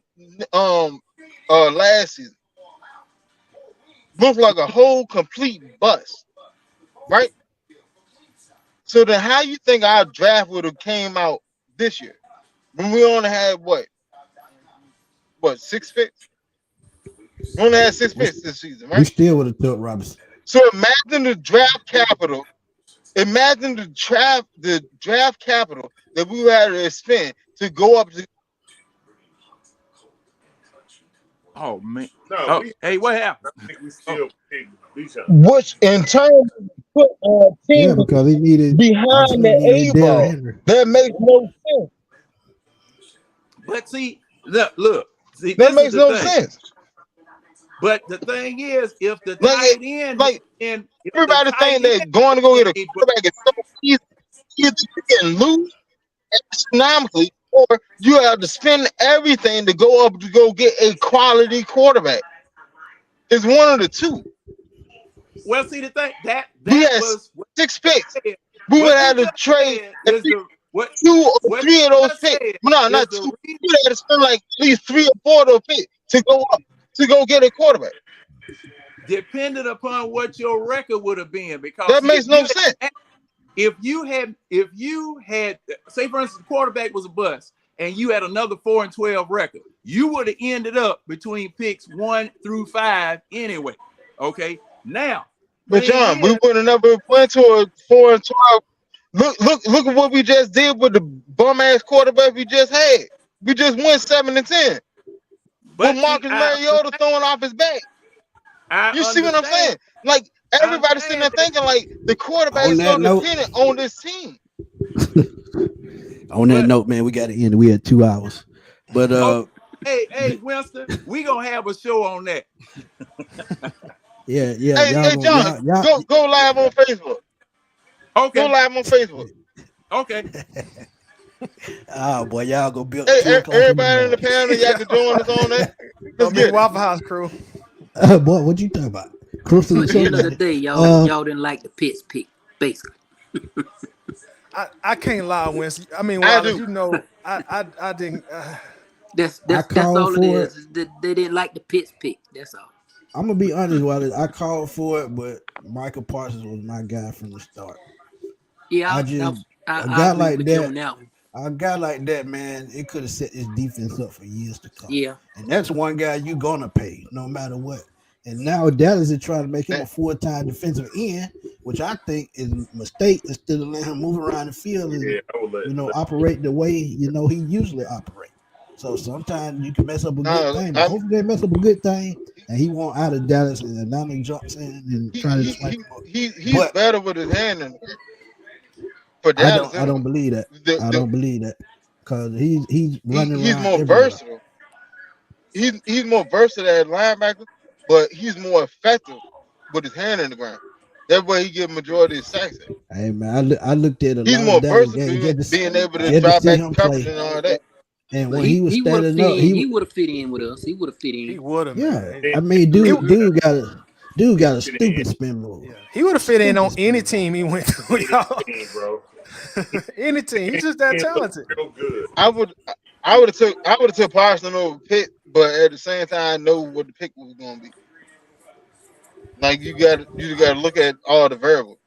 last season, looked like a whole complete bust, right? So then how you think our draft would have came out this year when we only had what 6 picks? We only had 6 picks this season, right? We still would have took Robinson. So imagine the draft capital. Imagine the draft capital that we had to spend to go up to. – Oh man! No, hey, what happened? I think we still pick Bijan. Which in turn put team because he needed behind the A-ball. That makes no sense. But see, look. See, that makes no sense. But the thing is, if the Like, tight end, like and if the everybody tight think end that going to go get a ain't, quarterback is so easy. Either you can lose astronomically, or you have to spend everything to go up to go get a quality quarterback. It's one of the two. well, see the thing that We that had was 6 picks. said. We would What you have to just trade said at is least the what 2 or what 3 of you those just picks. said No, is not the 2. reason. We had to spend like at least 3 or 4 of those picks to go up to go get a quarterback. Depending upon what your record would have been, because That see, makes no sense. if you had say for instance the quarterback was a bust and you had another 4-12 record, you would have ended up between picks 1 through 5 anyway. Okay, now But thing John, we is, would have never went to a 4-12. Look at what we just did with the bum ass quarterback we just had. We just went 7-10 with but see, Marcus Mariota throwing off his back. I You see what I'm understand saying? Like I everybody's sitting there understand that, thinking like the quarterback On is so that note, dependent on this team. on that but note, man, we got to end. We had 2 hours, but okay, hey Winston, we gonna have a show on that. yeah, Hey John, go live on Facebook. Go Okay, live on Facebook. okay. oh boy, y'all go be up Hey, 2 o'clock in the everybody in the morning. panel, y'all can join us on that. Let's Gonna be get it. Waffle House crew. Boy, what you talking about? Crystal At and the end of the somebody. day, y'all didn't like the Pitts pick, basically. I can't lie, Winston. I mean, I Wallace, do. you know, I didn't. I That's called all it for is. it. Is that they didn't like the Pitts pick. That's all. I'm gonna be honest with it. I called for it, but Michael Parsons was my guy from the start. Yeah, I just a I guy agree like with you on that. that one. A guy like that, man, it could have set his defense up for years to come. Yeah, And that's one guy you're gonna pay no matter what. And now Dallas is trying to make him a full-time defensive end, which I think is a mistake instead of letting him move around the field and Yeah, I would let operate the way he usually operates. So sometimes you can mess up a good No, thing, but hopefully they mess up a good thing and he won't out of Dallas and Atlanta jumps in and try to swipe him up. he's But better with his hand in the game for I Dallas don't I anyway. don't believe that. I The, don't believe that because he's running he's around more everywhere. versatile. He's more versatile at linebacker, but he's more effective with his hand in the ground. That way he get majority of sacks at. Hey man, I looked at a He's lot of more Dallas games versatile, being able to just to drop see back in him coverage play. and all that. And but when he was he would have standing fit up, in. He would have fit in with us. He would have fit He in. would have, yeah. man. Yeah. I mean, He, dude got a stupid spin move. yeah, he would have fit in on Stupid any spin team he went to, y'all. bro. Any team. He's just that talented. Real good. I would have took Parsons over Pitt, but at the same time I know what the pick was gonna be. Like you gotta look at all the variables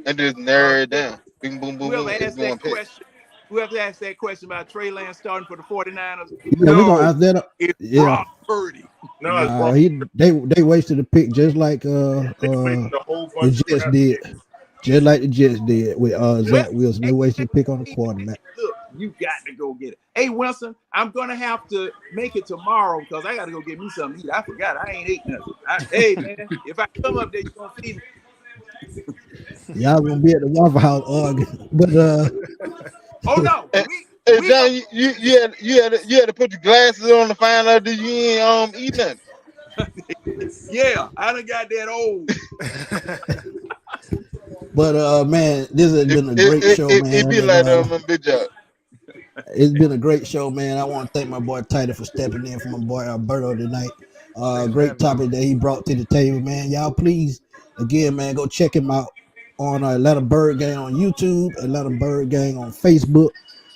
and just narrow it down. Boom, boom, boom, Whoever boom. It's asked going that Pitt. question, whoever asked that question about Trey Lance starting for the 49ers, Yeah, we're gonna no, ask that. it's Yeah, Brock Purdy. No, it's nah, wrong. they wasted a pick just like They wasted a whole the bunch of Jets draft did, picks. just like the Jets did with Well, Zach Wilson. They hey, wasted a pick on the hey, quarterback. look, you got to go get it. Hey, Wilson, I'm gonna have to make it tomorrow because I gotta go get me something to eat. I forgot I ain't ate nothing. Hey man, if I come up there, you gonna feed me? Y'all gonna be at the Waffle House arguing, but Oh no, Hey, we John, gonna you had to put your glasses on to find out that you ain't eat nothing. yeah, I done got that old. man, this has been a great show, It man. be And, like that, big job. it's been a great show, man. I want to thank my boy Titus for stepping in for my boy Alberto tonight. Thanks for Great having me. topic that he brought to the table, man. Y'all please, again, man, go check him out on Atlanta Bird Gang on YouTube, Atlanta Bird Gang on Facebook.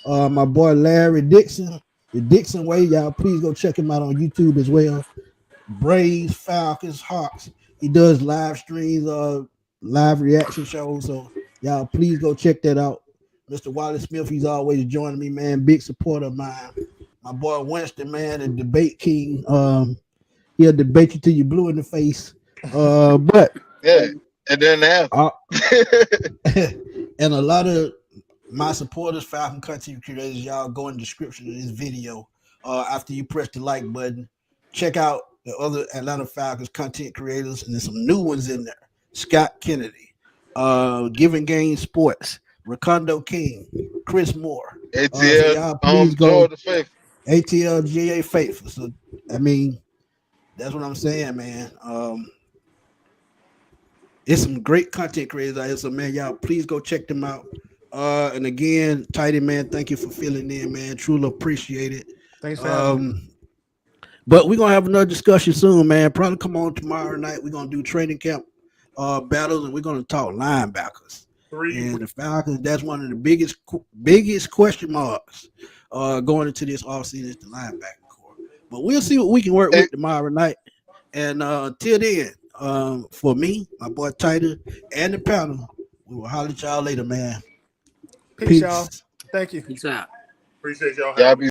My boy Larry Dixon, the Dixon Way. Y'all please go check him out on YouTube as well. Braves, Falcons, Hawks. He does live streams, live reaction shows. So y'all please go check that out. Mr. Wallace Smith, he's always joining me, man. Big supporter of mine. My boy Winston, man, the debate king. He'll debate you till you blue in the face. But Yeah, and then now. and a lot of my supporters, Falcon content creators, y'all go in the description of this video. After you press the like button, check out the other Atlanta Falcons content creators, and there's some new ones in there. Scott Kennedy, Giving Game Sports, Rakondo King, Chris Moore. ATL, y'all please go Georgia Faith. ATL GA Faithful. So I mean, That's what I'm saying, man. It's some great content creators out here. So man, y'all please go check them out. And again, Tidy man, thank you for filling in, man. Truly appreciate it. Thanks for having me. But we're gonna have another discussion soon, man. Probably come on tomorrow night. We're gonna do training camp battles, and we're gonna talk linebackers. And the Falcons, that's one of the biggest question marks going into this offseason is the linebacking core. But we'll see what we can work with tomorrow night. And till then, for me, my boy Tighter, and the panel, we will holler at y'all later, man. Peace, y'all. Thank you. Peace out. Appreciate y'all. Y'all be